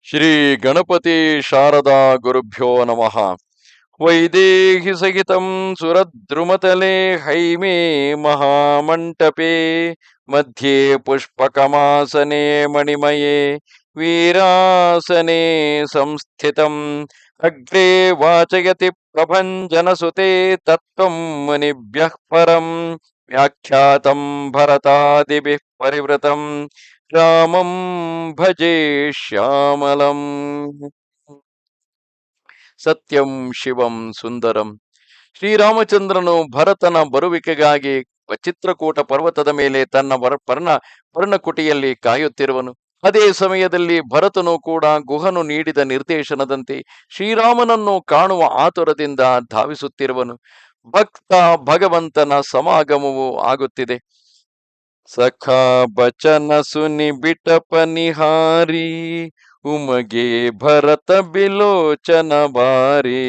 ಶ್ರೀ ಗಣಪತಿ ಶಾರದಾ ಗುರುಭ್ಯೋ ನಮಃ. ವೈದೇಹಿ ಸಹಿತಂ ಸುರದ್ರುಮತಲೆ ಹೈಮೇ ಮಹಾಮಂಟಪೇ ಮಧ್ಯೆ ಪುಷ್ಪಕಮಾಸನೆ ಮಣಿಮಯೇ ವೀರಾಸನೆ ಸಂಸ್ಥಿತಂ ಅಗ್ರೆ ವಾಚಯತಿ ಪ್ರಭಂಜನಸುತೆ ತತ್ವಂ ಮುನಿಭ್ಯಃ ಪರಂ ವ್ಯಾಖ್ಯಾತಂ ಭರತಾದಿಭಿಃ ಪರಿವೃತಂ ರಾಮಂ ಭಜೆ ಶ್ಯಾಮಲಂ ಸತ್ಯಂ ಶಿವಂ ಸುಂದರಂ. ಶ್ರೀರಾಮಚಂದ್ರನು ಭರತನ ಬರುವಿಕೆಗಾಗಿ ಚಿತ್ರಕೂಟ ಪರ್ವತದ ಮೇಲೆ ತನ್ನ ಪರ್ಣಕುಟಿಯಲ್ಲಿ ಕಾಯುತ್ತಿರುವನು. ಅದೇ ಸಮಯದಲ್ಲಿ ಭರತನು ಕೂಡ ಗುಹನು ನೀಡಿದ ನಿರ್ದೇಶನದಂತೆ ಶ್ರೀರಾಮನನ್ನು ಕಾಣುವ ಆತುರದಿಂದ ಧಾವಿಸುತ್ತಿರುವನು. ಭಕ್ತ ಭಗವಂತನ ಸಮಾಗಮವು ಆಗುತ್ತಿದೆ. ಸಖಾ ಬಚನ ಸುನಿ ಬಿಟಪ ನಿಹಾರಿ ಉಮಗೆ ಭರತ ಬಿಲೋಚನ ಬಾರಿ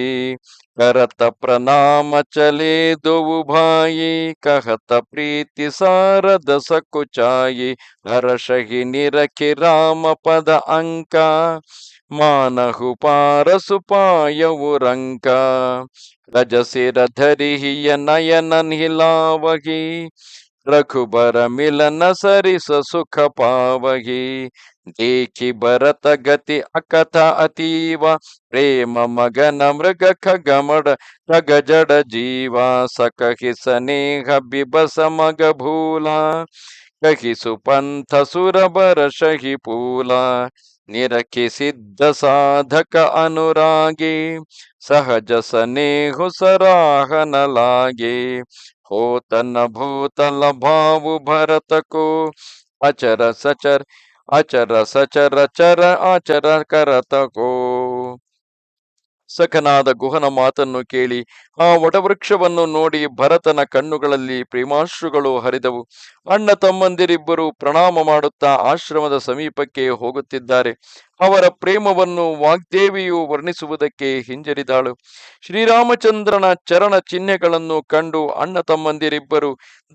ಕರತ ಪ್ರಣಾಮ ಚಲೆ ದೊವು ಭಾಯಿ ಕಹತ ಪ್ರೀತಿ ಸಾರದ ಸಕುಚಾಯಿ ಹರಷಹಿ ನಿರಖಿ ರಾಮ ಪದ ಅಂಕ ಮಾನಹು ಪಾರಸು ಪಾಯವು ರಂಕ ರಜಸಿರ ಧರಿಹಿಯ ನಯನ ನಿಲಾವಹಿ ರಘುಬರ ಮಿಲನ ಸರಿಸ ಸುಖ ಪಾವಹಿ ದೇಖಿ ಭರತ ಗತಿ ಅಕಥ ಅತೀವ ಪ್ರೇಮ ಮಗನ ಮೃಗ ಖಗಮಡ ಖಗ ಜಡ ಜೀವ ಸಕಹಿ ಸನೇಹ ಬಿಬಸ ಮಗ ಭೂಲ ಕಹಿಸು ಪಂಥ ಸುರಬರ ಶಹಿ ಪೂಲ ನಿರಖಿ ಸಿದ್ಧ ಸಾಧಕ ಅನುರಾಗಿ ಸಹಜ ಸನೇಹು ಸರಾಹನ ಲಾಗೆ ಹೋತನ ಭೂತಲ ಭಾವು ಭರತಕೋ ಅಚರ ಸಚರ ಚರ ಆಚರ ಕರತಕೋ. ಸಖನಾದ ಗುಹನ ಮಾತನ್ನು ಕೇಳಿ ಆ ವಟವೃಕ್ಷವನ್ನು ನೋಡಿ ಭರತನ ಕಣ್ಣುಗಳಲ್ಲಿ ಪ್ರೇಮಾಶ್ರುಗಳು ಹರಿದವು. ಅಣ್ಣ ತಮ್ಮಂದಿರಿಬ್ಬರು ಪ್ರಣಾಮ ಮಾಡುತ್ತಾ ಆಶ್ರಮದ ಸಮೀಪಕ್ಕೆ ಹೋಗುತ್ತಿದ್ದಾರೆ. ಅವರ ಪ್ರೇಮವನ್ನು ವಾಗ್ದೇವಿಯು ವರ್ಣಿಸುವುದಕ್ಕೆ ಹಿಂಜರಿದಾಳು. ಶ್ರೀರಾಮಚಂದ್ರನ ಚರಣ ಚಿಹ್ನೆಗಳನ್ನು ಕಂಡು ಅಣ್ಣ ತಮ್ಮಂದಿರಿಬ್ಬರು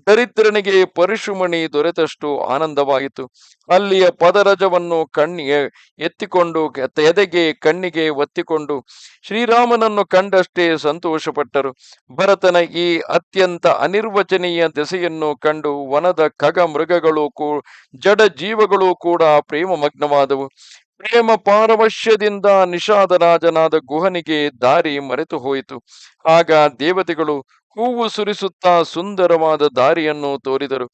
ದರಿದ್ರನಿಗೆ ಪರಶುಮಣಿ ದೊರೆತಷ್ಟು ಆನಂದವಾಯಿತು. ಅಲ್ಲಿಯ ಪದರಜವನ್ನು ಎತ್ತಿಕೊಂಡು ಎದೆಗೆ ಕಣ್ಣಿಗೆ ಒತ್ತಿಕೊಂಡು ಶ್ರೀರಾಮನನ್ನು ಕಂಡಷ್ಟೇ ಸಂತೋಷಪಟ್ಟರು. ಭರತನ ಈ ಅತ್ಯಂತ ಅನಿರ್ವಚನೀಯ ದೆಸೆಯನ್ನು ಕಂಡು ವನದ ಖಗ ಮೃಗಗಳು ಜಡ ಜೀವಗಳು ಕೂಡ ಪ್ರೇಮಮಗ್ನವಾದವು. ಪ್ರೇಮ ಪಾರವಶ್ಯದಿಂದ ನಿಷಾದರಾಜನಾದ ಗುಹನಿಗೆ ದಾರಿ ಮರೆತು ಹೋಯಿತು. ಆಗ ದೇವತೆಗಳು ಹೂವು ಸುರಿಸುತ್ತಾ ಸುಂದರವಾದ ದಾರಿಯನ್ನು ತೋರಿದರು.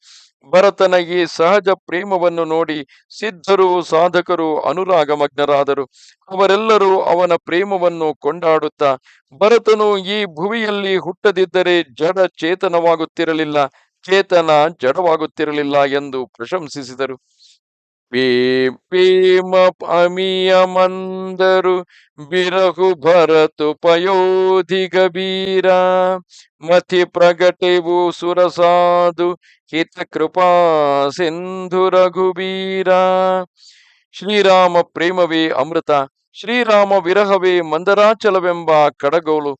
ಭರತನ ಈ ಸಹಜ ಪ್ರೇಮವನ್ನು ನೋಡಿ ಸಿದ್ಧರು ಸಾಧಕರು ಅನುರಾಗಮಗ್ನರಾದರು. ಅವರೆಲ್ಲರೂ ಅವನ ಪ್ರೇಮವನ್ನು ಕೊಂಡಾಡುತ್ತಾ ಭರತನು ಈ ಭುವಿಯಲ್ಲಿ ಹುಟ್ಟದಿದ್ದರೆ ಜಡ ಚೇತನವಾಗುತ್ತಿರಲಿಲ್ಲ, ಚೇತನ ಜಡವಾಗುತ್ತಿರಲಿಲ್ಲ ಎಂದು ಪ್ರಶಂಸಿಸಿದರು. ಪ್ರೇಮ ಅಮಿಯ ಮಂದರು ಬಿರಹು ಭರತು ಪಯೋಧಿ ಗಬೀರ ಮತಿ ಪ್ರಗಟೆವು ಸುರಸಾಧು ಹಿತ ಕೃಪಾ ಸಿಂಧು ರಘುಬೀರ. ಶ್ರೀರಾಮ ಪ್ರೇಮವೇ ಅಮೃತ, ಶ್ರೀರಾಮ ವಿರಹವೇ ಮಂದರಾಚಲವೆಂಬ ಕಡಗೋಲು,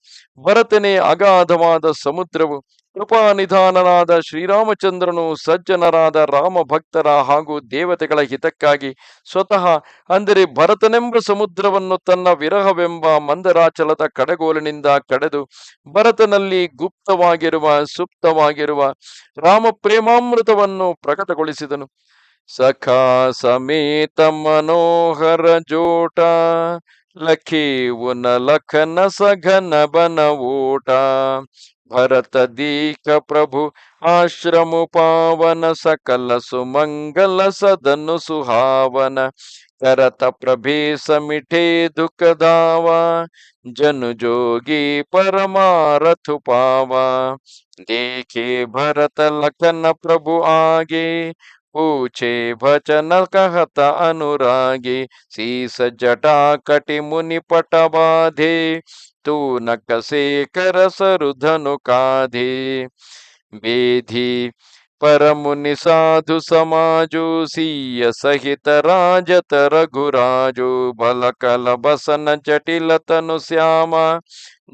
ಭರತನೇ ಅಗಾಧವಾದ ಸಮುದ್ರವು. ಕೃಪಾನಿಧಾನನಾದ ಶ್ರೀರಾಮಚಂದ್ರನು ಸಜ್ಜನರಾದ ರಾಮ ಭಕ್ತರ ಹಾಗೂ ದೇವತೆಗಳ ಹಿತಕ್ಕಾಗಿ ಸ್ವತಃ ಅಂದರೆ ಭರತನೆಂಬ ಸಮುದ್ರವನ್ನು ತನ್ನ ವಿರಹವೆಂಬ ಮಂದರಾಚಲದ ಕಡಗೋಲಿನಿಂದ ಕಡೆದು ಭರತನಲ್ಲಿ ಗುಪ್ತವಾಗಿರುವ ಸುಪ್ತವಾಗಿರುವ ರಾಮ ಪ್ರೇಮಾಮೃತವನ್ನು ಪ್ರಕಟಗೊಳಿಸಿದನು. ಸಖಾ ಸಮೇತ ಮನೋಹರ ಜೋಟ ಲಖೀವುನ ಲಖನ ಸಘನ ಬನ ಓಟ ಭರತ ದೀಕ ಪ್ರಭು ಆಶ್ರಮು ಪಾವನ ಸಕಲ ಸುಮಂಗಲ ಸದನು ಸುಹಾವನ ಕರತ ಪ್ರಭೇಸ ಮಿಠೆ ದುಃಖದಾವ ಜನು ಜೋಗಿ ಪರಮಾರಥು ಪಾವ ದೇಖೆ ಭರತ ಲಖನ ಪ್ರಭು ಆಗೆ पूछे भचन कहत अनुरागे शीस जटा कटि मुनि पट बाधे तू नकसे कर सरुधनु काधे बेधी परमुनि साधु समाजो सीय सहित राजत रघुराजो भल कल बसन जटिल तनु श्यामा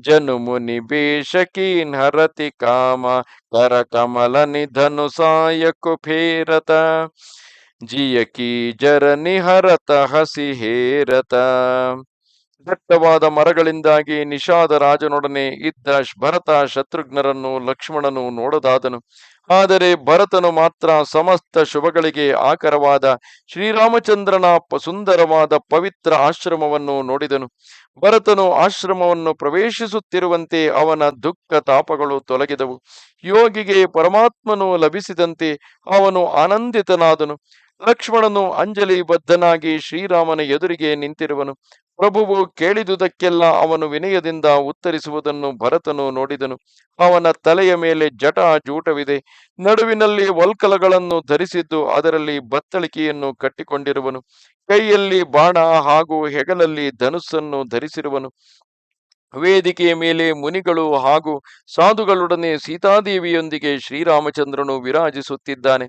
जनु मुनि बेशकीन हरति कामा कर कमल निधनु सायक फेरत ಜಿಯಕಿ ಜರನಿ ಹರತ ಹಸಿ ಹೇರತ. ದಟ್ಟವಾದ ಮರಗಳಿಂದಾಗಿ ನಿಷಾದ ರಾಜನೊಡನೆ ಇದ್ದ ಭರತ ಶತ್ರುಘ್ನರನ್ನು ಲಕ್ಷ್ಮಣನು ನೋಡದಾದನು. ಆದರೆ ಭರತನು ಮಾತ್ರ ಸಮಸ್ತ ಶುಭಗಳಿಗೆ ಆಕರವಾದ ಶ್ರೀರಾಮಚಂದ್ರನ ಸುಂದರವಾದ ಪವಿತ್ರ ಆಶ್ರಮವನ್ನು ನೋಡಿದನು. ಭರತನು ಆಶ್ರಮವನ್ನು ಪ್ರವೇಶಿಸುತ್ತಿರುವಂತೆ ಅವನ ದುಃಖ ತಾಪಗಳು ತೊಲಗಿದವು. ಯೋಗಿಗೆ ಪರಮಾತ್ಮನು ಲಭಿಸಿದಂತೆ ಅವನು ಆನಂದಿತನಾದನು. ಲಕ್ಷ್ಮಣನು ಅಂಜಲಿ ಬದ್ಧನಾಗಿ ಶ್ರೀರಾಮನ ಎದುರಿಗೆ ನಿಂತಿರುವನು. ಪ್ರಭುವು ಕೇಳಿದುದಕ್ಕೆಲ್ಲ ಅವನು ವಿನಯದಿಂದ ಉತ್ತರಿಸುವುದನ್ನು ಭರತನು ನೋಡಿದನು. ಅವನ ತಲೆಯ ಮೇಲೆ ಜಟಾಜೂಟವಿದೆ. ನಡುವಿನಲ್ಲಿ ವಲ್ಕಲಗಳನ್ನು ಧರಿಸಿದ್ದು ಅದರಲ್ಲಿ ಬತ್ತಳಿಕೆಯನ್ನು ಕಟ್ಟಿಕೊಂಡಿರುವನು. ಕೈಯಲ್ಲಿ ಬಾಣ ಹಾಗೂ ಹೆಗಲಲ್ಲಿ ಧನುಸ್ಸನ್ನು ಧರಿಸಿರುವನು. ವೇದಿಕೆಯ ಮೇಲೆ ಮುನಿಗಳು ಹಾಗೂ ಸಾಧುಗಳೊಡನೆ ಸೀತಾದೇವಿಯೊಂದಿಗೆ ಶ್ರೀರಾಮಚಂದ್ರನು ವಿರಾಜಿಸುತ್ತಿದ್ದಾನೆ.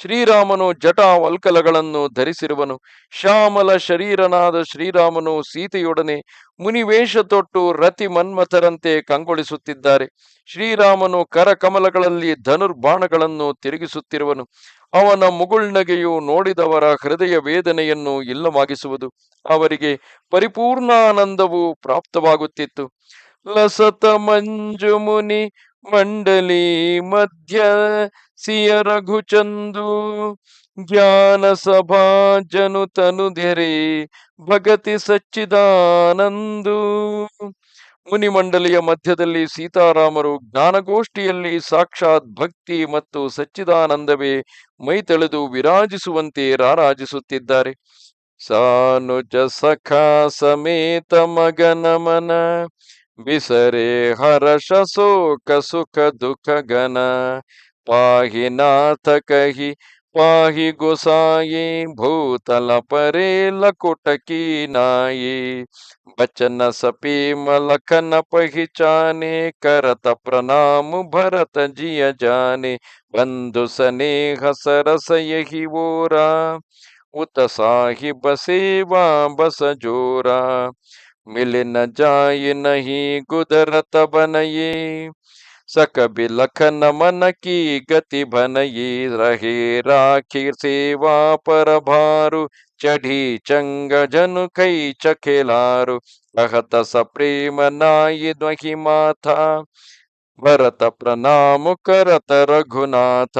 ಶ್ರೀರಾಮನು ಜಟಾವಲ್ಕಲಗಳನ್ನು ಧರಿಸಿರುವನು. ಶ್ಯಾಮಲ ಶರೀರನಾದ ಶ್ರೀರಾಮನು ಸೀತೆಯೊಡನೆ ಮುನಿವೇಷ ತೊಟ್ಟು ರತಿ ಮನ್ಮಥರಂತೆ ಕಂಗೊಳಿಸುತ್ತಿದ್ದಾರೆ. ಶ್ರೀರಾಮನು ಕರಕಮಲಗಳಲ್ಲಿ ಧನುರ್ಬಾಣಗಳನ್ನು ತಿರುಗಿಸುತ್ತಿರುವನು. ಅವನ ಮುಗುಳ್ನಗೆಯು ನೋಡಿದವರ ಹೃದಯ ವೇದನೆಯನ್ನು ಇಲ್ಲವಾಗಿಸುವುದು. ಅವರಿಗೆ ಪರಿಪೂರ್ಣಾನಂದವು ಪ್ರಾಪ್ತವಾಗುತ್ತಿತ್ತು. ಲಸತ ಮಂಜು ಮುನಿ ಮಂಡಲಿ ಮಧ್ಯ ಸಿಯ ರಘುಚಂದು ಜ್ಞಾನ ಸಭಾ ಜನು ತನುಧೆರೆ ಭಗತಿ ಸಚ್ಚಿದಾನಂದು. ಮುನಿಮಂಡಲಿಯ ಮಧ್ಯದಲ್ಲಿ ಸೀತಾರಾಮರು ಜ್ಞಾನಗೋಷ್ಠಿಯಲ್ಲಿ ಸಾಕ್ಷಾತ್ ಭಕ್ತಿ ಮತ್ತು ಸಚ್ಚಿದಾನಂದವೇ ಮೈತಳೆದು ವಿರಾಜಿಸುವಂತೆ ರಾರಾಜಿಸುತ್ತಿದ್ದಾರೆ. ಸಾನುಜ ಸಖಾ ಸಮೇತ ಮಗನಮನ ಬಿಸರೆ ಹರಷ ಶೋಕ ಸುಖ ದುಃಖ ಗನ ಪಾಹಿ ನಾಥ ಕಹಿ ಪಾಹಿ ಗೊಸಾಯಿ ಭೂತಲ ಪರೇ ಲಕುಟಕಿ ನಾಯಿ ಬಚನ ಸಪೀಮ ಲಖನ पहिचाने करत प्रणाम भरत जिय जाने बंधु स्नेह सरस यही वोरा उत साहिब सेवा बस जोरा मिल न जाय नहीं गुदरत बनये सकबि लखन मन की गति बनये रहे राखी सेवा पर भारु चढ़ी चंग जनु कई चखेलारु कहत सप्रेम नाई द्वहि माथा भरत प्रणाम करत रघुनाथ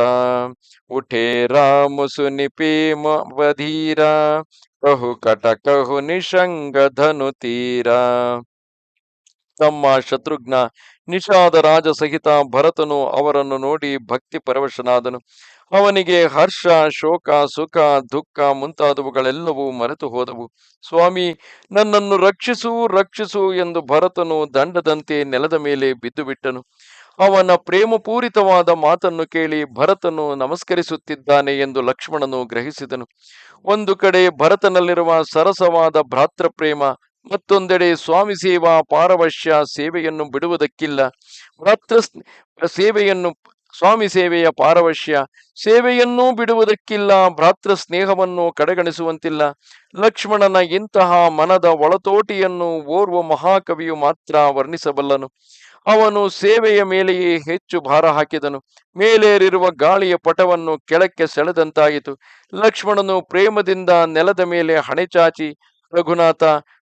उठे राम सुनि प्रेम बधीरा कहु कट कहु निशंग धनु ತೀರಾ. ತಮ್ಮ ಶತ್ರುಘ್ನ ನಿಷಾದ ರಾಜ ಸಹಿತ ಭರತನು ಅವರನ್ನು ನೋಡಿ ಭಕ್ತಿ ಪರವಶನಾದನು. ಅವನಿಗೆ ಹರ್ಷ, ಶೋಕ, ಸುಖ, ದುಃಖ ಮುಂತಾದವುಗಳೆಲ್ಲವೂ ಮರೆತು ಹೋದವು. ಸ್ವಾಮಿ, ನನ್ನನ್ನು ರಕ್ಷಿಸು ರಕ್ಷಿಸು ಎಂದು ಭರತನು ದಂಡದಂತೆ ನೆಲದ ಮೇಲೆ ಬಿದ್ದು ಬಿಟ್ಟನು. ಅವನ ಪ್ರೇಮಪೂರಿತವಾದ ಮಾತನ್ನು ಕೇಳಿ ಭರತನು ನಮಸ್ಕರಿಸುತ್ತಿದ್ದಾನೆ ಎಂದು ಲಕ್ಷ್ಮಣನು ಗ್ರಹಿಸಿದನು. ಒಂದು ಕಡೆ ಭರತನಲ್ಲಿರುವ ಸರಸವಾದ ಭ್ರಾತೃ ಪ್ರೇಮ, ಮತ್ತೊಂದೆಡೆ ಸ್ವಾಮಿ ಸೇವಾ ಪಾರವಶ್ಯ ಸೇವೆಯನ್ನು ಬಿಡುವುದಕ್ಕಿಲ್ಲ. ಭ್ರಾತೃ ಸೇವೆಯನ್ನು ಸ್ವಾಮಿ ಸೇವೆಯ ಪಾರವಶ್ಯ ಸೇವೆಯನ್ನೂ ಬಿಡುವುದಕ್ಕಿಲ್ಲ, ಭ್ರಾತೃ ಸ್ನೇಹವನ್ನು ಕಡೆಗಣಿಸುವಂತಿಲ್ಲ. ಲಕ್ಷ್ಮಣನ ಇಂತಹ ಮನದ ಒಳತೋಟಿಯನ್ನು ಓರ್ವ ಮಹಾಕವಿಯು ಮಾತ್ರ ವರ್ಣಿಸಬಲ್ಲನು. ಅವನು ಸೇವೆಯ ಮೇಲೆಯೇ ಹೆಚ್ಚು ಭಾರ ಹಾಕಿದನು. ಮೇಲೇರಿರುವ ಗಾಳಿಯ ಪಟವನ್ನು ಕೆಳಕ್ಕೆ ಸೆಳೆದಂತಾಯಿತು. ಲಕ್ಷ್ಮಣನು ಪ್ರೇಮದಿಂದ ನೆಲದ ಮೇಲೆ ಹಣೆಚಾಚಿ, ರಘುನಾಥ,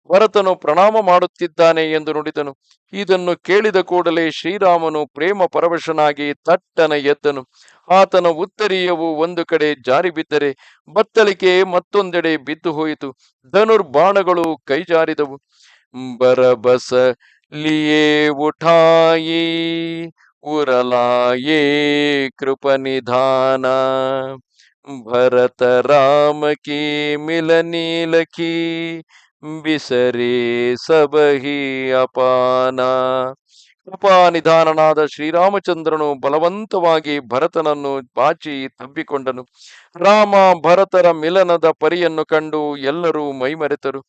ಭರತನು ಪ್ರಣಾಮ ಮಾಡುತ್ತಿದ್ದಾನೆ ಎಂದು ನುಡಿದನು. ಇದನ್ನು ಕೇಳಿದ ಕೂಡಲೇ ಶ್ರೀರಾಮನು ಪ್ರೇಮ ಪರವಶನಾಗಿ ತಟ್ಟನ ಎದ್ದನು. ಆತನ ಉತ್ತರೀಯವು ಒಂದು ಕಡೆ ಜಾರಿ ಬಿದ್ದರೆ ಬತ್ತಳಿಕೆ ಮತ್ತೊಂದೆಡೆ ಬಿದ್ದು ಹೋಯಿತು. ಧನುರ್ಬಾಣಗಳು ಕೈಜಾರಿದವು. ಬರಬಸ लिए उठाई उरलाये कृप निधाना भरत राम की मिलनी लखी बिसरे सबही ಅಪಾನ. ಕೃಪಾನಿಧಾನನಾದ ಶ್ರೀರಾಮಚಂದ್ರನು ಬಲವಂತವಾಗಿ ಭರತನನ್ನು ಬಾಚಿ ತಬ್ಬಿಕೊಂಡನು. ರಾಮ ಭರತರ ಮಿಲನದ ಪರಿಯನ್ನು ಕಂಡು ಎಲ್ಲರೂ ಮೈಮರೆತರು.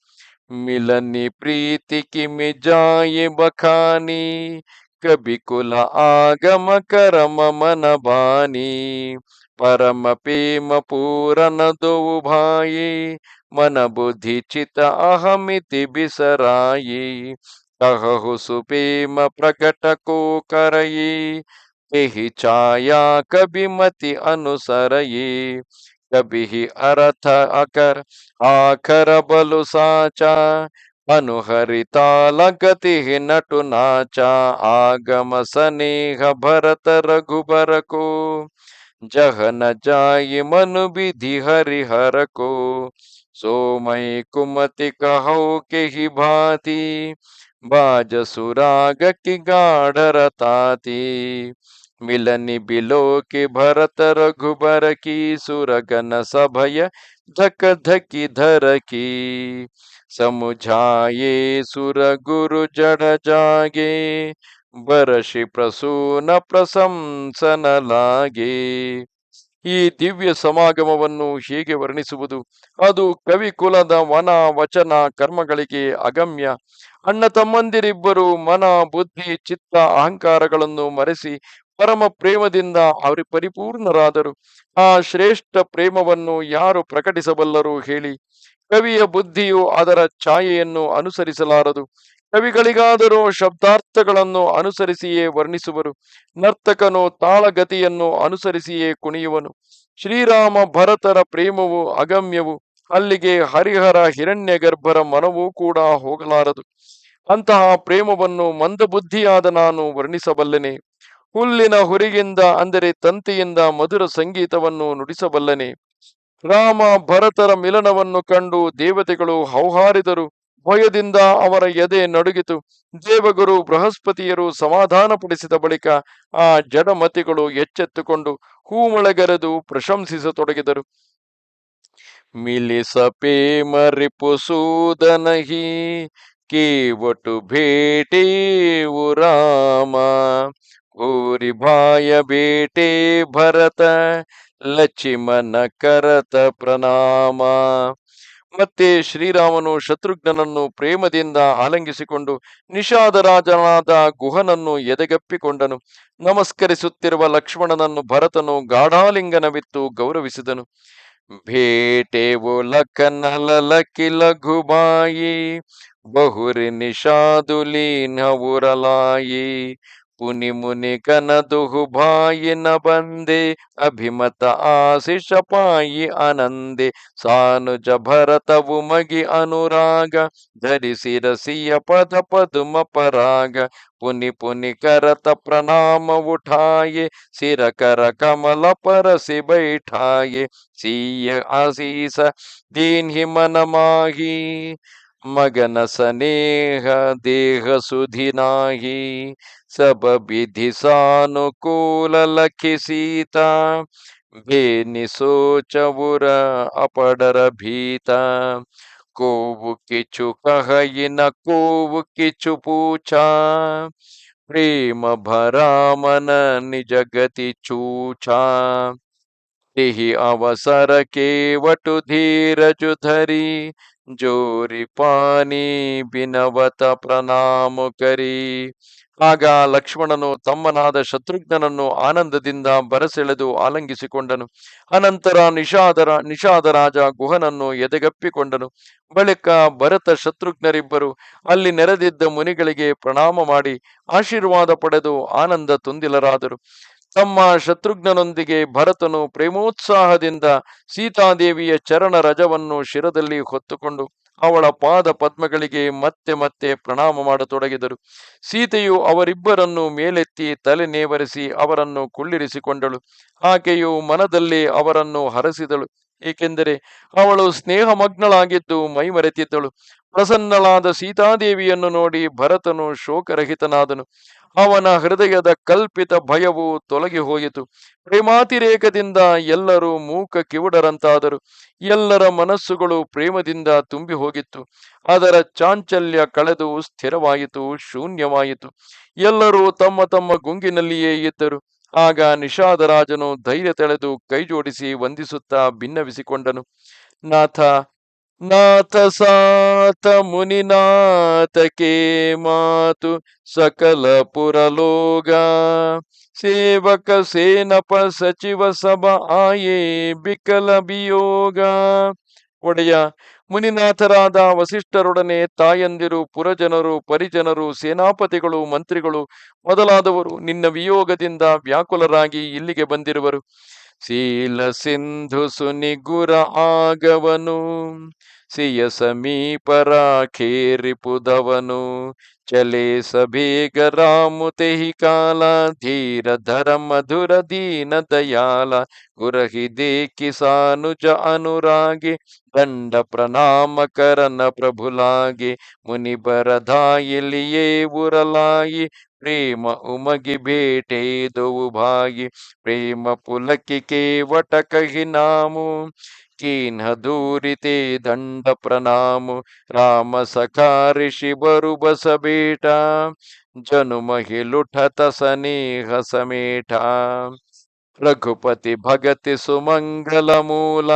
मिलनी प्रीति की मिजाए बखानी कभी कुल आगम करम मन बानी परम प्रेम पूरन दो भाई मन बुद्धि चित अहमिति बिसराई कहु सुप्रेम प्रकट को करई एहि छाया कभी मति अनुसरई ಕಬಿಹಿ ಅರಥ ಅಕರ ಆಕರ ಬಲು ಸಾಚ ಅನುಹರಿತಾಲ ಗತಿ ನಟು ನಾಚ ಆಗಮ ಸನೇಹ ಭರತ ರಘುಬರಕೋ ಜಹನ ಜಾಯಿ ಮನು ವಿಧಿ ಹರಿಹರ को सोमय कुमति कहौ के ही भांति बाज सुराग की गाढ़ ताती मिलनि बिलो के भरत रघुबर की सुरगन सभय धक धकी धर की समुझाये सुर गुरु जड़ जागे बरषि प्रसून ಪ್ರಶಂಸನ ಲಾಗೆ. ಈ ದಿವ್ಯ ಸಮಾಗಮವನ್ನು ಹೇಗೆ ವರ್ಣಿಸುವುದು? ಅದು ಕವಿ ಕುಲದ ವನ ವಚನ ಕರ್ಮಗಳಿಗೆ ಅಗಮ್ಯ. ಅಣ್ಣ ತಮ್ಮಂದಿರಿಬ್ಬರು ಮನ ಬುದ್ಧಿ ಚಿತ್ತ ಅಹಂಕಾರಗಳನ್ನು ಮರೆಸಿ ಪರಮ ಪ್ರೇಮದಿಂದ ಅವರು ಪರಿಪೂರ್ಣರಾದರು. ಆ ಶ್ರೇಷ್ಠ ಪ್ರೇಮವನ್ನು ಯಾರು ಪ್ರಕಟಿಸಬಲ್ಲರು ಹೇಳಿ? ಕವಿಯ ಬುದ್ಧಿಯು ಅದರ ಛಾಯೆಯನ್ನು ಅನುಸರಿಸಲಾರದು. ಕವಿಗಳಿಗಾದರೂ ಶಬ್ದಾರ್ಥಗಳನ್ನು ಅನುಸರಿಸಿಯೇ ವರ್ಣಿಸುವರು. ನರ್ತಕನು ತಾಳಗತಿಯನ್ನು ಅನುಸರಿಸಿಯೇ ಕುಣಿಯುವನು. ಶ್ರೀರಾಮ ಭರತರ ಪ್ರೇಮವು ಅಗಮ್ಯವು. ಅಲ್ಲಿಗೆ ಹರಿಹರ ಹಿರಣ್ಯ ಗರ್ಭರ ಮನವೂ ಕೂಡ ಹೋಗಲಾರದು. ಅಂತಹ ಪ್ರೇಮವನ್ನು ಮಂದಬುದ್ಧಿಯಾದ ನಾನು ವರ್ಣಿಸಬಲ್ಲೆನೆ. ಹುಲ್ಲಿನ ಹುರಿಯಿಂದ ಅಂದರೆ ತಂತಿಯಿಂದ ಮಧುರ ಸಂಗೀತವನ್ನು ನುಡಿಸಬಲ್ಲನೆ. ರಾಮ ಭರತರ ಮಿಲನವನ್ನು ಕಂಡು ದೇವತೆಗಳು ಹೌಹಾರಿದರು. ಭಯದಿಂದ ಅವರ ಎದೆ ನಡುಗಿತು. ದೇವಗುರು ಬೃಹಸ್ಪತಿಯರು ಸಮಾಧಾನಪಡಿಸಿದ ಬಳಿಕ ಆ ಜಡಮತಿಗಳು ಎಚ್ಚೆತ್ತುಕೊಂಡು ಹೂಮಳೆಗರೆದು ಪ್ರಶಂಸಿಸತೊಡಗಿದರು. ಮಿಲಿಸಪೇಮ ರಿಪುಸೂದನಹಿ ಕೇವಟು ಭೇಟೇವು ರಾಮ ಊರಿ ಭಾಯ ಬೇಟೆ ಭರತ ಲಕ್ಷ್ಮಣ ಕರತ ಪ್ರಣಾಮ. ಮತ್ತೆ ಶ್ರೀರಾಮನು ಶತ್ರುಘ್ನನನ್ನು ಪ್ರೇಮದಿಂದ ಆಲಂಗಿಸಿಕೊಂಡು ನಿಷಾದರಾಜನಾದ ಗುಹನನ್ನು ಎದೆಗಪ್ಪಿಕೊಂಡನು. ನಮಸ್ಕರಿಸುತ್ತಿರುವ ಲಕ್ಷ್ಮಣನನ್ನು ಭರತನು ಗಾಢಾಲಿಂಗನವಿತ್ತು ಗೌರವಿಸಿದನು. ಭೇಟೆವು ಲಖನಲಕಿ ಲಘುಬಾಯಿ ಬಹುರಿ ನಿಷಾದುಲೀನವುರಲಾಯಿ ಪುನಿ ಮುನಿ ಕನದುಹು ಭಾಯಿ ನ ಬಂದೆ ಅಭಿಮತ ಆಶಿಷ ಪಾಯಿ ಆನಂದೆ ಸಾನುಜ ಭರತವು ಮಗಿ ಅನುರಾಗ ಧರಿಸಿ ರಸಿಯ ಪದ ಪದುಮ ಪರಾಗ ಪುನಿ ಪುನಿ ಕರತ ಪ್ರಣಾಮ ಉಠಾಯೆ ಸಿರ ಕರ ಕಮಲ ಪರಸಿ ಬೈಠಾಯೆ ಸಿಯ ಆಶೀಸ ದೀನ್ಹಿ ಮನ ಮಾಹಿ ಮಗನ ಸನೇಹ ದೇಹ ಸುಧಿನಾಹಿ सब विधि सानुकूल लखि सीता बेनि सोचबुर अपडर भीता कोवु किछु कहई न कोवु किछु पूछा प्रेम भरा मन निज गति चूछा तेहि अवसर केवटु धीरजु धरी ಜೋರಿ ಪಾನಿ ಬಿನವತ ಪ್ರಣಾಮ ಕರಿ. ಆಗ ಲಕ್ಷ್ಮಣನು ತಮ್ಮನಾದ ಶತ್ರುಘ್ನನನ್ನು ಆನಂದದಿಂದ ಬರಸೆಳೆದು ಆಲಂಗಿಸಿಕೊಂಡನು. ಅನಂತರ ನಿಷಾದರಾಜ ಗುಹನನ್ನು ಎದೆಗಪ್ಪಿಕೊಂಡನು. ಬಳಿಕ ಭರತ ಶತ್ರುಘ್ನರಿಬ್ಬರು ಅಲ್ಲಿ ನೆರೆದಿದ್ದ ಮುನಿಗಳಿಗೆ ಪ್ರಣಾಮ ಮಾಡಿ ಆಶೀರ್ವಾದ ಪಡೆದು ಆನಂದ ತುಂದಿಲರಾದರು. ತಮ್ಮ ಶತ್ರುಘ್ನನೊಂದಿಗೆ ಭರತನು ಪ್ರೇಮೋತ್ಸಾಹದಿಂದ ಸೀತಾದೇವಿಯ ಚರಣ ರಜವನ್ನು ಶಿರದಲ್ಲಿ ಹೊತ್ತುಕೊಂಡು ಅವಳ ಪಾದ ಪದ್ಮಗಳಿಗೆ ಮತ್ತೆ ಮತ್ತೆ ಪ್ರಣಾಮ ಮಾಡತೊಡಗಿದರು. ಸೀತೆಯು ಅವರಿಬ್ಬರನ್ನು ಮೇಲೆತ್ತಿ ತಲೆ ನೇವರಿಸಿ ಅವರನ್ನು ಕುಳ್ಳಿರಿಸಿಕೊಂಡಳು. ಆಕೆಯು ಮನದಲ್ಲಿ ಅವರನ್ನು ಹರಸಿದಳು. ಏಕೆಂದರೆ ಅವಳು ಸ್ನೇಹಮಗ್ನಳಾಗಿದ್ದು ಮೈಮರೆತಿದ್ದಳು. ಪ್ರಸನ್ನಳಾದ ಸೀತಾದೇವಿಯನ್ನು ನೋಡಿ ಭರತನು ಶೋಕರಹಿತನಾದನು. ಅವನ ಹೃದಯದ ಕಲ್ಪಿತ ಭಯವು ತೊಲಗಿ ಹೋಯಿತು. ಪ್ರೇಮಾತಿರೇಕದಿಂದ ಎಲ್ಲರೂ ಮೂಕ ಕಿವುಡರಂತಾದರು. ಎಲ್ಲರ ಮನಸ್ಸುಗಳು ಪ್ರೇಮದಿಂದ ತುಂಬಿ ಹೋಗಿತ್ತು. ಅದರ ಚಾಂಚಲ್ಯ ಕಳೆದು ಸ್ಥಿರವಾಯಿತು, ಶೂನ್ಯವಾಯಿತು. ಎಲ್ಲರೂ ತಮ್ಮ ತಮ್ಮ ಗುಂಗಿನಲ್ಲಿಯೇ ಇದ್ದರು. ಆಗ ನಿಷಾದರಾಜನು ಧೈರ್ಯ ತೆಳೆದು ಕೈಜೋಡಿಸಿ ವಂದಿಸುತ್ತಾ ಭಿನ್ನವಿಸಿಕೊಂಡನು. ನಾಥ ನಾಥ ಸಾತ ಮುನಿನಾಥಕೆ ಮಾತು ಸಕಲ ಪುರಲೋಗ ಸೇವಕ ಸೇನಪ ಸಚಿವ ಸಭ ಆಯೇ ಬಿಕಲ ಬಿಯೋಗ. ಒಡೆಯ, ಮುನಿನಾಥರಾದ ವಸಿಷ್ಠರೊಡನೆ ತಾಯಂದಿರು, ಪುರಜನರು, ಪರಿಜನರು, ಸೇನಾಪತಿಗಳು, ಮಂತ್ರಿಗಳು ಮೊದಲಾದವರು ನಿನ್ನ ವಿಯೋಗದಿಂದ ವ್ಯಾಕುಲರಾಗಿ ಇಲ್ಲಿಗೆ ಬಂದಿರುವರು. ಶೀಲ ಸಿಂಧು ಸುನಿಗುರ ಆಗವನು, ಸಿಯ ಸಮೀಪರ ಖೇರಿಪುದವನು, ಚಲೆ ಸಬೇಗ ರಾಮುತೆಹಿ ಕಾಲ, ಧೀರ ಧರ ಮಧುರ ದೀನ ದಯಾಲ, ಗುರಹಿ ದೇಕಿ ಸಾನುಜ ಅನುರಾಗಿ, ದಂಡ ಪ್ರಣಾಮ ಕರನ ಪ್ರಭುಲಾಗಿ, ಮುನಿ ಬರದಾಯಿಲಿಯೇ ಉರಲಾಯಿ, ಪ್ರೇಮ ಉಮಗಿ ಬೇಟೆ ದೋವು ಭಾಗಿ, ಪ್ರೇಮ ಪುಲಕಿ ಕೇವಟ ಕಹಿ ನಾಮು, कीन्ह दूरिते दंड प्रणाम, राम सखा ऋषि बरु बस बेटा, जनु महिलुठत स्नेह समेटा, रघुपति भगति सुमंगल मूल,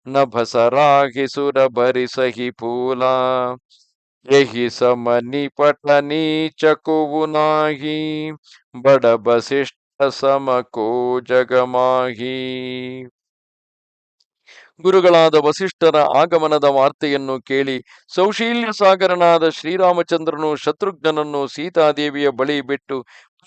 नभसराहि सुर बरि सही फूला, यही समनि पट नीच कुवु नाही, बड़ बसिष्ठ सम को जगमाही. ಗುರುಗಳಾದ ವಸಿಷ್ಠರ ಆಗಮನದ ವಾರ್ತೆಯನ್ನು ಕೇಳಿ ಸೌಶೀಲ್ಯ ಸಾಗರನಾದ ಶ್ರೀರಾಮಚಂದ್ರನು ಶತ್ರುಘ್ನನನ್ನು ಸೀತಾದೇವಿಯ ಬಳಿ ಬಿಟ್ಟು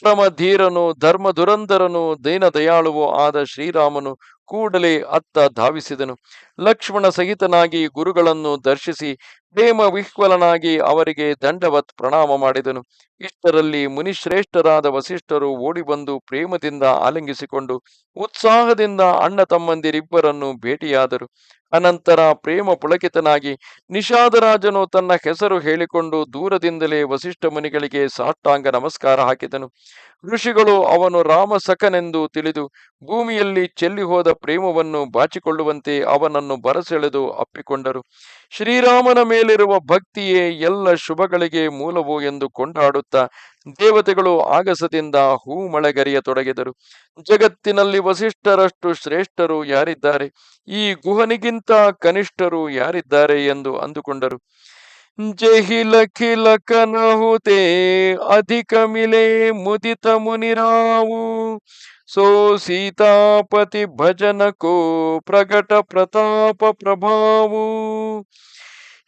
ಪರಮ ಧೀರನು ಧರ್ಮ ಧುರಂಧರನು ದೀನದಯಾಳುವೂ ಆದ ಶ್ರೀರಾಮನು ಕೂಡಲೇ ಅತ್ತ ಧಾವಿಸಿದನು. ಲಕ್ಷ್ಮಣ ಸಹಿತನಾಗಿ ಗುರುಗಳನ್ನು ದರ್ಶಿಸಿ ಪ್ರೇಮ ವಿಹ್ವಲನಾಗಿ ಅವರಿಗೆ ದಂಡವತ್ ಪ್ರಣಾಮ ಮಾಡಿದನು. ಇಷ್ಟರಲ್ಲಿ ಮುನಿಶ್ರೇಷ್ಠರಾದ ವಸಿಷ್ಠರು ಓಡಿ ಬಂದು ಪ್ರೇಮದಿಂದ ಆಲಿಂಗಿಸಿಕೊಂಡು ಉತ್ಸಾಹದಿಂದ ಅಣ್ಣ ತಮ್ಮಂದಿರಿಬ್ಬರನ್ನು ಭೇಟಿಯಾದರು. ಅನಂತರ ಪ್ರೇಮ ಪುಳಕಿತನಾಗಿ ನಿಷಾದರಾಜನು ತನ್ನ ಹೆಸರು ಹೇಳಿಕೊಂಡು ದೂರದಿಂದಲೇ ವಸಿಷ್ಠ ಮುನಿಗಳಿಗೆ ಸಾಷ್ಟಾಂಗ ನಮಸ್ಕಾರ ಹಾಕಿದನು. ಋಷಿಗಳು ಅವನು ರಾಮಸಖನೆಂದು ತಿಳಿದು ಭೂಮಿಯಲ್ಲಿ ಚೆಲ್ಲಿ ಹೋದ ಪ್ರೇಮವನ್ನು ಬಾಚಿಕೊಳ್ಳುವಂತೆ ಅವನನ್ನು ಬರಸೆಳೆದು ಅಪ್ಪಿಕೊಂಡರು. ಶ್ರೀರಾಮನ ಮೇಲಿರುವ ಭಕ್ತಿಯೇ ಎಲ್ಲ ಶುಭಗಳಿಗೆ ಮೂಲವು ಎಂದು ಕೊಂಡಾಡುತ್ತಾ ದೇವತೆಗಳು ಆಗಸದಿಂದ ಹೂಮಳೆಗರಿಯತೊಡಗಿದರು. ಜಗತ್ತಿನಲ್ಲಿ ವಸಿಷ್ಠರಷ್ಟು ಶ್ರೇಷ್ಠರು ಯಾರಿದ್ದಾರೆ, ಈ ಗುಹನಿಗಿಂತ ಕನಿಷ್ಠರು ಯಾರಿದ್ದಾರೆ ಎಂದು ಅಂದುಕೊಂಡರು. ಜಹಿಲಖಿಲ ಕನಹುತೆ ಅಧಿಕ ಮಿಲೆ ಮುದಿತ ಮುನಿರಾವು, ಸೋ ಸೀತಾಪತಿ ಭಜನಕೋ ಪ್ರಗಟ ಪ್ರತಾಪ ಪ್ರಭಾವು.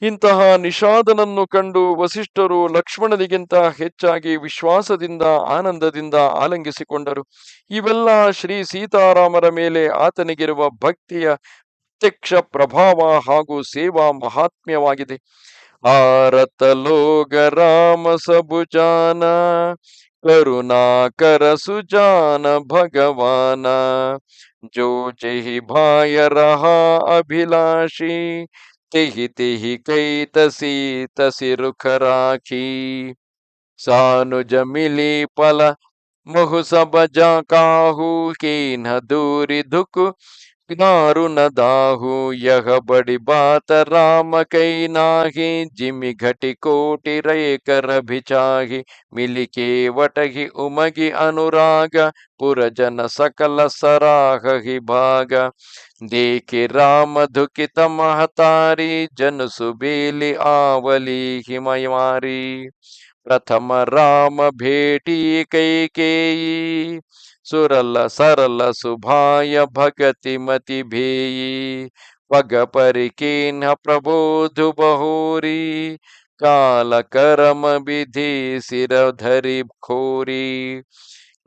ಇಂತಹ ನಿಷಾದನನ್ನು ಕಂಡು ವಸಿಷ್ಠರು ಲಕ್ಷ್ಮಣನಿಗಿಂತ ಹೆಚ್ಚಾಗಿ ವಿಶ್ವಾಸದಿಂದ ಆನಂದದಿಂದ ಆಲಂಗಿಸಿಕೊಂಡರು. ಇವೆಲ್ಲ ಶ್ರೀ ಸೀತಾರಾಮರ ಮೇಲೆ ಆತನಿಗಿರುವ ಭಕ್ತಿಯ ಪ್ರತ್ಯಕ್ಷ ಪ್ರಭಾವ ಹಾಗೂ ಸೇವಾ ಮಹಾತ್ಮ್ಯವಾಗಿದೆ. ಆರತ ಲೋಗ ರಾಮ ಸಬುಜಾನ, ಕರುಣಾಕರ ಸುಜಾನ ಭಗವಾನ, ಜೋ ಜಹಿ ಭಾಯ ರಹಾ ಅಭಿಲಾಷಿ, ತಿಹಿ ತಿಹಿ ಕೈ ತಸಿ ತಸಿ ರುಖ ರಾಖಿ, ಸಾನುಜ ಮಿಲಿ ಪಲ ಮಹು ಸಬ ಜಾ ಕಾಹು, कीन्ह दूरी धुक नारु न दाहु, यह बड़ी बात राम कई नाही, जिमि घटी कोटि रे कर भिचाही, मिली केवटहि उमगी अनुराग, पुरजन सकल सराहि भाग, देखे राम दुखित महतारी, जन सुबेली आवली हिमयारी, प्रथम राम भेटी कैकेयी, सुरल सरल सुभाय भगति मति भेई, पग परिकीन्ह प्रबोधु बहोरी, काल करम विधि सिर धरि खोरी.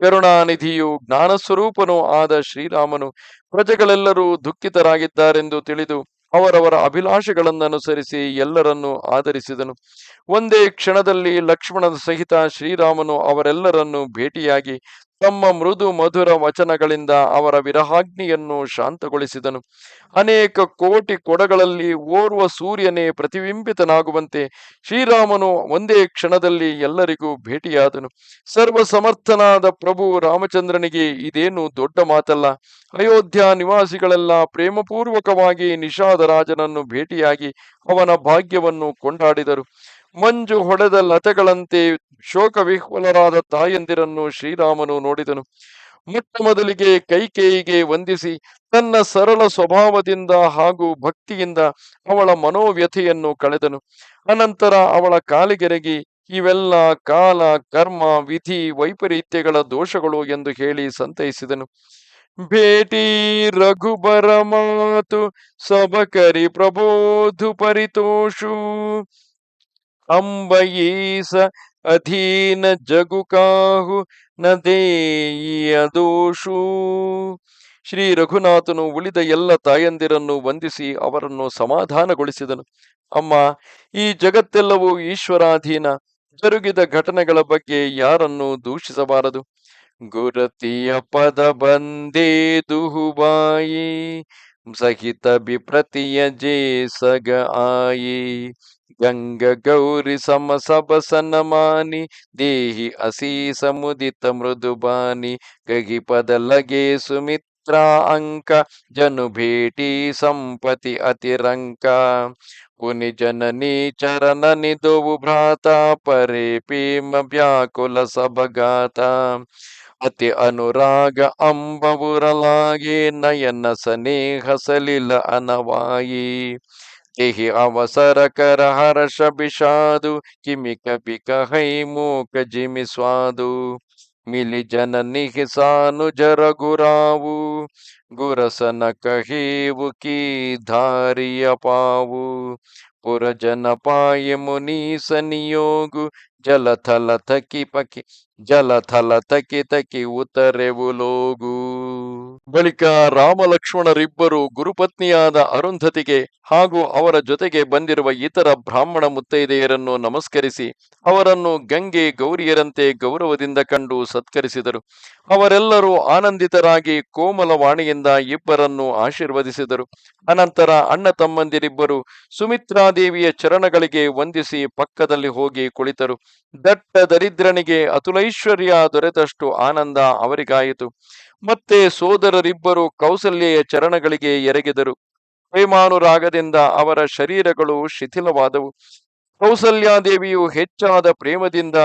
ಕರುಣಾನಿಧಿಯು ಜ್ಞಾನಸ್ವರೂಪನೂ ಆದ ಶ್ರೀರಾಮನು ಪ್ರಜೆಗಳೆಲ್ಲರೂ ದುಃಖಿತರಾಗಿದ್ದಾರೆಂದು ತಿಳಿದು ಅವರವರ ಅಭಿಲಾಷೆಗಳನ್ನನುಸರಿಸಿ ಎಲ್ಲರನ್ನೂ ಆದರಿಸಿದನು. ಒಂದೇ ಕ್ಷಣದಲ್ಲಿ ಲಕ್ಷ್ಮಣನ ಸಹಿತ ಶ್ರೀರಾಮನು ಅವರೆಲ್ಲರನ್ನೂ ಭೇಟಿಯಾಗಿ ತಮ್ಮ ಮೃದು ಮಧುರ ವಚನಗಳಿಂದ ಅವರ ವಿರಹಾಗ್ನಿಯನ್ನು ಶಾಂತಗೊಳಿಸಿದನು. ಅನೇಕ ಕೋಟಿ ಕೊಡಗಳಲ್ಲಿ ಓರ್ವ ಸೂರ್ಯನೇ ಪ್ರತಿಬಿಂಬಿತನಾಗುವಂತೆ ಶ್ರೀರಾಮನು ಒಂದೇ ಕ್ಷಣದಲ್ಲಿ ಎಲ್ಲರಿಗೂ ಭೇಟಿಯಾದನು. ಸರ್ವ ಸಮರ್ಥನಾದ ಪ್ರಭು ರಾಮಚಂದ್ರನಿಗೆ ಇದೇನು ದೊಡ್ಡ ಮಾತಲ್ಲ. ಅಯೋಧ್ಯ ನಿವಾಸಿಗಳೆಲ್ಲ ಪ್ರೇಮಪೂರ್ವಕವಾಗಿ ನಿಷಾದರಾಜನನ್ನು ಭೇಟಿಯಾಗಿ ಅವನ ಭಾಗ್ಯವನ್ನು ಕೊಂಡಾಡಿದರು. ಮಂಜು ಹೊಡೆದ ಲತೆಗಳಂತೆ ಶೋಕವಿಹ್ವಲರಾದ ತಾಯಂದಿರನ್ನು ಶ್ರೀರಾಮನು ನೋಡಿದನು. ಮೊಟ್ಟ ಮೊದಲಿಗೆ ಕೈಕೇಯಿಗೆ ವಂದಿಸಿ ತನ್ನ ಸರಳ ಸ್ವಭಾವದಿಂದ ಹಾಗೂ ಭಕ್ತಿಯಿಂದ ಅವಳ ಮನೋವ್ಯಥೆಯನ್ನು ಕಳೆದನು. ಅನಂತರ ಅವಳ ಕಾಲಿಗೆರಗಿ ಇವೆಲ್ಲ ಕಾಲ ಕರ್ಮ ವಿಧಿ ವೈಪರೀತ್ಯಗಳ ದೋಷಗಳು ಎಂದು ಹೇಳಿ ಸಂತೈಸಿದನು. ಭೇಟಿ ರಘುಬರ ಮಾತು ಸಬಕರಿ ಪ್ರಬೋಧು ಪರಿತೋಷು, ಅಂಬಯೀಸ ಅಧೀನ ಜಗು ಕಾಹು ನ ದೇಯಿಯ ದೋಷು. ಶ್ರೀ ರಘುನಾಥನು ಉಳಿದ ಎಲ್ಲ ತಾಯಂದಿರನ್ನು ವಂದಿಸಿ ಅವರನ್ನು ಸಮಾಧಾನಗೊಳಿಸಿದನು. ಅಮ್ಮ, ಈ ಜಗತ್ತೆಲ್ಲವೂ ಈಶ್ವರಾಧೀನ. ಜರುಗಿದ ಘಟನೆಗಳ ಬಗ್ಗೆ ಯಾರನ್ನು ದೂಷಿಸಬಾರದು. ಗುರತಿಯ ಪದ ಬಂದೇ ದುಹುಬಾಯಿ, ಸಹಿತ ಬಿಪ್ರತಿಯ ಜೇ ಸಗ ಆಯಿ. ಗಂಗ ಗೌರಿ ಸಮ ಸಬಸನ ಮಾನಿ, ದೇಹಿ ಅಸೀಸ ಮುದಿತ ಮೃದುಬಾನಿ. ಗಗಿ ಪದ ಲಗೆ ಸುಮಿತ್ರ ಅಂಕ, ಜನು ಭೇಟಿ ಸಂಪತಿ ಅತಿರಂಕ. ಪುನಿ ಜನನಿ ಚರಣ ನಿದೋವು ಭ್ರಾತ, ಪರೇ ಪ್ರೇಮ ವ್ಯಾಕುಲ ಸಬಗಾತ. ಅತಿ ಅನುರಾಗ ಅಂಬವುರಲಾಗಿ, ನಯನ ಸ್ನೇಹ ಸಲಿಲ ಅನವಾಯಿ. ಎಹಿ ಅವಸರ ಕರ ಹರ್ಷ ಬಿಷಾದು, ಕಿಮಿಕ ಬಿಕ ಹೈ ಮೂಕ ಜಿಮಿ ಸ್ವಾದು. ಮಿಲಿ ಜನನಿ ಹಿಸಾನು ಜರ ಗುರಾವು, ಗುರಸನ ಕಹೇವು ಕಿ ಧಾರಿಯ ಪಾವು. ಪುರಜನ ಪಾಯ ಮುನೀಸ ನಿಯೋಗು, ಜಲಥಲ ತಕಿ ಪಕಿ ಜಲಥಲ ತಕಿ ತಕಿ ಉತರೆವು ಲೋಗು. ಬಳಿಕ ರಾಮಲಕ್ಷ್ಮಣರಿಬ್ಬರು ಗುರುಪತ್ನಿಯಾದ ಅರುಂಧತಿಗೆ ಹಾಗೂ ಅವರ ಜೊತೆಗೆ ಬಂದಿರುವ ಇತರ ಬ್ರಾಹ್ಮಣ ಮುತ್ತೈದೆಯರನ್ನು ನಮಸ್ಕರಿಸಿ ಅವರನ್ನು ಗಂಗೆ ಗೌರಿಯರಂತೆ ಗೌರವದಿಂದ ಕಂಡು ಸತ್ಕರಿಸಿದರು. ಅವರೆಲ್ಲರೂ ಆನಂದಿತರಾಗಿ ಕೋಮಲವಾಣಿಯಿಂದ ಇಬ್ಬರನ್ನು ಆಶೀರ್ವದಿಸಿದರು. ಅನಂತರ ಅಣ್ಣ ತಮ್ಮಂದಿರಿಬ್ಬರು ಸುಮಿತ್ರಾದೇವಿಯ ಚರಣಗಳಿಗೆ ವಂದಿಸಿ ಪಕ್ಕದಲ್ಲಿ ಹೋಗಿ ಕುಳಿತರು. ದಟ್ಟ ದರಿದ್ರನಿಗೆ ಅತುಲೈಶ್ವರ್ಯ ದೊರೆತಷ್ಟು ಆನಂದ ಅವರಿಗಾಯಿತು. ಮತ್ತೆ ಸೋದರರಿಬ್ಬರು ಕೌಸಲ್ಯೆಯ ಚರಣಗಳಿಗೆ ಎರಗಿದರು. ಪ್ರೇಮಾನುರಾಗದಿಂದ ಅವರ ಶರೀರಗಳು ಶಿಥಿಲವಾದವು. ಕೌಸಲ್ಯಾದೇವಿಯು ಹೆಚ್ಚಾದ ಪ್ರೇಮದಿಂದ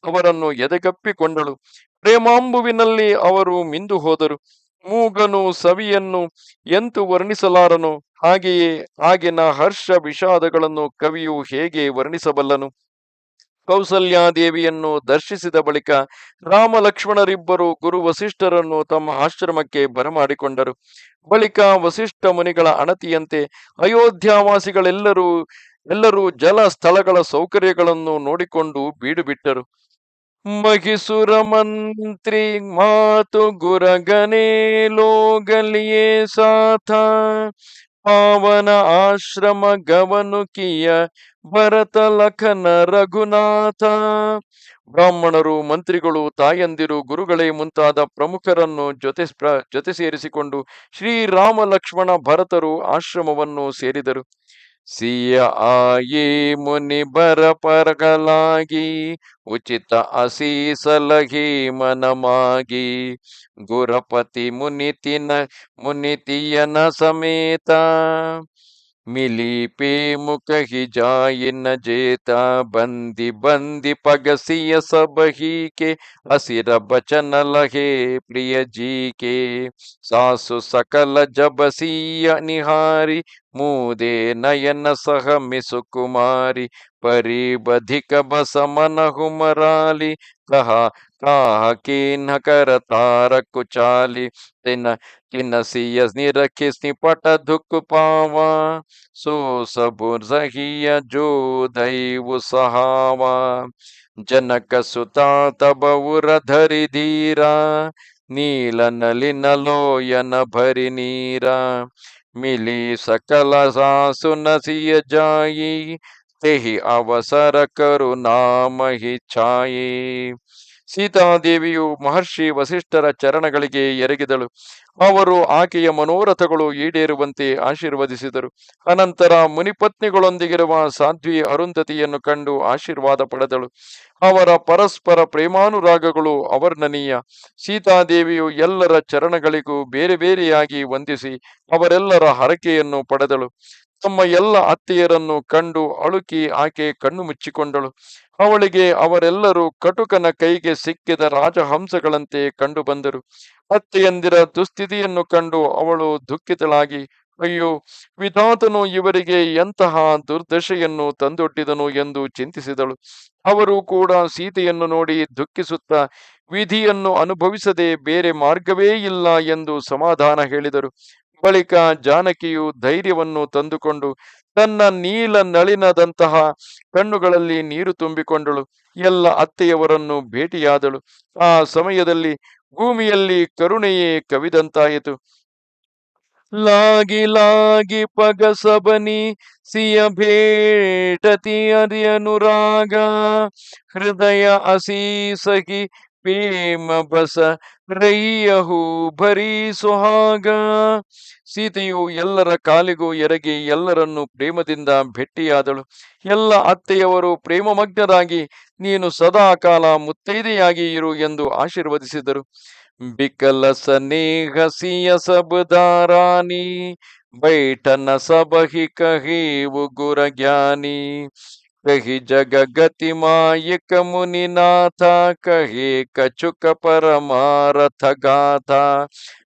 ಅವರನ್ನು ಎದೆಗಪ್ಪಿಕೊಂಡಳು. ಪ್ರೇಮಾಂಬುವಿನಲ್ಲಿ ಅವರು ಮಿಂದು ಹೋದರು. ಮೂಗನು ಸವಿಯನ್ನು ಎಂತು ವರ್ಣಿಸಲಾರನು, ಹಾಗೆಯೇ ಆಗಿನ ಹರ್ಷ ವಿಷಾದಗಳನ್ನು ಕವಿಯು ಹೇಗೆ ವರ್ಣಿಸಬಲ್ಲನು. ಕೌಸಲ್ಯಾದೇವಿಯನ್ನು ದರ್ಶಿಸಿದ ಬಳಿಕ ರಾಮ ಲಕ್ಷ್ಮಣರಿಬ್ಬರು ಗುರು ವಸಿಷ್ಠರನ್ನು ತಮ್ಮ ಆಶ್ರಮಕ್ಕೆ ಬರಮಾಡಿಕೊಂಡರು. ಬಳಿಕ ವಸಿಷ್ಠ ಮುನಿಗಳ ಅಣತಿಯಂತೆ ಅಯೋಧ್ಯಾವಾಸಿಗಳೆಲ್ಲರೂ ಜಲ ಸ್ಥಳಗಳ ಸೌಕರ್ಯಗಳನ್ನು ನೋಡಿಕೊಂಡು ಬೀಡು ಬಿಟ್ಟರು. ಮಹಿಸುರ ಮಂತ್ರಿ ಮಾತು ಗುರಗನೇ ಲೋಗಲಿಯೇ ಸಾಥ, ಪಾವನ ಆಶ್ರಮ ಗವನು ಕಿಯ ಭರತ ಲಖನ ರಘುನಾಥ. ಬ್ರಾಹ್ಮಣರು, ಮಂತ್ರಿಗಳು, ತಾಯಂದಿರು, ಗುರುಗಳೇ ಮುಂತಾದ ಪ್ರಮುಖರನ್ನು ಜೊತೆ ಸೇರಿಸಿಕೊಂಡು ಶ್ರೀರಾಮ ಲಕ್ಷ್ಮಣ ಭರತರು ಆಶ್ರಮವನ್ನು ಸೇರಿದರು. ಸಿಯ ಆಯಿ ಮುನಿ ಬರ ಪರಗಲಾಗಿ, ಉಚಿತ ಅಸೀಸಲಹಿ ಮನಮಾಗಿ. ಗುರಪತಿ ಮುನಿತಿಯನ ಸಮೇತ, ಮಿಲಿಪೇ ಮುಖಿ ಜಾಯಿನ ಜೇತ. ಬಂದಿ ಬಂದಿ ಪಗಸಿಯ ಸಬಹೀಕೆ, ಹಸಿರ ಬಚನ ಲಹೆ ಪ್ರಿಯ ಜೀಕೆ. ಸಾಸು ಸಕಲ ಜಬಸೀಯ ನಿಹಾರಿ, ಮೂದೆ ನಯನ ಸಹ ಮಿಸುಕುಮಾರಿ. ಪರಿಬಧಿಕ ಬಸ ಮನಹು ಮರಾಲಿ, ಕಹ ಕಾಹ ಕಿನ್ಹ ಕರ ತಾರ ಕುಚಾಲಿ. किनसिय निरखिस निपट दुख पावा, सो सबु रहिय जो दैव सहावा. जनक सुता तब उर धरि धीरा, नील नलिन लोयन भरि नीरा. मिली सकल सासु नसिय जाई, तेहि ಅವಸರ ಕರುನಾಮ ಹಿಚ್ಛಾಯಿ. ಸೀತಾದೇವಿಯು ಮಹರ್ಷಿ ವಸಿಷ್ಠರ ಚರಣಗಳಿಗೆ ಎರಗಿದಳು. ಅವರು ಆಕೆಯ ಮನೋರಥಗಳು ಈಡೇರುವಂತೆ ಆಶೀರ್ವದಿಸಿದರು. ಅನಂತರ ಮುನಿಪತ್ನಿಗಳೊಂದಿಗಿರುವ ಸಾಧ್ವಿ ಅರುಂಧತಿಯನ್ನು ಕಂಡು ಆಶೀರ್ವಾದ ಪಡೆದಳು. ಅವರ ಪರಸ್ಪರ ಪ್ರೇಮಾನುರಾಗಗಳು ಅವರ್ಣನೀಯ. ಸೀತಾದೇವಿಯು ಎಲ್ಲರ ಚರಣಗಳಿಗೂ ಬೇರೆ ಬೇರೆಯಾಗಿ ವಂದಿಸಿ ಅವರೆಲ್ಲರ ಹರಕೆಯನ್ನು ಪಡೆದಳು. ತಮ್ಮ ಎಲ್ಲ ಅತ್ತೆಯರನ್ನು ಕಂಡು ಅಳುಕಿ ಆಕೆ ಕಣ್ಣು ಮುಚ್ಚಿಕೊಂಡಳು. ಅವಳಿಗೆ ಅವರೆಲ್ಲರೂ ಕಟುಕನ ಕೈಗೆ ಸಿಕ್ಕಿದ ರಾಜಹಂಸಗಳಂತೆ ಕಂಡು ಬಂದರು. ಅತ್ತೆಯಂದಿರ ದುಸ್ಥಿತಿಯನ್ನು ಕಂಡು ಅವಳು ದುಃಖಿತಳಾಗಿ, ಅಯ್ಯೋ, ವಿಧಾತನು ಇವರಿಗೆ ಎಂತಹ ದುರ್ದಶೆಯನ್ನು ತಂದೊಡ್ಡಿದನು ಎಂದು ಚಿಂತಿಸಿದಳು. ಅವರು ಕೂಡ ಸೀತೆಯನ್ನು ನೋಡಿ ದುಃಖಿಸುತ್ತಾ ವಿಧಿಯನ್ನು ಅನುಭವಿಸದೆ ಬೇರೆ ಮಾರ್ಗವೇ ಇಲ್ಲ ಎಂದು ಸಮಾಧಾನ ಹೇಳಿದರು. ಬಳಿಕ ಜಾನಕಿಯು ಧೈರ್ಯವನ್ನು ತಂದುಕೊಂಡು ತನ್ನ ನೀಲ ನಳಿನದಂತಹ ಕಣ್ಣುಗಳಲ್ಲಿ ನೀರು ತುಂಬಿಕೊಂಡಳು. ಎಲ್ಲ ಅತ್ತೆಯವರನ್ನು ಭೇಟಿಯಾದಳು. ಆ ಸಮಯದಲ್ಲಿ ಭೂಮಿಯಲ್ಲಿ ಕರುಣೆಯೇ ಕವಿದಂತಾಯಿತು. ಲಾಗಿ ಲಾಗಿ ಪಗಸಬನಿ ಸಿಯ ಭೇಟತಿ ಅನುರಾಗ ಹೃದಯ ಅಸೀಸಗಿ ಪ್ರೇಮ ಬಸ ರೈಯಹು ಭರಿ ಸುಹಾಗ. ಸೀತೆಯು ಎಲ್ಲರ ಕಾಲಿಗೂ ಎರಗಿ ಎಲ್ಲರನ್ನು ಪ್ರೇಮದಿಂದ ಭೆಟ್ಟಿಯಾದಳು. ಎಲ್ಲ ಅತ್ತೆಯವರು ಪ್ರೇಮಮಗ್ನರಾಗಿ ನೀನು ಸದಾ ಕಾಲ ಮುತ್ತೈದೆಯಾಗಿ ಇರು ಎಂದು ಆಶೀರ್ವದಿಸಿದರು. ಬಿಕಲ ಸ್ನೇಹ ಸಿಯ ಸಬದಾರಾನಿ बैठन सबहि कहीವು ಗುರ ಜ್ಞಾನಿ ಕಹಿ ಜಗ ಗತಿ ಮಾಯಿಕ ಮುನಿನಾಥ ಕಹಿ ಕಚುಕ ಪರಮಾರಥ ಗಾಥ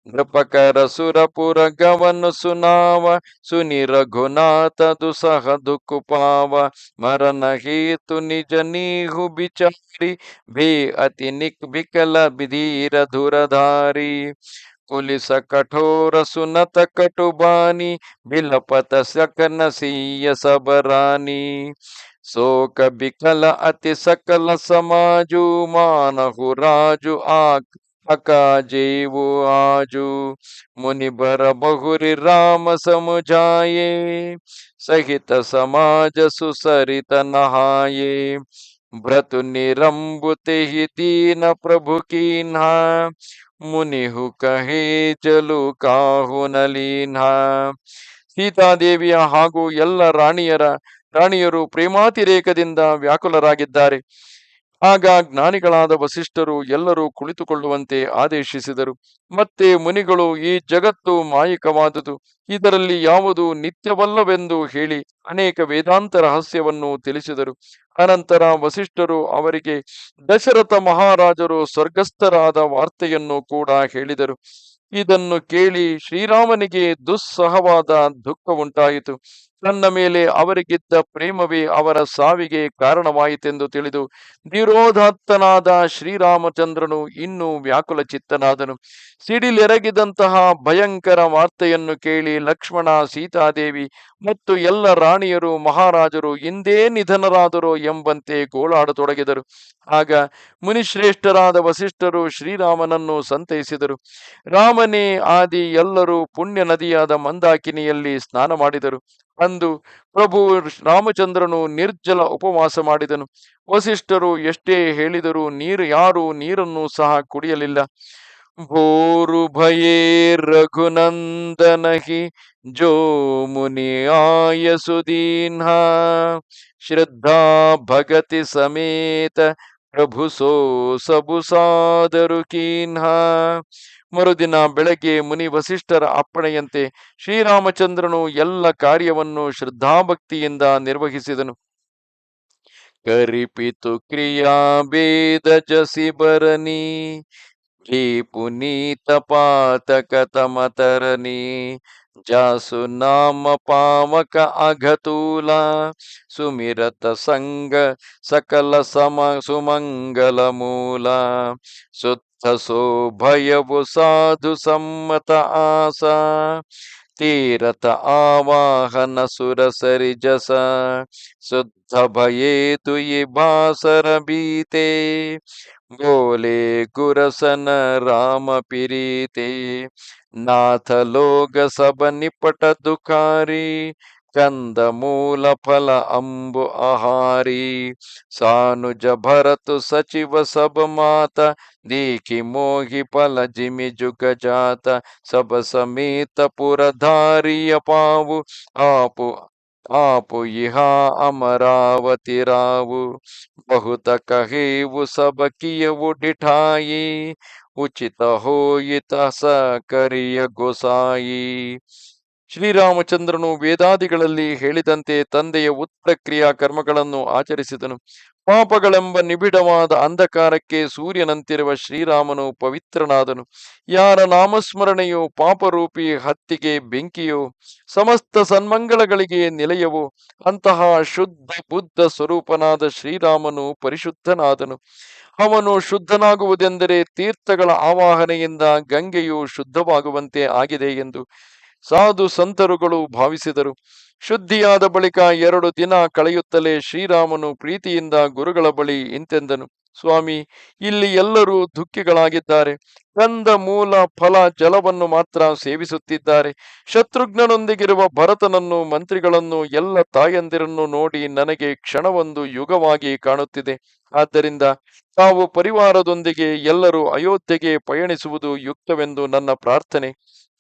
ನೃಪಕರ ಸುರಪುರ ಗವನು ಸುನಾವ ಸುನಿ ರಘುನಾಥ ದುಸಹ ದುಕುಪಾವ ಮರಣ ಹೇತು ನಿಜ ನೀಹು ಬಿಚಾರಿ ಭೇ ಅತಿ ನಿಕ್ ಬಿಕಲ ಬಿಧೀರ ಧುರಧಾರಿ ಕುಲಿಸ ಕಠೋರ ಸುನತ ಕಟುಬಾನಿ ಬಿಲಪತ ಸಕನ ಸೀಯ ಸಬರಾನಿ ಶೋಕ ಬಿಕಲ ಅತಿ ಸಕಲ ಸಮಾಜು ಮಾನಹು ರಾಜು ಅಕಾಜೇವು ಆಜು ಮುನಿಬರ ಬಹುರಿ ರಾಮ ಸಮುಜಾಯೇ ಸಹಿತ ಸಮಾಜ ಸುಸರಿತ ನಹಾಯೇ ಭ್ರತು ನಿರಂಬುತೆ ಹಿ ದೀನ ಪ್ರಭು ಕೀನ್ಹಾ ಮುನಿಹು ಕಹೇ ಜಲು ಕಾಹು ನಲೀನ್ಹಾ. ಸೀತಾದೇವಿಯ ಹಾಗೂ ಎಲ್ಲ ರಾಣಿಯರು ಪ್ರೇಮಾತಿರೇಕದಿಂದ ವ್ಯಾಕುಲರಾಗಿದ್ದಾರೆ. ಆಗ ಜ್ಞಾನಿಗಳಾದ ವಸಿಷ್ಠರು ಎಲ್ಲರೂ ಕುಳಿತುಕೊಳ್ಳುವಂತೆ ಆದೇಶಿಸಿದರು. ಮತ್ತೆ ಮುನಿಗಳು ಈ ಜಗತ್ತು ಮಾಯಿಕವಾದುದು, ಇದರಲ್ಲಿ ಯಾವುದು ನಿತ್ಯವಲ್ಲವೆಂದು ಹೇಳಿ ಅನೇಕ ವೇದಾಂತ ರಹಸ್ಯವನ್ನು ತಿಳಿಸಿದರು. ಅನಂತರ ವಸಿಷ್ಠರು ಅವರಿಗೆ ದಶರಥ ಮಹಾರಾಜರು ಸ್ವರ್ಗಸ್ಥರಾದ ವಾರ್ತೆಯನ್ನು ಕೂಡ ಹೇಳಿದರು. ಇದನ್ನು ಕೇಳಿ ಶ್ರೀರಾಮನಿಗೆ ದುಸ್ಸಹವಾದ ದುಃಖ ಉಂಟಾಯಿತು. ತನ್ನ ಮೇಲೆ ಅವರಿಗಿದ್ದ ಪ್ರೇಮವೇ ಅವರ ಸಾವಿಗೆ ಕಾರಣವಾಯಿತೆಂದು ತಿಳಿದು ನಿರೋಧಾತ್ತನಾದ ಶ್ರೀರಾಮಚಂದ್ರನು ಇನ್ನೂ ವ್ಯಾಕುಲ ಚಿತ್ತನಾದನು. ಸಿಡಿಲೆರಗಿದಂತಹ ಭಯಂಕರ ವಾರ್ತೆಯನ್ನು ಕೇಳಿ ಲಕ್ಷ್ಮಣ, ಸೀತಾದೇವಿ ಮತ್ತು ಎಲ್ಲ ರಾಣಿಯರು ಮಹಾರಾಜರು ಇಂದೇ ನಿಧನರಾದರೋ ಎಂಬಂತೆ ಗೋಳಾಡತೊಡಗಿದರು. ಆಗ ಮುನಿಶ್ರೇಷ್ಠರಾದ ವಸಿಷ್ಠರು ಶ್ರೀರಾಮನನ್ನು ಸಂತೈಸಿದರು. ರಾಮನೇ ಆದಿ ಎಲ್ಲರೂ ಪುಣ್ಯ ನದಿಯಾದ ಮಂದಾಕಿನಿಯಲ್ಲಿ ಸ್ನಾನ ಮಾಡಿದರು. ಅಂದು ಪ್ರಭು ರಾಮಚಂದ್ರನು ನಿರ್ಜಲ ಉಪವಾಸ ಮಾಡಿದನು. ವಸಿಷ್ಠರು ಎಷ್ಟೇ ಹೇಳಿದರೂ ಯಾರೂ ನೀರನ್ನು ಸಹ ಕುಡಿಯಲಿಲ್ಲ. ಭೋರು ಭಯೇ ರಘುನಂದನಹಿ ಜೋ ಮುನಿ ಆಯಸುದೀನ್ಹ ಶ್ರದ್ಧಾ ಭಗತಿ ಸಮೇತ ಪ್ರಭು ಸೋ ಸಬು ಸಾದರು ಕೀನ್ಹ. ಮರುದಿನ ಬೆಳಗ್ಗೆ ಮುನಿ ವಸಿಷ್ಠರ ಅಪ್ಪಣೆಯಂತೆ ಶ್ರೀರಾಮಚಂದ್ರನು ಎಲ್ಲ ಕಾರ್ಯವನ್ನು ಶ್ರದ್ಧಾಭಕ್ತಿಯಿಂದ ನಿರ್ವಹಿಸಿದನು. ಕರಿಪಿತು ಕ್ರಿಯಾ ಭೇದ ಜಸಿ ಬರನಿ ಭೀ ಪುನೀತ ಪಾತಕ ತಮತರನಿ ಜಾಸು ನಾಮ ಪಾವಕ ಅಘತೂಲ ಸುಮಿರತ ಸಂಗ ಸಕಲ ಸುಮಂಗಲ ಮೂಲ ಸೋ ಭಯವು ಸಾಧು ಸಮ್ಮತ ಆಸಾ ತೀರಥ ಆವಾಹನ ಸುರಸರಿ ಜಸ ಶುದ್ಧ ಭಯೇ ತುಯಿ ಭಾಸರ ಬೀತೆ ಬೋಲೆ ಗುರಸನ ರಾಮ ಪಿರೀತೆ ನಾಥ ಲೋಗ ಸಬ ನಿಪಟ ದುಖಾರಿ ಕಂದ ಮೂಲ ಫಲ ಅಂಬು ಆಹಾರಿ ಸಾನುಜ ಭರತು ಸಚಿವ ಸಬ ಮಾತ ದೀಖಿ ಮೋಹಿ ಫಲ ಜಿಮಿ ಜುಗ ಜಾತ ಸಬ ಸಮೇತ ಪುರಧಾರಿಯ ಪಾವು ಆಪು ಆಪು ಇಹಾ ಅಮರಾವತಿ ರಾವು ಬಹುತ ಕಹೇವು ಸಬ ಕಿಯವು ಡಿಠಾಯಿ ಉಚಿತ ಹೋಯಿತ ಸ ಕರಿಯ ಗೊಸಾಯಿ. ಶ್ರೀರಾಮಚಂದ್ರನು ವೇದಾದಿಗಳಲ್ಲಿ ಹೇಳಿದಂತೆ ತಂದೆಯ ಉತ್ತರ ಕ್ರಿಯಾ ಕರ್ಮಗಳನ್ನು ಆಚರಿಸಿದನು. ಪಾಪಗಳೆಂಬ ನಿಬಿಡವಾದ ಅಂಧಕಾರಕ್ಕೆ ಸೂರ್ಯನಂತಿರುವ ಶ್ರೀರಾಮನು ಪವಿತ್ರನಾದನು. ಯಾರ ನಾಮಸ್ಮರಣೆಯು ಪಾಪರೂಪಿ ಹತ್ತಿಗೆ ಬೆಂಕಿಯೋ ಸಮಸ್ತ ಸನ್ಮಂಗಳಗಳಿಗೆ ನಿಲಯವೋ ಅಂತಹ ಶುದ್ಧ ಬುದ್ಧ ಸ್ವರೂಪನಾದ ಶ್ರೀರಾಮನು ಪರಿಶುದ್ಧನಾದನು. ಅವನು ಶುದ್ಧನಾಗುವುದೆಂದರೆ ತೀರ್ಥಗಳ ಆವಾಹನೆಯಿಂದ ಗಂಗೆಯು ಶುದ್ಧವಾಗುವಂತೆ ಆಗಿದೆ ಎಂದು ಸಾಧು ಸಂತರುಗಳು ಭಾವಿಸಿದರು. ಶುದ್ಧಿಯಾದ ಬಳಿಕ 2 ದಿನ ಕಳೆಯುತ್ತಲೇ ಶ್ರೀರಾಮನು ಪ್ರೀತಿಯಿಂದ ಗುರುಗಳ ಬಳಿ ಇಂತೆಂದನು: ಸ್ವಾಮಿ, ಇಲ್ಲಿ ಎಲ್ಲರೂ ದುಃಖಿಗಳಾಗಿದ್ದಾರೆ. ಕಂದ ಮೂಲ ಫಲ ಜಲವನ್ನು ಮಾತ್ರ ಸೇವಿಸುತ್ತಿದ್ದಾರೆ. ಶತ್ರುಘ್ನನೊಂದಿಗಿರುವ ಭರತನನ್ನು, ಮಂತ್ರಿಗಳನ್ನು, ಎಲ್ಲ ತಾಯಂದಿರನ್ನು ನೋಡಿ ನನಗೆ ಕ್ಷಣವೊಂದು ಯುಗವಾಗಿ ಕಾಣುತ್ತಿದೆ. ಆದ್ದರಿಂದ ತಾವು ಪರಿವಾರದೊಂದಿಗೆ ಎಲ್ಲರೂ ಅಯೋಧ್ಯೆಗೆ ಪಯಣಿಸುವುದು ಯುಕ್ತವೆಂದು ನನ್ನ ಪ್ರಾರ್ಥನೆ.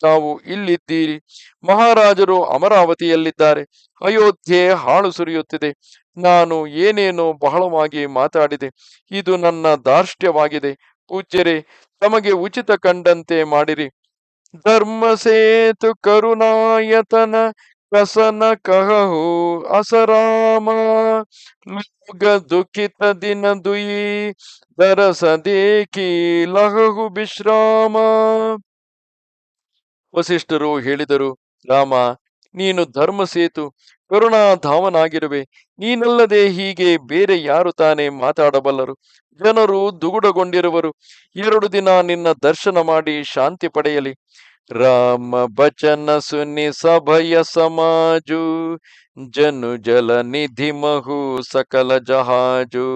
ತಾವು ಇಲ್ಲಿದ್ದೀರಿ, ಮಹಾರಾಜರು ಅಮರಾವತಿಯಲ್ಲಿದ್ದಾರೆ, ಅಯೋಧ್ಯೆ ಹಾಳು ಸುರಿಯುತ್ತಿದೆ. ನಾನು ಏನೇನೋ ಬಹಳವಾಗಿ ಮಾತಾಡಿದೆ. ಇದು ನನ್ನ ಧಾರ್ಷ್ಟ್ಯವಾಗಿದೆ. ಪೂಜ್ಯರೇ, ತಮಗೆ ಉಚಿತ ಕಂಡಂತೆ ಮಾಡಿರಿ. ಧರ್ಮ ಸೇತು ಕರುಣಾಯತನ ಕಸನ ಕಹು ಅಸರಾಮ ಲೋಗ ದುಃಖಿತ ದಿನ ದುಯಿ ದರಸ ದೇಖಿ ಲಹು ವಿಶ್ರಾಮ. ವಸಿಷ್ಠರು ಹೇಳಿದರು: ರಾಮ, ನೀನು ಧರ್ಮಸೇತು, ಕರುಣಾಧಾಮನಾಗಿರುವೆ. ನೀನಲ್ಲದೆ ಹೀಗೆ ಬೇರೆ ಯಾರು ತಾನೇ ಮಾತಾಡಬಲ್ಲರು? ಜನರು ದುಗುಡಗೊಂಡಿರುವರು. 2 ದಿನ ನಿನ್ನ ದರ್ಶನ ಮಾಡಿ ಶಾಂತಿ ಪಡೆಯಲಿ. ರಾಮ ಬಚನ ಸುನಿ ಸಭಯ ಸಮಾಜು ಜನು ಜಲ ನಿಧಿ ಮಹು ಸಕಲ ಜಹಾಜು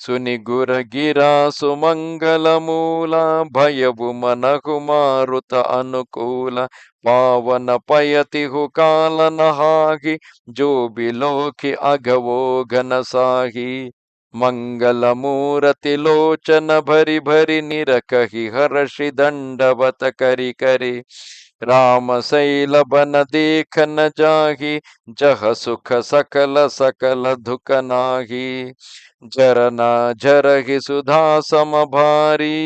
ಸುನಿ ಗುರ ಗಿರಾ ಸುಮಂಗಲ ಮೂಲ ಭಯವು ಮನಹು ಮಾರುತ ಅನುಕೂಲ ಪಾವನ ಪಯತಿಹು ಕಾಲನ ಹಾಗಿ ಜೋ ಬಿಲೋಕಿ ಅಗವೋ ಘನ ಸಾಹಿ ಮಂಗಲ ಮೂರತಿ ಲೋಚನ ಭರಿ ಭರಿ ನಿರಕಹಿ ಹರ್ಷಿ ದಂಡವತ ಕರಿ ಕರಿ ರಾಮ ಶೈಲ ಬನ ದೇಖನ ಜಾಹಿ ಜಹ ಸುಖ ಸಕಲ ಸಕಲ ದುಃಖ ನಾಹಿ ಜರನ ಜರಹಿ ಸುಧಾ ಸಮಭಾರಿ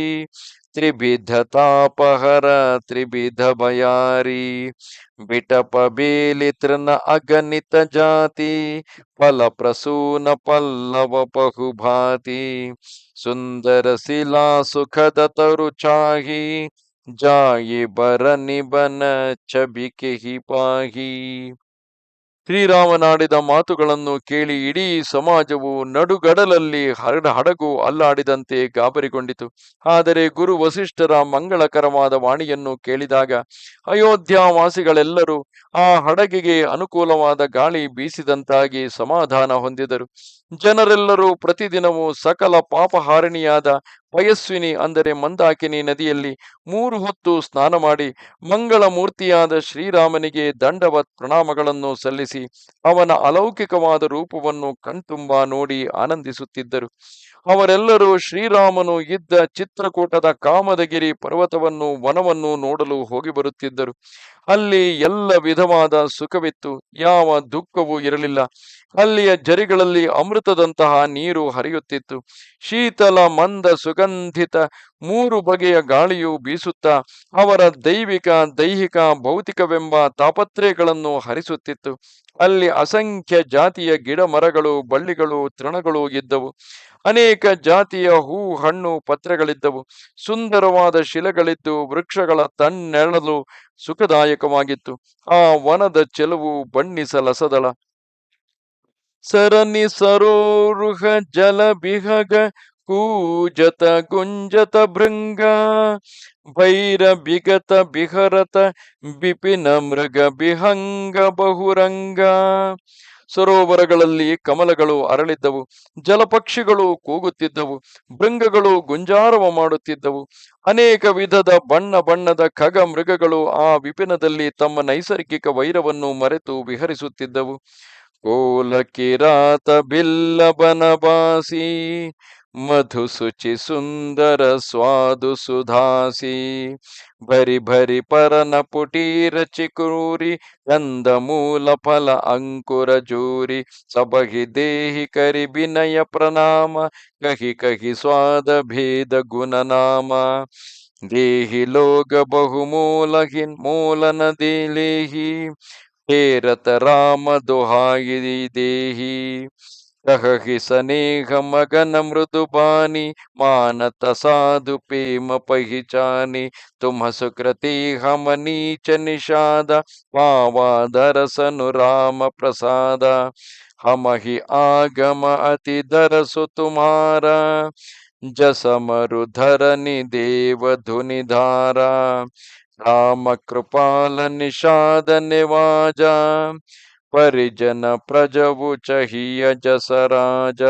ತ್ರಿವಿಧ ತಾಪಹರ ತ್ರಿವಿಧ ಭಯಾರಿ ಬಿಟಪ ಬೇಲಿ ತೃಣ ಅಗಣಿತ ಜಾತಿ ಫಲ ಪ್ರಸೂನ ಪಲ್ಲವ ಬಹುಭಾತಿ ಸುಂದರ ಶಿಲಾ ಸುಖದ ತರು ಚಾಹಿ ಜಾಯಿ ಬರ ನಿಬನ ಚಬಿಕೆ ಪಾಹಿ. ಶ್ರೀರಾಮನಾಡಿದ ಮಾತುಗಳನ್ನು ಕೇಳಿ ಇಡೀ ಸಮಾಜವು ನಡುಗಡಲಲ್ಲಿ ಹಡಗು ಅಲ್ಲಾಡಿದಂತೆ ಗಾಬರಿಗೊಂಡಿತು. ಆದರೆ ಗುರು ವಸಿಷ್ಠರ ಮಂಗಳಕರವಾದ ವಾಣಿಯನ್ನು ಕೇಳಿದಾಗ ಅಯೋಧ್ಯಾವಾಸಿಗಳೆಲ್ಲರೂ ಆ ಹಡಗಿಗೆ ಅನುಕೂಲವಾದ ಗಾಳಿ ಬೀಸಿದಂತಾಗಿ ಸಮಾಧಾನ ಹೊಂದಿದರು. ಜನರೆಲ್ಲರೂ ಪ್ರತಿದಿನವೂ ಸಕಲ ಪಾಪಹಾರಿಣಿಯಾದ ಪಯಸ್ವಿನಿ ಅಂದರೆ ಮಂದಾಕಿನಿ ನದಿಯಲ್ಲಿ 3 ಹೊತ್ತು ಸ್ನಾನ ಮಾಡಿ ಮಂಗಳ ಮೂರ್ತಿಯಾದ ಶ್ರೀರಾಮನಿಗೆ ದಂಡವತ್ ಪ್ರಣಾಮಗಳನ್ನು ಸಲ್ಲಿಸಿ ಅವನ ಅಲೌಕಿಕವಾದ ರೂಪವನ್ನು ಕಣ್ತುಂಬ ನೋಡಿ ಆನಂದಿಸುತ್ತಿದ್ದರು. ಅವರೆಲ್ಲರೂ ಶ್ರೀರಾಮನು ಇದ್ದ ಚಿತ್ರಕೂಟದ ಕಾಮದಗಿರಿ ಪರ್ವತವನ್ನು, ವನವನ್ನು ನೋಡಲು ಹೋಗಿ ಬರುತ್ತಿದ್ದರು. ಅಲ್ಲಿ ಎಲ್ಲ ವಿಧವಾದ ಸುಖವಿತ್ತು, ಯಾವ ದುಃಖವೂ ಇರಲಿಲ್ಲ. ಅಲ್ಲಿಯ ಜರಿಗಳಲ್ಲಿ ಅಮೃತದಂತಹ ನೀರು ಹರಿಯುತ್ತಿತ್ತು. ಶೀತಲ ಮಂದ ಸುಗಂಧಿತ 3 ಬಗೆಯ ಗಾಳಿಯು ಬೀಸುತ್ತಾ ಅವರ ದೈವಿಕ, ದೈಹಿಕ, ಭೌತಿಕವೆಂಬ ತಾಪತ್ರಯಗಳನ್ನು ಹರಿಸುತ್ತಿತ್ತು. ಅಲ್ಲಿ ಅಸಂಖ್ಯ ಜಾತಿಯ ಗಿಡ ಮರಗಳು, ಬಳ್ಳಿಗಳು, ತೃಣಗಳು ಇದ್ದವು. ಅನೇಕ ಜಾತಿಯ ಹೂ, ಹಣ್ಣು, ಪತ್ರೆಗಳಿದ್ದವು. ಸುಂದರವಾದ ಶಿಲೆಗಳಿದ್ದು ವೃಕ್ಷಗಳ ತನ್ನೆರಳು ಸುಖದಾಯಕವಾಗಿತ್ತು. ಆ ವನದ ಚೆಲುವು ಬಣ್ಣಿಸಲಸದಳ. ಸರಣಿ ಸರೋರುಹ ಜಲ ಬಿಹಗ ಕೂಜತ ಗುಂಜತ ಭೃಂಗ ಭೈರ ಬಿಗತ ಬಿಹರತ ಬಿಪಿನ ಮೃಗ ಬಿಹಂಗ ಬಹುರಂಗ. ಸರೋವರಗಳಲ್ಲಿ ಕಮಲಗಳು ಅರಳಿದ್ದವು, ಜಲಪಕ್ಷಿಗಳು ಕೂಗುತ್ತಿದ್ದವು, ಭೃಂಗಗಳು ಗುಂಜಾರವ ಮಾಡುತ್ತಿದ್ದವು. ಅನೇಕ ವಿಧದ ಬಣ್ಣ ಬಣ್ಣದ ಖಗ ಮೃಗಗಳು ಆ ವಿಪಿನದಲ್ಲಿ ತಮ್ಮ ನೈಸರ್ಗಿಕ ವೈರವನ್ನು ಮರೆತು ವಿಹರಿಸುತ್ತಿದ್ದವು. ಕೋಲ ಕಿರಾತ ಬಿಲ್ಲ ಬನವಾಸಿ ಮಧು ಶುಚಿ ಸುಂದರ ಸ್ವಾದು ಸುಧಾಸಿ ಭರಿ ಭರಿ ಪರನ ಪುಟೀರ ಚಿಕೂರಿ ಕಂದ ಮೂಲ ಫಲ ಅಂಕುರ ಜೂರಿ ಸಬಹಿ ದೇಹಿ ಕರಿ ವಿನಯ ಪ್ರಣಾಮ ಕಹಿ ಕಹಿ ಸ್ವಾದ ಭೇದ ಗುಣನಾಮ ದೇಹಿ ಲೋಗ ಬಹುಮೂಲ ಮೂಲನ ದೇಲೇಹಿ ಹೇರತ ರಾಮ ದೊಹಾಯಿ ದೇಹಿ ಕಹಿ ಸನೇಹ ಮಗನ ಮೃದು ಬಾನಿ ಮಾನತ ಸಾಧು ಪ್ರೇಮ ಪಹಿಚಾನಿ ತುಮ ಸುಕೃತಿ ಹಮ ನೀಚ ನಿಷಾದ ಪಾವಾದರಸನು ರಾಮ ಪ್ರಸಾದ ಹಮಹಿ ಆಗಮ ಅತಿ ದರಸು ತುಮಾರ ಜಸ ಮರುಧರನಿ ದೇವ ಧುನಿಧಾರ ರಾಮ ಕೃಪಾಲ ನಿಷಾದ ನಿವಾಜ ಪರಿಜನ ಪ್ರಜವು ಚಹಿಯ ಜಸರಾಜ.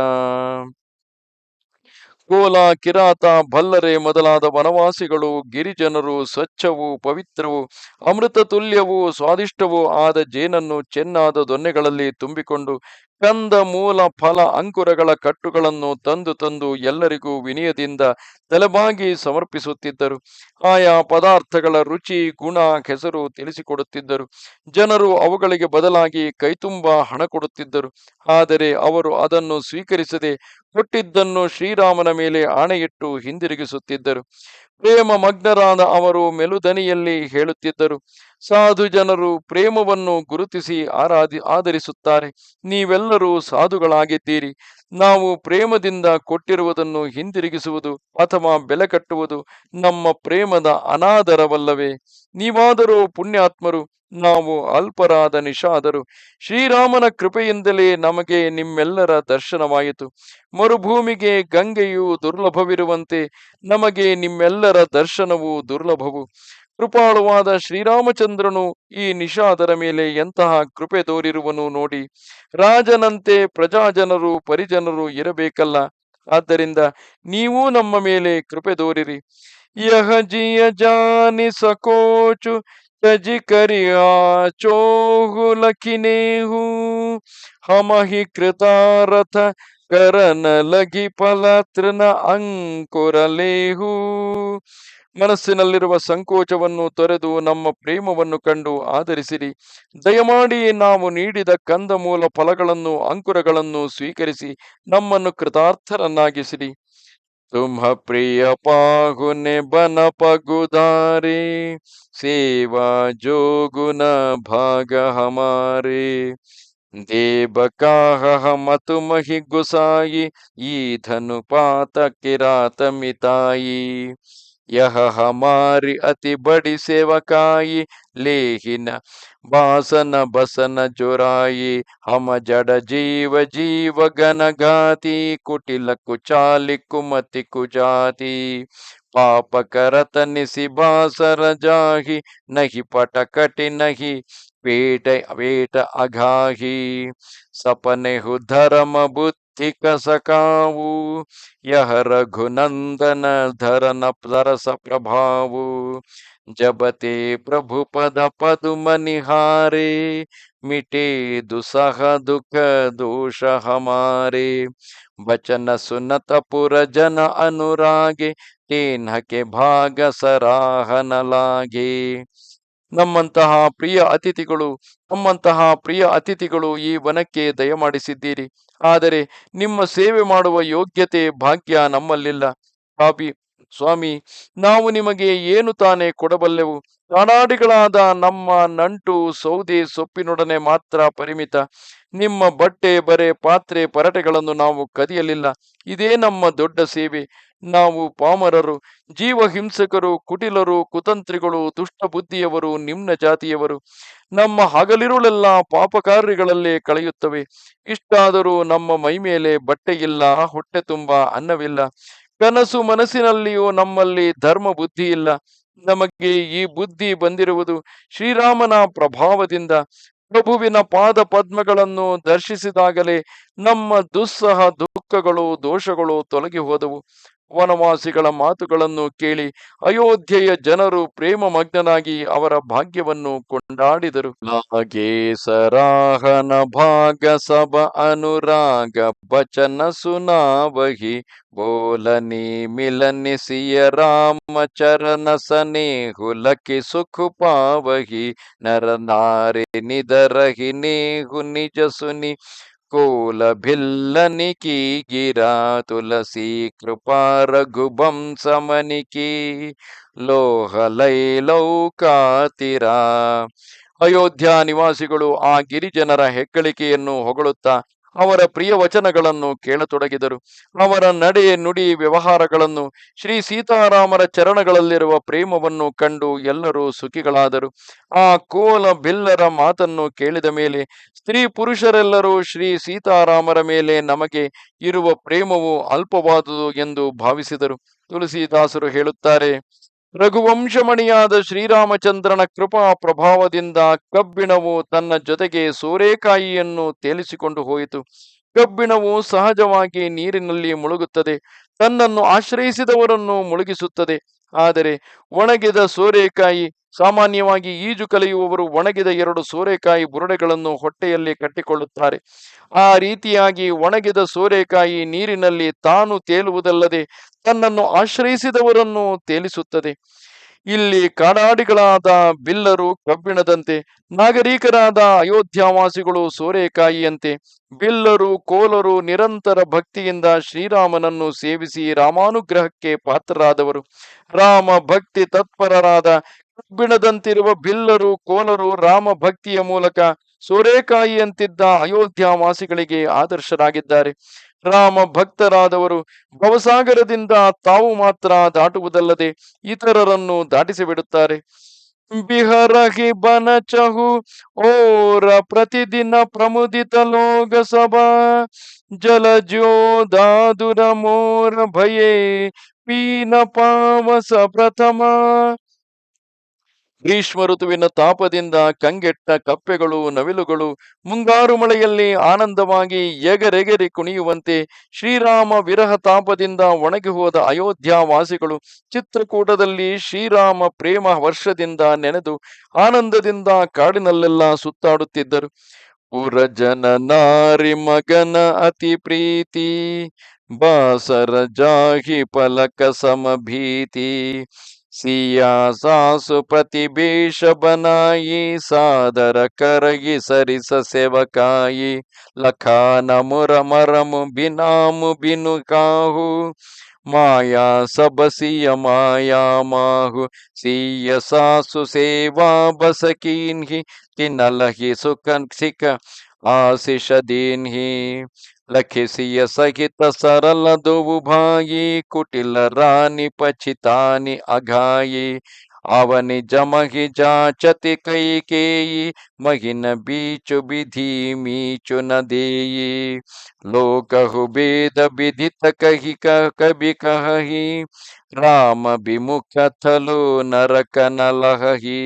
ಕೋಲ, ಕಿರಾತ, ಭಲ್ಲರೆ ಮೊದಲಾದ ವನವಾಸಿಗಳು ಗಿರಿಜನರು ಸ್ವಚ್ಛವೂ ಪವಿತ್ರವೂ ಅಮೃತ ತುಲ್ಯವೂ ಸ್ವಾದಿಷ್ಟವೂ ಆದ ಜೇನನ್ನು ಚೆನ್ನಾದ ದೊನ್ನೆಗಳಲ್ಲಿ ತುಂಬಿಕೊಂಡು ಕಂದ ಮೂಲ ಫಲ ಅಂಕುರಗಳ ಕಟ್ಟುಗಳನ್ನು ತಂದು ತಂದು ಎಲ್ಲರಿಗೂ ವಿನಯದಿಂದ ತಲೆಬಾಗಿ ಸಮರ್ಪಿಸುತ್ತಿದ್ದರು. ಆಯಾ ಪದಾರ್ಥಗಳ ರುಚಿ, ಗುಣ, ಹೆಸರು ತಿಳಿಸಿಕೊಡುತ್ತಿದ್ದರು. ಜನರು ಅವುಗಳಿಗೆ ಬದಲಾಗಿ ಕೈತುಂಬ ಹಣ ಕೊಡುತ್ತಿದ್ದರು. ಆದರೆ ಅವರು ಅದನ್ನು ಸ್ವೀಕರಿಸದೆ ಕೊಟ್ಟಿದ್ದನ್ನು ಶ್ರೀರಾಮನ ಮೇಲೆ ಆಣೆಯಿಟ್ಟು ಹಿಂದಿರುಗಿಸುತ್ತಿದ್ದರು. ಪ್ರೇಮ ಮಗ್ನರಾದ ಅವರು ಮೆಲುದನಿಯಲ್ಲಿ ಹೇಳುತ್ತಿದ್ದರು. ಸಾಧು ಜನರು ಪ್ರೇಮವನ್ನು ಗುರುತಿಸಿ ಆದರಿಸುತ್ತಾರೆ. ನೀವೆಲ್ಲರೂ ಸಾಧುಗಳಾಗಿದ್ದೀರಿ. ನಾವು ಪ್ರೇಮದಿಂದ ಕೊಟ್ಟಿರುವುದನ್ನು ಹಿಂದಿರುಗಿಸುವುದು ಅಥವಾ ಬೆಲೆ ಕಟ್ಟುವುದು ನಮ್ಮ ಪ್ರೇಮದ ಅನಾದರವಲ್ಲವೇ? ನೀವಾದರೂ ಪುಣ್ಯಾತ್ಮರು, ನಾವು ಅಲ್ಪರಾದ ನಿಷಾದರು. ಶ್ರೀರಾಮನ ಕೃಪೆಯಿಂದಲೇ ನಮಗೆ ನಿಮ್ಮೆಲ್ಲರ ದರ್ಶನವಾಯಿತು. ಮರುಭೂಮಿಗೆ ಗಂಗೆಯು ದುರ್ಲಭವಿರುವಂತೆ ನಮಗೆ ನಿಮ್ಮೆಲ್ಲರ ದರ್ಶನವು ದುರ್ಲಭವು. ಕೃಪಾಳುವಾದ ಶ್ರೀರಾಮಚಂದ್ರನು ಈ ನಿಷಾದರ ಮೇಲೆ ಎಂತಹ ಕೃಪೆ ತೋರಿರುವನು ನೋಡಿ. ರಾಜನಂತೆ ಪ್ರಜಾಜನರು ಪರಿಜನರು ಇರಬೇಕಲ್ಲ. ಆದ್ದರಿಂದ ನೀವೂ ನಮ್ಮ ಮೇಲೆ ಕೃಪೆ ತೋರಿರಿ. ಯಹ ಜಿಯ ಜಾನಿ ಸಕೋಚು ತಜಿ ಕರಿಯಾ ಚೋಹುಲಕಿನೇಹು ಹಮಹಿ ಕೃತಾರಥ ಕರನ ಲಗಿ ಫಲತೃನ ಅಂಕುರಲೇಹು. ಮನಸ್ಸಿನಲ್ಲಿರುವ ಸಂಕೋಚವನ್ನು ತೊರೆದು ನಮ್ಮ ಪ್ರೇಮವನ್ನು ಕಂಡು ಆದರಿಸಿರಿ. ದಯಮಾಡಿ ನಾವು ನೀಡಿದ ಕಂದಮೂಲ ಫಲಗಳನ್ನು ಅಂಕುರಗಳನ್ನು ಸ್ವೀಕರಿಸಿ ನಮ್ಮನ್ನು ಕೃತಾರ್ಥರನ್ನಾಗಿಸಿರಿ. तुम्ह प्रिय पाहुने बन पगुधारे सेवा जोगुन भाग हमारे देव काह हम तुम ही गुसाई ई धनुपात किरात मिताई यह हमारी अति बड़ी सेवकाई लेहिन बासन बसन जोराई हम जड़ जीव जीव गन गाती कुटिल कुचाली कुमति कुजाती पाप करत निसि बासर जाही नहीं पटकटि नहीं पेट वेट अघाही सपने हु धर्म बुद्धि कसकाऊ यह रघुनंदन धरन सरस प्रभावु जब ते प्रभु पद पदुम निहारे मिटे दुसह दुख दोष हमारे बचन सुनत पुर जन अनुरागे तेन्ह के भाग सराहन लागे. ನಮ್ಮಂತಹ ಪ್ರಿಯ ಅತಿಥಿಗಳು ಈ ವನಕ್ಕೆ ದಯಮಾಡಿಸಿದ್ದೀರಿ. ಆದರೆ ನಿಮ್ಮ ಸೇವೆ ಮಾಡುವ ಯೋಗ್ಯತೆ ಭಾಗ್ಯ ನಮ್ಮಲ್ಲಿಲ್ಲ. ಸ್ವಾಮಿ, ನಾವು ನಿಮಗೆ ಏನು ತಾನೇ ಕೊಡಬಲ್ಲೆವು? ಕಾಡಾಡಿಗಳಾದ ನಮ್ಮ ನಂಟು ಸೌದೆ ಸೊಪ್ಪಿನೊಡನೆ ಮಾತ್ರ ಪರಿಮಿತ. ನಿಮ್ಮ ಬಟ್ಟೆ ಬರೆ ಪಾತ್ರೆ ಪರಟೆಗಳನ್ನು ನಾವು ಕದಿಯಲಿಲ್ಲ. ಇದೇ ನಮ್ಮ ದೊಡ್ಡ ಸೇವೆ. ನಾವು ಪಾಮರರು, ಜೀವ ಹಿಂಸಕರು, ಕುಟಿಲರು, ಕುತಂತ್ರಿಗಳು, ದುಷ್ಟ ಬುದ್ಧಿಯವರು, ನಿಮ್ನ ಜಾತಿಯವರು. ನಮ್ಮ ಹಗಲಿರುಳೆಲ್ಲ ಪಾಪಕಾರ್ಯಗಳಲ್ಲೇ ಕಳೆಯುತ್ತವೆ. ಇಷ್ಟಾದರೂ ನಮ್ಮ ಮೈ ಮೇಲೆ ಬಟ್ಟೆ ಇಲ್ಲ, ಹೊಟ್ಟೆ ತುಂಬ ಅನ್ನವಿಲ್ಲ. ಕನಸು ಮನಸ್ಸಿನಲ್ಲಿಯೂ ನಮ್ಮಲ್ಲಿ ಧರ್ಮ ಬುದ್ಧಿ ಇಲ್ಲ. ನಮಗೆ ಈ ಬುದ್ಧಿ ಬಂದಿರುವುದು ಶ್ರೀರಾಮನ ಪ್ರಭಾವದಿಂದ. ಪ್ರಭುವಿನ ಪಾದ ಪದ್ಮಗಳನ್ನು ದರ್ಶಿಸಿದಾಗಲೇ ನಮ್ಮ ದುಸ್ಸಹ ದುಃಖಗಳು ದೋಷಗಳು ತೊಲಗಿ ಹೋದವು. ವನವಾಸಿಗಳ ಮಾತುಗಳನ್ನು ಕೇಳಿ ಅಯೋಧ್ಯೆಯ ಜನರು ಪ್ರೇಮ ಮಗ್ನನಾಗಿ ಅವರ ಭಾಗ್ಯವನ್ನು ಕೊಂಡಾಡಿದರು. ಲಾಗೆ ಸರಾಹನ ಭಾಗ ಸಬ ಅನುರಾಗ ಬಚನ ಸುನಾವಹಿ ಬೋಲನಿ ಮಿಲನಿ ಸಿಯ ರಾಮ ಚರಣ ಸನೆ ಹುಲಕಿ ಸುಖ ಪಾವಹಿ ನರ ನಾರೆ ನಿದರಹಿ ನೇಹು ನಿಜ ಸುನಿ ಕೋಲ ಭಿಲ್ಲನಿ ಕಿ ಗಿರಾ ತುಲಸಿ ಕೃಪಾ ರಘುಬಂ ಸಮನಿಕಿ ಲೋಹ ಲೈಲೌಕಾತಿರಾ. ಅಯೋಧ್ಯ ನಿವಾಸಿಗಳು ಆ ಗಿರಿಜನರ ಹೆಗ್ಗಳಿಕೆಯನ್ನು ಹೊಗಳುತ್ತಾ ಅವರ ಪ್ರಿಯ ವಚನಗಳನ್ನು ಕೇಳತೊಡಗಿದರು. ಅವರ ನಡೆ ನುಡಿ ವ್ಯವಹಾರಗಳನ್ನು, ಶ್ರೀ ಸೀತಾರಾಮರ ಚರಣಗಳಲ್ಲಿರುವ ಪ್ರೇಮವನ್ನು ಕಂಡು ಎಲ್ಲರೂ ಸುಖಿಗಳಾದರು. ಆ ಕೋಲ ಬಿಲ್ಲರ ಮಾತನ್ನು ಕೇಳಿದ ಮೇಲೆ ಸ್ತ್ರೀ ಪುರುಷರೆಲ್ಲರೂ ಶ್ರೀ ಸೀತಾರಾಮರ ಮೇಲೆ ನಮಗೆ ಇರುವ ಪ್ರೇಮವು ಅಲ್ಪವಾದುದು ಎಂದು ಭಾವಿಸಿದರು. ತುಳಸಿದಾಸರು ಹೇಳುತ್ತಾರೆ, ರಘುವಂಶಮಣಿಯಾದ ಶ್ರೀರಾಮಚಂದ್ರನ ಕೃಪಾ ಪ್ರಭಾವದಿಂದ ಕಬ್ಬಿಣವು ತನ್ನ ಜೊತೆಗೆ ಸೋರೆಕಾಯಿಯನ್ನು ತೇಲಿಸಿಕೊಂಡು ಹೋಯಿತು. ಕಬ್ಬಿಣವು ಸಹಜವಾಗಿ ನೀರಿನಲ್ಲಿ ಮುಳುಗುತ್ತದೆ, ತನ್ನನ್ನು ಆಶ್ರಯಿಸಿದವರನ್ನು ಮುಳುಗಿಸುತ್ತದೆ. ಆದರೆ ಒಣಗಿದ ಸೋರೆಕಾಯಿ, ಸಾಮಾನ್ಯವಾಗಿ ಈಜು ಕಲಿಯುವವರು ಒಣಗಿದ 2 ಸೋರೆಕಾಯಿ ಬುರುಡೆಗಳನ್ನು ಹೊಟ್ಟೆಯಲ್ಲಿ ಕಟ್ಟಿಕೊಳ್ಳುತ್ತಾರೆ. ಆ ರೀತಿಯಾಗಿ ಒಣಗಿದ ಸೋರೆಕಾಯಿ ನೀರಿನಲ್ಲಿ ತಾನು ತೇಲುವುದಲ್ಲದೆ ತನ್ನನ್ನು ಆಶ್ರಯಿಸಿದವರನ್ನು ತೇಲಿಸುತ್ತದೆ. ಇಲ್ಲಿ ಕಾಡಾಡಿಗಳಾದ ಬಿಲ್ಲರು ಕಬ್ಬಿಣದಂತೆ, ನಾಗರಿಕರಾದ ಅಯೋಧ್ಯಾವಾಸಿಗಳು ಸೋರೆಕಾಯಿಯಂತೆ. ಬಿಲ್ಲರು ಕೋಲರು ನಿರಂತರ ಭಕ್ತಿಯಿಂದ ಶ್ರೀರಾಮನನ್ನು ಸೇವಿಸಿ ರಾಮಾನುಗ್ರಹಕ್ಕೆ ಪಾತ್ರರಾದವರು. ರಾಮ ಭಕ್ತಿ ತತ್ಪರರಾದ ಕಬ್ಬಿಣದಂತಿರುವ ಬಿಲ್ಲರು ಕೋಲರು ರಾಮ ಭಕ್ತಿಯ ಮೂಲಕ ಸೋರೆಕಾಯಿಯಂತಿದ್ದ ಅಯೋಧ್ಯಾವಾಸಿಗಳಿಗೆ ಆದರ್ಶರಾಗಿದ್ದಾರೆ. ರಾಮ ಭಕ್ತರಾದವರು ಭವಸಾಗರದಿಂದ ತಾವು ಮಾತ್ರ ದಾಟುವುದಲ್ಲದೆ ಇತರರನ್ನು ದಾಟಿಸಿ ಬಿಡುತ್ತಾರೆ. ಬಿಹರಹಿ ಬನ ಚಹು ಓರ ಪ್ರತಿದಿನ ಪ್ರಮುದಿತ ಲೋಕ ಸಭಾ ಜಲಜೋದಾದುರ ಮೋರ ಭಯೇ ಪೀನ ಪಾವಸ ಪ್ರಥಮ. ಗ್ರೀಷ್ಮ ಋತುವಿನ ತಾಪದಿಂದ ಕಂಗೆಟ್ಟ ಕಪ್ಪೆಗಳು ನವಿಲುಗಳು ಮುಂಗಾರು ಮಳೆಯಲ್ಲಿ ಆನಂದವಾಗಿ ಎಗರೆಗೆರಿ ಕುಣಿಯುವಂತೆ ಶ್ರೀರಾಮ ವಿರಹ ತಾಪದಿಂದ ಒಣಗಿ ಹೋದ ಅಯೋಧ್ಯಾವಾಸಿಗಳು ಚಿತ್ರಕೂಟದಲ್ಲಿ ಶ್ರೀರಾಮ ಪ್ರೇಮ ವರ್ಷದಿಂದ ನೆನೆದು ಆನಂದದಿಂದ ಕಾಡಿನಲ್ಲೆಲ್ಲ ಸುತ್ತಾಡುತ್ತಿದ್ದರು. ಪುರಜನ ನಾರಿ ಮಗನ ಅತಿ ಪ್ರೀತಿ ಬಾಸರ ಜಾಹಿ ಪಲಕ ಸಮಭೀತಿ ಸಿಯಾ ಸಾಸು ಪ್ರತಿಭೇಷ ಬನಾಯಿ ಸಾದರ ಕರಗಿ ಸರಿಸ ಸೇವಕಾಯಿ ಲಖಾನ ಮುರ ಮರಮು ಬಿನಾಮು ಬಿನು ಕಾಹು ಮಾಯಾ ಸಬಸಿಯ ಮಾಯಾ ಮಾಹು ಸಿಯ ಸಾಸು ಸೇವಾ ಬಸಕೀನ್ಹಿ ತಿನ್ನಲಹಿ ಸುಖನ್ ಸಿಕ ಆಶಿಷ ದೀನ್ಹಿ ಲಖಿಸಿಯ ಸಹಿತ ಸರಳ ದೋವು ಭಾಯಿ ಕುಟಿಲ ರಾಣಿ ಪಚಿತಾನಿ ಅಘಾಯಿ ಅವನಿ ಜಮಹಿ ಜಾಚತಿ ಕೈಕೇಯಿ ಮಹಿನ ಬೀಚು ಬಿಧಿ ಮೀಚು ನದೇಯಿ ಲೋಕಹು ಭೇದ ವಿಧಿತ ಕಹಿ ಕಬಿ ಕಹಿ ರಾಮ ವಿಮುಖ ಥಲು ನರಕ ನಲಹಿ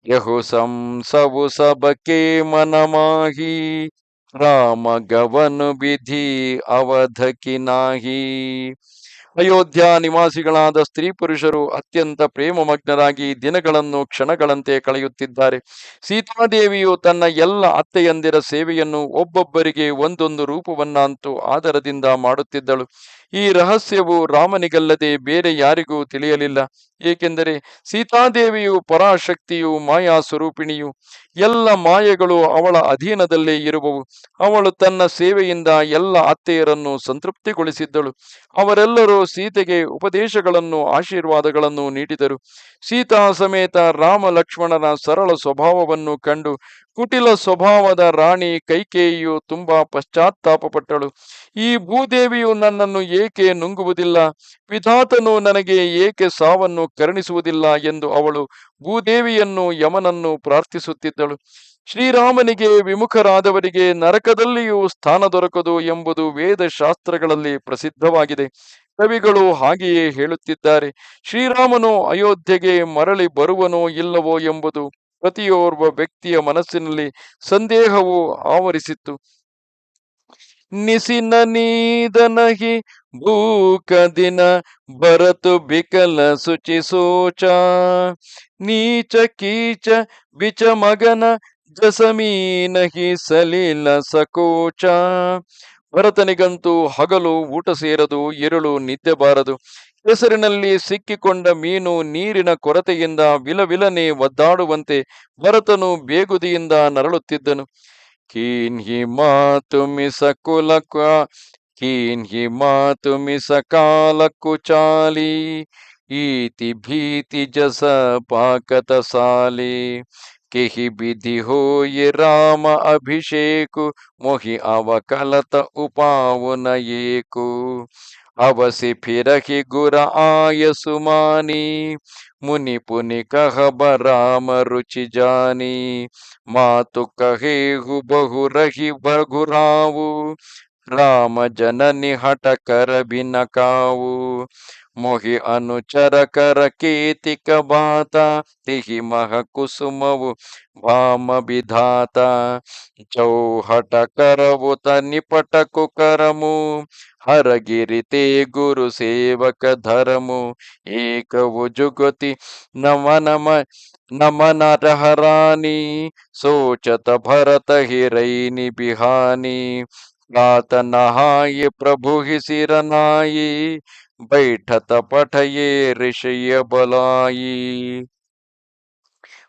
ಯಹು ಸಂಸವು ಸಬಕೆ ಮನಮಾಹಿ ರಾಮ ಗವನು ವಿಧಿ ಅವಧಕಿ ನಾಹಿ. ಅಯೋಧ್ಯ ನಿವಾಸಿಗಳಾದ ಸ್ತ್ರೀ ಪುರುಷರು ಅತ್ಯಂತ ಪ್ರೇಮಮಗ್ನರಾಗಿ ದಿನಗಳನ್ನು ಕ್ಷಣಗಳಂತೆ ಕಳೆಯುತ್ತಿದ್ದಾರೆ. ಸೀತಾದೇವಿಯು ತನ್ನ ಎಲ್ಲ ಅತ್ತೆಯಂದಿರ ಸೇವೆಯನ್ನು ಒಬ್ಬೊಬ್ಬರಿಗೆ ಒಂದೊಂದು ರೂಪವನ್ನಂತೂ ಆದರದಿಂದ ಮಾಡುತ್ತಿದ್ದಳು. ಈ ರಹಸ್ಯವು ರಾಮನಿಗಲ್ಲದೆ ಬೇರೆ ಯಾರಿಗೂ ತಿಳಿಯಲಿಲ್ಲ. ಏಕೆಂದರೆ ಸೀತಾದೇವಿಯು ಪರಾಶಕ್ತಿಯು ಮಾಯಾ ಸ್ವರೂಪಿಣಿಯು. ಎಲ್ಲ ಮಾಯೆಗಳು ಅವಳ ಅಧೀನದಲ್ಲೇ ಇರುವವು. ಅವಳು ತನ್ನ ಸೇವೆಯಿಂದ ಎಲ್ಲ ಅತ್ತೆಯರನ್ನು ಸಂತೃಪ್ತಿಗೊಳಿಸಿದ್ದಳು. ಅವರೆಲ್ಲರೂ ಸೀತೆಗೆ ಉಪದೇಶಗಳನ್ನು ಆಶೀರ್ವಾದಗಳನ್ನು ನೀಡಿದರು. ಸೀತಾ ಸಮೇತ ರಾಮ ಲಕ್ಷ್ಮಣನ ಸರಳ ಸ್ವಭಾವವನ್ನು ಕಂಡು ಕುಟಿಲ ಸ್ವಭಾವದ ರಾಣಿ ಕೈಕೇಯಿಯು ತುಂಬಾ ಪಶ್ಚಾತ್ತಾಪಪಟ್ಟಳು. ಈ ಭೂದೇವಿಯು ನನ್ನನ್ನು ಏಕೆ ನುಂಗುವುದಿಲ್ಲ, ವಿಧಾತನು ನನಗೆ ಏಕೆ ಸಾವನ್ನು ಕರುಣಿಸುವುದಿಲ್ಲ ಎಂದು ಅವಳು ಭೂದೇವಿಯನ್ನು ಯಮನನ್ನು ಪ್ರಾರ್ಥಿಸುತ್ತಿದ್ದಳು. ಶ್ರೀರಾಮನಿಗೆ ವಿಮುಖರಾದವರಿಗೆ ನರಕದಲ್ಲಿಯೂ ಸ್ಥಾನ ದೊರಕದು ಎಂಬುದು ವೇದ ಶಾಸ್ತ್ರಗಳಲ್ಲಿ ಪ್ರಸಿದ್ಧವಾಗಿದೆ. ಕವಿಗಳು ಹಾಗೆಯೇ ಹೇಳುತ್ತಿದ್ದಾರೆ. ಶ್ರೀರಾಮನು ಅಯೋಧ್ಯೆಗೆ ಮರಳಿ ಬರುವನೋ ಇಲ್ಲವೋ ಎಂಬುದು ಪ್ರತಿಯೋರ್ವ ವ್ಯಕ್ತಿಯ ಮನಸ್ಸಿನಲ್ಲಿ ಸಂದೇಹವು ಆವರಿಸಿತ್ತು. ನಿಸಿನ ನೀದನಹಿ ಭೂಕ ದಿನ ಭರತು ಬಿಕಲ ಸುಚಿ ಸೋಚ ನೀಚ ಕೀಚ ಬಿಚ ಮಗನ ಜಸಮೀನಹಿ ಸಲೀಲ ಸಕೋಚ. ಭರತನಿಗಂತೂ ಹಗಲು ಊಟ ಸೇರದು, ഇരുಳು ನಿದ್ದೆ ಬಾರದು. ಹೆಸರಿನಲ್ಲಿ ಸಿಕ್ಕಿಕೊಂಡ ಮೀನು ನೀರಿನ ಕೊರತೆಯಿಂದ ವಿಲವಿಲನೆ ಒದ್ದಾಡುವಂತೆ ಭರತನು ಬೇಗುದಿಯಿಂದ ನರಳುತ್ತಿದ್ದನು. ಕೀನ್ಹಿ ಮಾತು ಮಿಸ ಕುಲಕ ಕೀನ್ಹಿ ಮಾತು ಮಿಸ ಕಾಲಕ್ಕು ಚಾಲಿ ಈತಿ ಭೀತಿ ಜಸ ಪಾಕತ ಸಾಲಿ ಕೆಹಿ ಬಿಧಿ ಹೋಯಿ ರಾಮ ಅಭಿಷೇಕು ಮೊಹಿ ಅವಕಲತ ಉಪಾವುನ ಏಕು ಅವಸಿ ಫಿರಹಿ ಗುರ ಆಯ ಸುಮಾನಿ ಮುನಿ ಪುನಿ ಕಹಬ ರಾಮ ರುಚಿ ಜಾನಿ ಮಾತು ಕಹೇಹು ಬಹು ರಹಿ ಬಘುರಾವು राम जननि हठ कर बिन काऊ, मोहि अनुचर कर केतिक बाता, तिहि मह कुसुमವು भाम विधाता, चौहट करवु त निपटकु करमु, हरगिरिते गुरु सेवक धरमु, एकವು जुगति नमन नमन रहरानी, सोचत भरत हिरैनि बिहानी, गात नहाये प्रभु ही सिरनाई, बैठत पठये ಋಷಿಯ ಬಲಾಯಿ.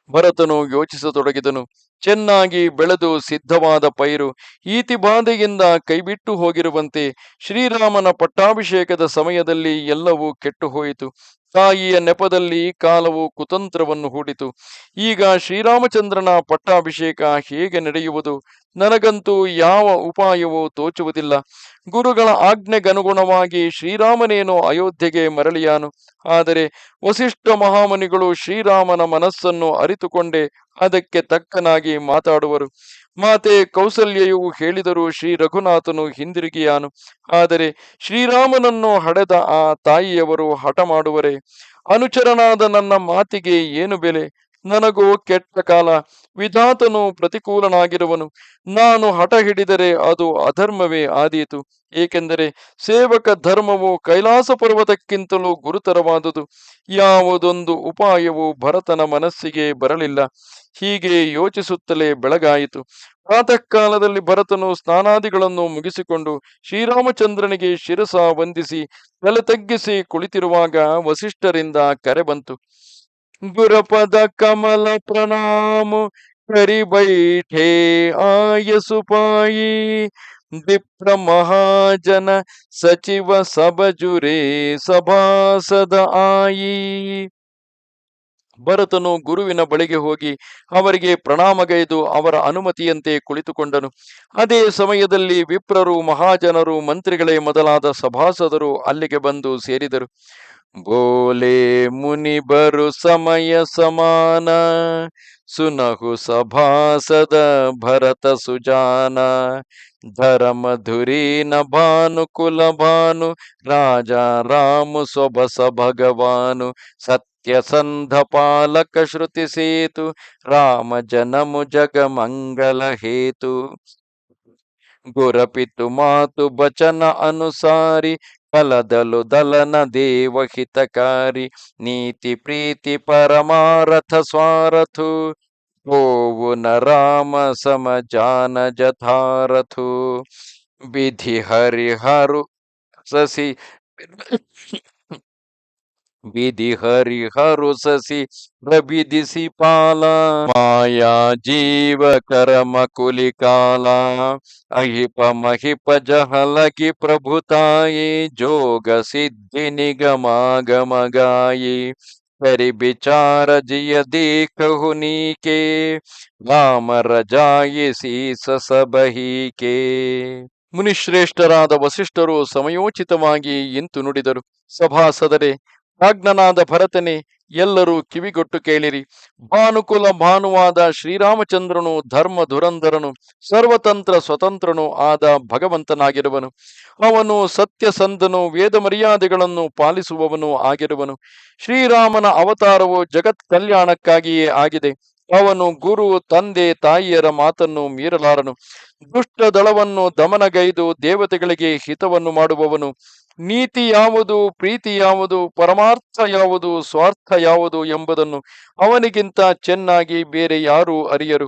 ಭರತನು ಯೋಚಿಸತೊಡಗಿದನು. ಚೆನ್ನಾಗಿ ಬೆಳೆದು ಸಿದ್ಧವಾದ ಪೈರು ಈತಿ ಬಾಧೆಯಿಂದ ಕೈಬಿಟ್ಟು ಹೋಗಿರುವಂತೆ ಶ್ರೀರಾಮನ ಪಟ್ಟಾಭಿಷೇಕದ ಸಮಯದಲ್ಲಿ ಎಲ್ಲವೂ ಕೆಟ್ಟು ಹೋಯಿತು. ತಾಯಿಯ ನೆಪದಲ್ಲಿ ಕಾಲವು ಕುತಂತ್ರವನ್ನು ಹೂಡಿತು. ಈಗ ಶ್ರೀರಾಮಚಂದ್ರನ ಪಟ್ಟಾಭಿಷೇಕ ಹೇಗೆ ನಡೆಯುವುದು? ನನಗಂತೂ ಯಾವ ಉಪಾಯವೂ ತೋಚುವುದಿಲ್ಲ. ಗುರುಗಳ ಆಜ್ಞೆಗನುಗುಣವಾಗಿ ಶ್ರೀರಾಮನೇನೋ ಅಯೋಧ್ಯೆಗೆ ಮರಳಿಯಾನು. ಆದರೆ ವಸಿಷ್ಠ ಮಹಾಮುನಿಗಳು ಶ್ರೀರಾಮನ ಮನಸ್ಸನ್ನು ಅರಿತುಕೊಂಡೇ ಅದಕ್ಕೆ ತಕ್ಕನಾಗಿ ಮಾತಾಡುವರು. ಮಾತೆ ಕೌಸಲ್ಯೆಯು ಹೇಳಿದರು ಶ್ರೀ ರಘುನಾಥನು ಹಿಂದಿರುಗಿಯಾನು. ಆದರೆ ಶ್ರೀರಾಮನನ್ನು ಹಡೆದ ಆ ತಾಯಿಯವರು ಹಠ ಮಾಡುವರೆ? ಅನುಚರನಾದ ನನ್ನ ಮಾತಿಗೆ ಏನು ಬೆಲೆ? ನನಗೂ ಕೆಟ್ಟ ಕಾಲ. ವಿಧಾತನು ಪ್ರತಿಕೂಲನಾಗಿರುವನು. ನಾನು ಹಠ ಹಿಡಿದರೆ ಅದು ಅಧರ್ಮವೇ ಆದೀತು. ಏಕೆಂದರೆ ಸೇವಕ ಧರ್ಮವು ಕೈಲಾಸ ಪರ್ವತಕ್ಕಿಂತಲೂ ಗುರುತರವಾದುದು. ಯಾವುದೊಂದು ಉಪಾಯವೂ ಭರತನ ಮನಸ್ಸಿಗೆ ಬರಲಿಲ್ಲ. ಹೀಗೆ ಯೋಚಿಸುತ್ತಲೇ ಬೆಳಗಾಯಿತು. ಪ್ರಾತಃ ಕಾಲದಲ್ಲಿ ಭರತನು ಸ್ನಾನಾದಿಗಳನ್ನು ಮುಗಿಸಿಕೊಂಡು ಶ್ರೀರಾಮಚಂದ್ರನಿಗೆ ಶಿರಸ ವಂದಿಸಿ ತಲೆ ತಗ್ಗಿಸಿ ಕುಳಿತಿರುವಾಗ ವಸಿಷ್ಠರಿಂದ ಕರೆ ಬಂತು. ಗುರಪದ ಕಮಲ ಪ್ರಣಾಮ ಕರಿ ಬೈಠೆ ಆಯ ಸುಪಾಯಿ, ವಿಪ್ರ ಮಹಾಜನ ಸಚಿವ ಸಬಜುರೇ ಸಭಾಸದ ಆಯಿ. ಭರತನು ಗುರುವಿನ ಬಳಿಗೆ ಹೋಗಿ ಅವರಿಗೆ ಪ್ರಣಾಮಗೈದು ಅವರ ಅನುಮತಿಯಂತೆ ಕುಳಿತುಕೊಂಡನು. ಅದೇ ಸಮಯದಲ್ಲಿ ವಿಪ್ರರು, ಮಹಾಜನರು, ಮಂತ್ರಿಗಳೇ ಮೊದಲಾದ ಸಭಾಸದರು ಅಲ್ಲಿಗೆ ಬಂದು ಸೇರಿದರು. ಬೋಲೆ ಮುನಿಬರು ಸಮಯ ಸಮಾನ, ಸುನಹು ಸಭಾಸದ ಭರತ ಸುಜಾನ, ಧರಮಧುರೀನ ಭಾನುಕುಲ ಭಾನು, ರಾಜ ರಾಮ ಸ್ವಬಸ ಭಗವಾನು, ಸತ್ಯಸಂಧ ಪಾಲಕ ಶ್ರುತಿ ಸೇತು, ರಾಮ ಜನಮು ಜಗ ಮಂಗಲ ಹೇತು. ಗುರಪಿತು ಮಾತು ಬಚನ ಅನುಸಾರಿ, ಫಲದಲು ದಲನ ದೇವ ಹಿತಕಾರಿ, ನೀತಿ ಪ್ರೀತಿ ಪರಮಾರಥ ಸ್ವಾರಥು, ಗೋವು ನ ರಾಮ ಸಮ ಜಾನ ಜಥಾರಥು. ವಿಧಿ ಹರಿಹರು ಸಸಿ ವಿಧಿ ಹರಿಹರು ಸಸಿ ಪ್ರಬಿದಿಸಿ ಪಾಲ, ಮಾಯಾ ಜೀವ ಕರಮ ಕುಲಿ ಕಾಲ, ಅಹಿಪ ಮಹಿಪ ಜಹಲಗಿ ಪ್ರಭುತಾಯಿ, ಜೋಗ ಸಿದ್ಧಿ ನಿಗಮಾಗಮಗಾಯಿ, ಕರಿ ವಿಚಾರ ಜಿಯ ದೇಖಹು ನೀಕೆ, ರಾಮ ರಜಾಯಿ ಸೀಸ ಸಬಹೀಕೆ. ಮುನಿಶ್ರೇಷ್ಠರಾದ ವಸಿಷ್ಠರು ಸಮಯೋಚಿತವಾಗಿ ಇಂತು ನುಡಿದರು. ಸಭಾಸದರೇ, ಪ್ರಾಜ್ಞನಾದ ಭರತನೇ, ಎಲ್ಲರೂ ಕಿವಿಗೊಟ್ಟು ಕೇಳಿರಿ. ಭಾನುಕುಲ ಭಾನುವಾದ ಶ್ರೀರಾಮಚಂದ್ರನು ಧರ್ಮ ಧುರಂಧರನು, ಸರ್ವತಂತ್ರ ಸ್ವತಂತ್ರನು ಆದ ಭಗವಂತನಾಗಿರುವನು. ಅವನು ಸತ್ಯಸಂಧನು, ವೇದ ಮರ್ಯಾದೆಗಳನ್ನು ಪಾಲಿಸುವವನು ಆಗಿರುವನು. ಶ್ರೀರಾಮನ ಅವತಾರವು ಜಗತ್ ಕಲ್ಯಾಣಕ್ಕಾಗಿಯೇ ಆಗಿದೆ. ಅವನು ಗುರು, ತಂದೆ, ತಾಯಿಯರ ಮಾತನ್ನು ಮೀರಲಾರನು. ದುಷ್ಟ ದಳವನ್ನು ದಮನಗೈದು ದೇವತೆಗಳಿಗೆ ಹಿತವನ್ನು ಮಾಡುವವನು. ನೀತಿ ಯಾವುದು, ಪ್ರೀತಿ ಯಾವುದು, ಪರಮಾರ್ಥ ಯಾವುದು, ಸ್ವಾರ್ಥ ಯಾವುದು ಎಂಬುದನ್ನು ಅವನಿಗಿಂತ ಚೆನ್ನಾಗಿ ಬೇರೆ ಯಾರೂ ಅರಿಯರು.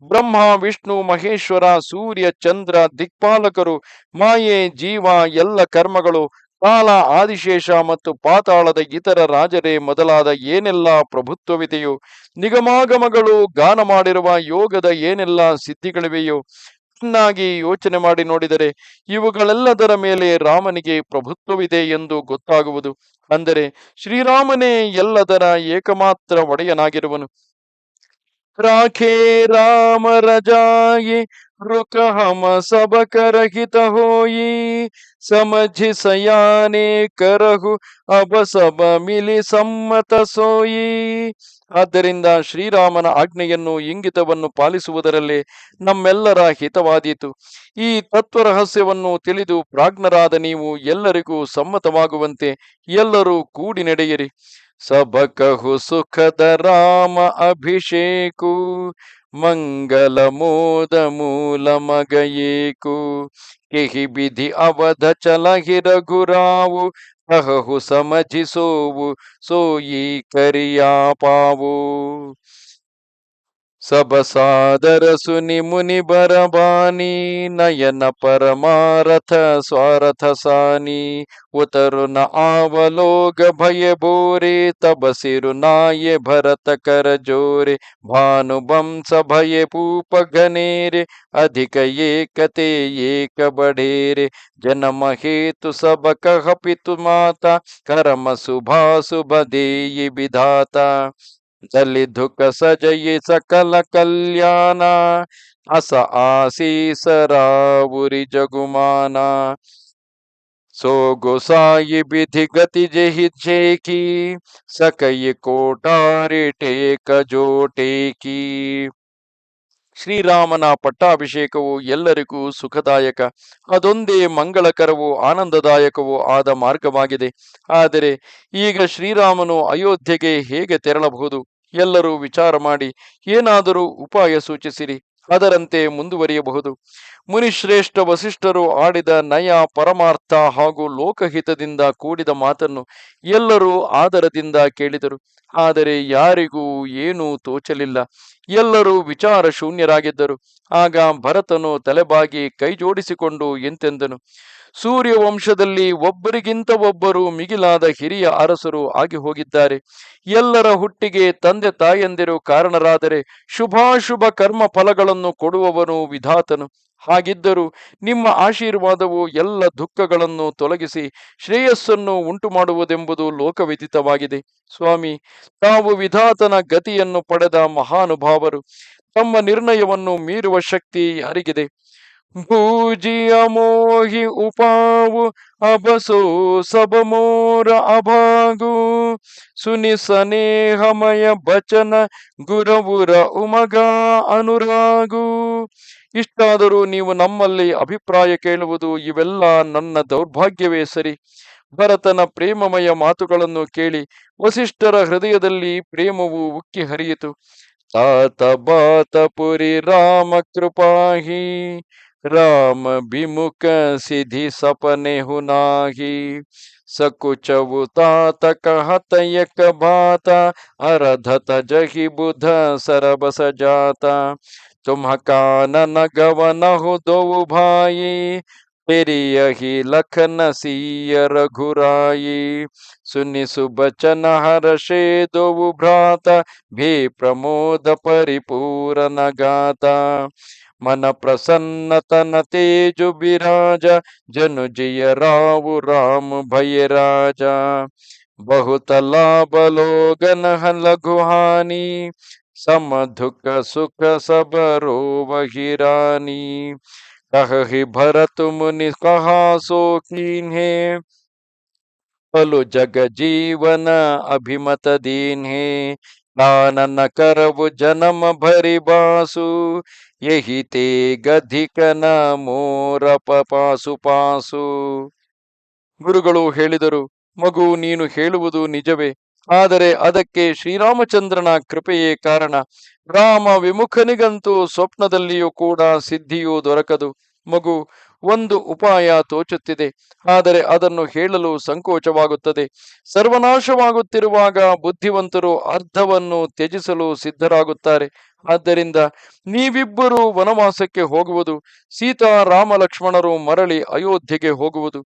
ಬ್ರಹ್ಮ, ವಿಷ್ಣು, ಮಹೇಶ್ವರ, ಸೂರ್ಯ, ಚಂದ್ರ, ದಿಕ್ಪಾಲಕರು, ಮಾಯೆ, ಜೀವ, ಎಲ್ಲ ಕರ್ಮಗಳು, ಕಾಲ, ಆದಿಶೇಷ ಮತ್ತು ಪಾತಾಳದ ಇತರ ರಾಜರೇ ಮೊದಲಾದ ಏನೆಲ್ಲ ಪ್ರಭುತ್ವವಿದೆಯೋ, ನಿಗಮಾಗಮಗಳು, ಗಾನ ಮಾಡಿರುವ ಯೋಗದ ಏನೆಲ್ಲ ಸಿದ್ಧಿಗಳಿವೆಯೋ, ಚೆನ್ನಾಗಿ ಯೋಚನೆ ಮಾಡಿ ನೋಡಿದರೆ ಇವುಗಳೆಲ್ಲದರ ಮೇಲೆ ರಾಮನಿಗೆ ಪ್ರಭುತ್ವವಿದೆ ಎಂದು ಗೊತ್ತಾಗುವುದು. ಅಂದರೆ ಶ್ರೀರಾಮನೇ ಎಲ್ಲದರ ಏಕಮಾತ್ರ ಒಡೆಯನಾಗಿರುವನು. ರಾಖೇ ರಾಮ ರಜಾಯಿ रुक हम सब करहित होई, समझि सयाने करहु ಅಬ ಸಬ ಮಿಲಿ ಸಮ್ಮತ ಸೋಯಿ. ಆದ್ದರಿಂದ ಶ್ರೀರಾಮನ ಆಜ್ಞೆಯನ್ನು ಇಂಗಿತವನ್ನು ಪಾಲಿಸುವುದರಲ್ಲಿ ನಮ್ಮೆಲ್ಲರ ಹಿತವಾದೀತು. ಈ ತತ್ವ ರಹಸ್ಯವನ್ನು ತಿಳಿದು ಪ್ರಾಜ್ಞರಾದ ನೀವು ಎಲ್ಲರಿಗೂ ಸಮ್ಮತವಾಗುವಂತೆ ಎಲ್ಲರೂ ಕೂಡಿ ನಡೆಯಿರಿ. ಸಬಕಹು ಸುಖದ ರಾಮ ಅಭಿಷೇಕು, ಮಂಗಲ ಮೋದ ಮೂಲ ಮಗಯೇಕು, ಕೆಹಿ ಬಿಧಿ ಅವಧ ಚಲಹಿ ರಘುರಾವು, ಅಹಹು ಸಮಜಿಸೋವು ಸೋಯಿ ಕರಿಯಾ ಪಾವು. ಸಬ ಸಾದರ ಸುನಿ ಮುನಿ ಬರಬಾನಿ, ನಯನ ಪರಮಾರಥ ಸ್ವಾರಥ ಸಾನಿ, ಉತರು ನ ಆವಲೋಗ ಭಯ ಬೋರೆ, ತಬ ಸಿರು ನಾಯೆ ಭರತ ಕರ ಜೋರೆ, ಭಾನು ಬಂಸ ಭಯ ಪೂಪ ಘನೇರೆ, ಅಧಿಕ ಏಕತೆ ಏಕ ಬಡೇರೆ, ಜನಮ ಹೇತು ಸಬ ಕಹ ಪಿತು ಮಾತಾ, ಕರಮ ಸುಭಾ ಶುಭ ದೇಯಿ ವಿಧಾತ, ಜಲಿ ಧುಕ ಸಜಯಿ ಸಕಲ ಕಲ್ಯಾಣ, ಅಸ ಆಸೀಸ ರಾವುರಿ ಜಗುಮಾನ, ಸೋಗು ಸಾಯಿ ವಿಧಿ ಗತಿ ಜಹಿ ಜೇಕಿ, ಸಕಯಿ ಕೋಟಾರಿ ಟೇಕ ಜೋಟೇಕಿ. ಶ್ರೀರಾಮನ ಪಟ್ಟಾಭಿಷೇಕವು ಎಲ್ಲರಿಗೂ ಸುಖದಾಯಕ, ಅದೊಂದೇ ಮಂಗಳಕರವೂ ಆನಂದದಾಯಕವೂ ಆದ ಮಾರ್ಗವಾಗಿದೆ. ಆದರೆ ಈಗ ಶ್ರೀರಾಮನು ಅಯೋಧ್ಯೆಗೆ ಹೇಗೆ ತೆರಳಬಹುದು? ಎಲ್ಲರೂ ವಿಚಾರ ಮಾಡಿ ಏನಾದರೂ ಉಪಾಯ ಸೂಚಿಸಿರಿ, ಅದರಂತೆ ಮುಂದುವರಿಯಬಹುದು. ಮುನಿಶ್ರೇಷ್ಠ ವಸಿಷ್ಠರು ಆಡಿದ ನಯ ಪರಮಾರ್ಥ ಹಾಗೂ ಲೋಕಹಿತದಿಂದ ಕೂಡಿದ ಮಾತನ್ನು ಎಲ್ಲರೂ ಆದರದಿಂದ ಕೇಳಿದರು. ಆದರೆ ಯಾರಿಗೂ ಏನೂ ತೋಚಲಿಲ್ಲ. ಎಲ್ಲರೂ ವಿಚಾರ ಶೂನ್ಯರಾಗಿದ್ದರು. ಆಗ ಭರತನು ತಲೆಬಾಗಿ ಕೈ ಜೋಡಿಸಿಕೊಂಡು ಎಂತೆಂದನು: ಸೂರ್ಯವಂಶದಲ್ಲಿ ಒಬ್ಬರಿಗಿಂತ ಒಬ್ಬರು ಮಿಗಿಲಾದ ಹಿರಿಯ ಅರಸರು ಆಗಿ ಹೋಗಿದ್ದಾರೆ. ಎಲ್ಲರ ಹುಟ್ಟಿಗೆ ತಂದೆ ತಾಯಂದಿರು ಕಾರಣರಾದರೆ ಶುಭಾಶುಭ ಕರ್ಮ ಫಲಗಳನ್ನು ಕೊಡುವವನು ವಿಧಾತನು. ಹಾಗಿದ್ದರೂ ನಿಮ್ಮ ಆಶೀರ್ವಾದವು ಎಲ್ಲ ದುಃಖಗಳನ್ನು ತೊಲಗಿಸಿ ಶ್ರೇಯಸ್ಸನ್ನು ಉಂಟು ಮಾಡುವುದೆಂಬುದು ಲೋಕವಿದಿತವಾಗಿದೆ. ಸ್ವಾಮಿ, ತಾವು ವಿಧಾತನ ಗತಿಯನ್ನು ಪಡೆದ ಮಹಾನುಭಾವರು. ತಮ್ಮ ನಿರ್ಣಯವನ್ನು ಮೀರುವ ಶಕ್ತಿ ಯಾರಿಗಿದೆ? ಭೂಜಿಯ ಮೋಹಿ ಉಪಾವು ಅಬಸೋ ಸಬ ಮೋರ ಅಭಾಗು, ಸುನಿ ಸನೇಹಮಯ ಬಚನ ಗುರವುರ ಉಮಗ ಅನುರಾಗು. ಇಷ್ಟಾದರೂ ನೀವು ನಮ್ಮಲ್ಲಿ ಅಭಿಪ್ರಾಯ ಕೇಳುವುದು ಇವೆಲ್ಲ ನನ್ನ ದೌರ್ಭಾಗ್ಯವೇ ಸರಿ. ಭರತನ ಪ್ರೇಮಮಯ ಮಾತುಗಳನ್ನು ಕೇಳಿ ವಸಿಷ್ಠರ ಹೃದಯದಲ್ಲಿ ಪ್ರೇಮವು ಉಕ್ಕಿ ಹರಿಯಿತು. ತಾತ ಬಾತ ಪುರಿ ರಾಮ ಕೃಪಾಹಿ, ರಾಮ ಬಿಮುಖ ಸಿಧಿ ಸಪನೆ ಹುನಾಹಿ, ಸಕುಚವು ತಾತ ಕಹತಯಕ ಭಾತ, ಅರಧತ ಜಹಿ ಬುಧ ಸರಬಸ ಜಾತ, ತುಮ್ಹ ಕಾನನ ಗವನ ಹು ದೋವು ಭಾಯಿ, ಪೆರಿಯಹಿ ಲಖನ ಸೀಯ ರಘುರಾಯಿ, ಸುನಿ ಸುಬಚನ ಹರ್ಷೇ ದೋವು ಭ್ರಾತ, ಭೇ ಪ್ರಮೋದ ಪರಿಪೂರನ ಗಾತ, ಮನ ಪ್ರಸನ್ನತನ ತೇಜು ಬಿರಾಜ, ಜನು ಜಯ ರಾವು ರಾಮ ಭಯ ರಾಜ, ಬಹುತ ಲಾಭ ಲೋಗನ ಲಘುಹಾನಿ, ಸಮ ದುಃಖ ಸುಖ ಸಬ ರೋವಹಿ ರಾನಿ, ಕಹಿ ಭರತ ಮುನಿ ಕಹಾ ಸೋಕೀನ್ಹೆ, ಫಲು ಜಗ ಜೀವನ ಅಭಿಮತ ದೀನ್ಹೆ, ಕಾನನ ಕರವು ಜನಮ ಭರಿ ಬಾಸು, ಯಹಿ ತೇ ಗಧಿಕನ ಮೋರ ಪಾಸು ಪಾಸು. ಗುರುಗಳು ಹೇಳಿದರು: ಮಗು, ನೀನು ಹೇಳುವುದು ನಿಜವೇ, ಆದರೆ ಅದಕ್ಕೆ ಶ್ರೀರಾಮಚಂದ್ರನ ಕೃಪೆಯೇ ಕಾರಣ. ರಾಮ ವಿಮುಖನಿಗಂತೂ ಸ್ವಪ್ನದಲ್ಲಿಯೂ ಕೂಡ ಸಿದ್ಧಿಯೂ ದೊರಕದು. ಮಗು, ಒಂದು ಉಪಾಯ ತೋಚುತ್ತಿದೆ, ಆದರೆ ಅದನ್ನು ಹೇಳಲು ಸಂಕೋಚವಾಗುತ್ತದೆ. ಸರ್ವನಾಶವಾಗುತ್ತಿರುವಾಗ ಬುದ್ಧಿವಂತರು ಅರ್ಧವನ್ನು ತ್ಯಜಿಸಲು ಸಿದ್ಧರಾಗುತ್ತಾರೆ. ಆದ್ದರಿಂದ ನೀವಿಬ್ಬರೂ ವನವಾಸಕ್ಕೆ ಹೋಗುವುದು, ಸೀತಾ ರಾಮ ಲಕ್ಷ್ಮಣರು ಮರಳಿ ಅಯೋಧ್ಯೆಗೆ ಹೋಗುವುದು.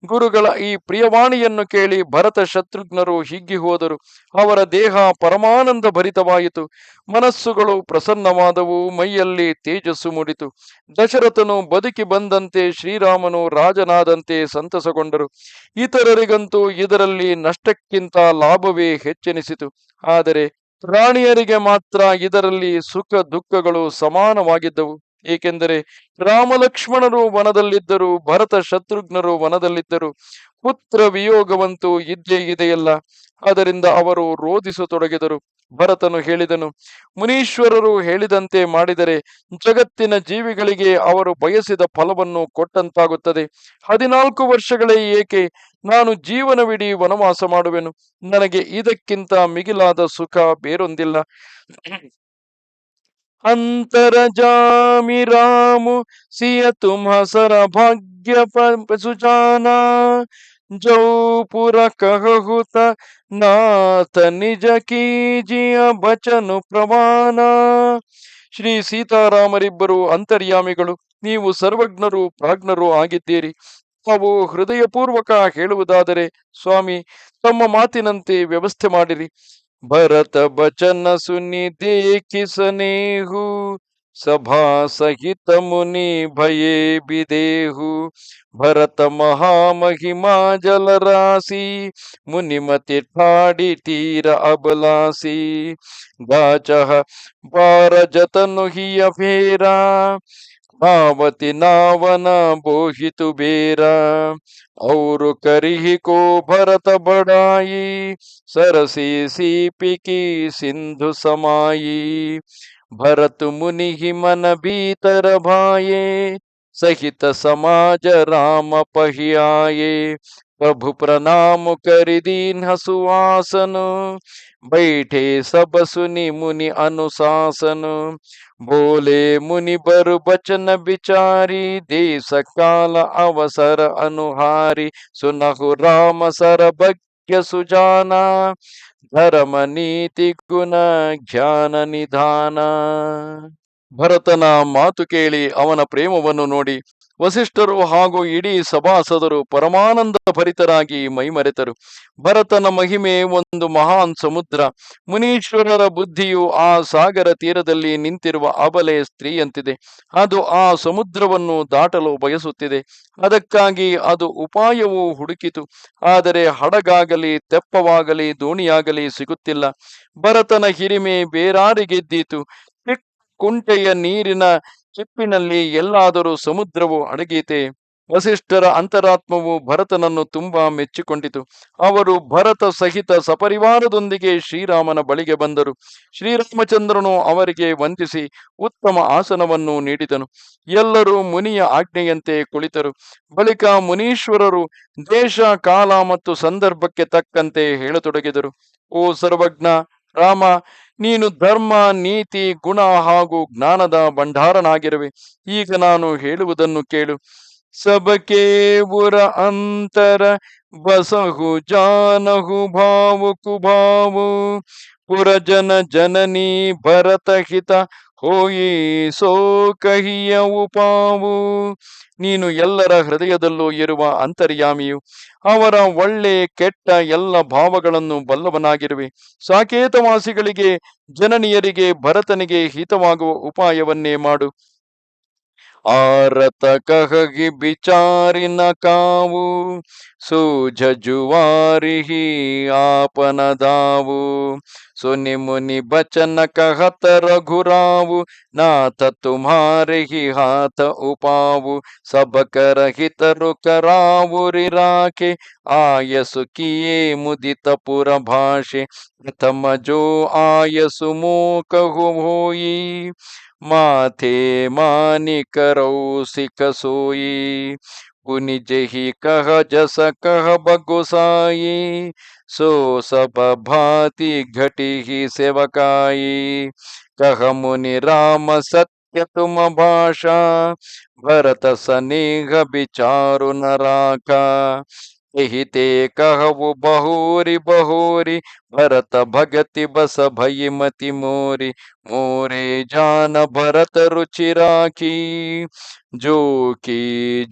ಗುರುಗಳ ಈ ಪ್ರಿಯವಾಣಿಯನ್ನು ಕೇಳಿ ಭರತ ಶತ್ರುಘ್ನರು ಹಿಗ್ಗಿ ಹೋದರು. ಅವರ ದೇಹ ಪರಮಾನಂದ ಭರಿತವಾಯಿತು. ಮನಸ್ಸುಗಳು ಪ್ರಸನ್ನವಾದವು, ಮೈಯಲ್ಲಿ ತೇಜಸ್ಸು ಮೂಡಿತು. ದಶರಥನು ಬದುಕಿ ಬಂದಂತೆ, ಶ್ರೀರಾಮನು ರಾಜನಾದಂತೆ ಸಂತಸಗೊಂಡರು. ಇತರರಿಗಂತೂ ಇದರಲ್ಲಿ ನಷ್ಟಕ್ಕಿಂತ ಲಾಭವೇ ಹೆಚ್ಚೆನಿಸಿತು. ಆದರೆ ರಾಣಿಯರಿಗೆ ಮಾತ್ರ ಇದರಲ್ಲಿ ಸುಖ ದುಃಖಗಳು ಸಮಾನವಾಗಿದ್ದವು. ಏಕೆಂದರೆ ರಾಮಲಕ್ಷ್ಮಣರು ವನದಲ್ಲಿದ್ದರು, ಭರತ ಶತ್ರುಘ್ನರು ವನದಲ್ಲಿದ್ದರು. ಪುತ್ರ ವಿಯೋಗವಂತೂ ಇದ್ದೇ ಇದೆಯಲ್ಲ. ಅದರಿಂದ ಅವರು ರೋಧಿಸತೊಡಗಿದರು. ಭರತನು ಹೇಳಿದನು, ಮುನೀಶ್ವರರು ಹೇಳಿದಂತೆ ಮಾಡಿದರೆ ಜಗತ್ತಿನ ಜೀವಿಗಳಿಗೆ ಅವರು ಬಯಸಿದ ಫಲವನ್ನು ಕೊಟ್ಟಂತಾಗುತ್ತದೆ. 14 ವರ್ಷಗಳೇ ಏಕೆ, ನಾನು ಜೀವನವಿಡೀ ವನವಾಸ ಮಾಡುವೆನು. ನನಗೆ ಇದಕ್ಕಿಂತ ಮಿಗಿಲಾದ ಸುಖ ಬೇರೊಂದಿಲ್ಲ. ಅಂತರಜಾಮಿ ರಾಮು ಸಿಯ ತುಮ ಸರ ಭಾಗ್ಯ ಸುಜಾನಾ ಜೌಪುರ ಕಹುತ ನಾಥ ನಿಜ ಕೀಜಿಯ ಬಚನು ಪ್ರಮಾಣ. ಶ್ರೀ ಸೀತಾರಾಮರಿಬ್ಬರು ಅಂತರ್ಯಾಮಿಗಳು. ನೀವು ಸರ್ವಜ್ಞರು ಪ್ರಾಜ್ಞರು ಆಗಿದ್ದೀರಿ. ನಾವು ಹೃದಯಪೂರ್ವಕ ಹೇಳುವುದಾದರೆ ಸ್ವಾಮಿ, ತಮ್ಮ ಮಾತಿನಂತೆ ವ್ಯವಸ್ಥೆ ಮಾಡಿರಿ. ಭರತ ಬಚನ ಸುನಿ ದೇಖಿಸನೇಹು ಸಭಾ ಸಹಿತ ಮುನಿ ಭಯೇ ಬಿದೇಹು. ಭರತ ಮಹಾಮಹಿಮಾ ಜಲರಾಶಿ ಮುನಿಮತಿ ಠಾಡಿ ತೀರ ಅಬಲಾಸಿ. ಗಾಚಹ ಬಾರ ಜತನು ಹಿಯ ಫೇರಾ ಮಾವತಿ ನಾವನ ಬೋಹಿತು ಬೇರ. ಔರು ಕರಿಹಿ ಕೋ ಭರತ ಬಡಾಯಿ सरसी सीपी की सिंधु समाई. भरत मुनि ही मन भीतर भाये सहित समाज राम पहियाये. प्रभु प्रणाम करि दीन सुआसन बैठे सब सुनि मुनि अनुशासन. बोले मुनि बर बचन बिचारी देश काल अवसर अनुहारी. सुनहु राम सर ಸುಜಾನ ಧರ್ಮ ನೀತಿ ಗುಣ ಜ್ಞಾನ ನಿಧಾನ. ಭರತನ ಮಾತು ಕೇಳಿ ಅವನ ಪ್ರೇಮವನ್ನು ನೋಡಿ ವಸಿಷ್ಠರು ಹಾಗೂ ಇಡೀ ಸಭಾಸದರು ಪರಮಾನಂದ ಭರಿತರಾಗಿ ಮೈಮರೆತರು. ಭರತನ ಮಹಿಮೆ ಒಂದು ಮಹಾನ್ ಸಮುದ್ರ. ಮುನೀಶ್ವರರ ಬುದ್ಧಿಯು ಆ ಸಾಗರ ತೀರದಲ್ಲಿ ನಿಂತಿರುವ ಅಬಲೆ ಸ್ತ್ರೀಯಂತಿದೆ. ಅದು ಆ ಸಮುದ್ರವನ್ನು ದಾಟಲು ಬಯಸುತ್ತಿದೆ. ಅದಕ್ಕಾಗಿ ಅದು ಉಪಾಯವೂ ಹುಡುಕಿತು. ಆದರೆ ಹಡಗಾಗಲಿ ತೆಪ್ಪವಾಗಲಿ ದೋಣಿಯಾಗಲಿ ಸಿಗುತ್ತಿಲ್ಲ. ಭರತನ ಹಿರಿಮೆ ಬೇರಾರಿಗೆದ್ದೀತು. ಕುಂಟೆಯ ನೀರಿನ ಚಿಪ್ಪಿನಲ್ಲಿ ಎಲ್ಲಾದರೂ ಸಮುದ್ರವು ಅಡಗೀತೆ. ವಸಿಷ್ಠರ ಅಂತರಾತ್ಮವು ಭರತನನ್ನು ತುಂಬಾ ಮೆಚ್ಚಿಕೊಂಡಿತು. ಅವರು ಭರತ ಸಹಿತ ಸಪರಿವಾರದೊಂದಿಗೆ ಶ್ರೀರಾಮನ ಬಳಿಗೆ ಬಂದರು. ಶ್ರೀರಾಮಚಂದ್ರನು ಅವರಿಗೆ ವಂದಿಸಿ ಉತ್ತಮ ಆಸನವನ್ನು ನೀಡಿದನು. ಎಲ್ಲರೂ ಮುನಿಯ ಆಜ್ಞೆಯಂತೆ ಕುಳಿತರು. ಬಳಿಕ ಮುನೀಶ್ವರರು ದೇಶ ಕಾಲ ಮತ್ತು ಸಂದರ್ಭಕ್ಕೆ ತಕ್ಕಂತೆ ಹೇಳತೊಡಗಿದರು. ಓ ಸರ್ವಜ್ಞ ರಾಮ, ನೀನು ಧರ್ಮ ನೀತಿ ಗುಣ ಹಾಗೂ ಜ್ಞಾನದ ಭಂಡಾರನಾಗಿರುವೆ. ಈಗ ನಾನು ಹೇಳುವುದನ್ನು ಕೇಳು. ಸಬಕೆ ಬುರ ಅಂತರ ಬಸಹು ಜಾನಹು ಭಾವು ಕುಭಾವು. ಪುರಜನ ಜನನಿ ಭರತ ಹಿತ ಹೋಯಿ ಸೋ ಕಹಿಯ ಉಪಾವು. ನೀನು ಎಲ್ಲರ ಹೃದಯದಲ್ಲೂ ಇರುವ ಅಂತರ್ಯಾಮಿಯು. ಅವರ ಒಳ್ಳೆ ಕೆಟ್ಟ ಎಲ್ಲ ಭಾವಗಳನ್ನು ಬಲ್ಲವನಾಗಿರುವೆ. ಸಾಕೇತವಾಸಿಗಳಿಗೆ ಜನನಿಯರಿಗೆ ಭರತನಿಗೆ ಹಿತವಾಗುವ ಉಪಾಯವನ್ನೇ ಮಾಡು. ಆರತ ಕಹಗಿ ಬಿಚಾರಿನ ಕಾವು ಸೂಜುವಾರಿಹಿ ಆಪನದಾವು. ಸುನಿ ಮುನಿ ಬಚನ ಕಹತ ರಘುರಾವು ನಾಥ ತುಮ್ಹಾರೆ ಹಿ ಹಾಥ ಉಪಾವು. ಸಬಕರ ಹಿತರು ಕರಾವುರಿ ರಾಕೆ ಆಯಸು ಕಿಯೇ ಮುದಿತ ಪುರ ಭಾಷೆ. ಪ್ರಥಮ ಜೋ ಆಯಸು ಮೋಕಹು ಹೋಯಿ माथे मानी करौ सिख सोई. पुनि जही कह जस कह बगुसाई सो सब भांति घटी ही सेवकाई. कह मुनि राम सत्य तुम भाषा भरत सनेह विचारु न राखा. हिते कहु बहोरी बहोरी भरत भगति बस भई मति मोरी. मोरे जान भरत रुचि राखी जो की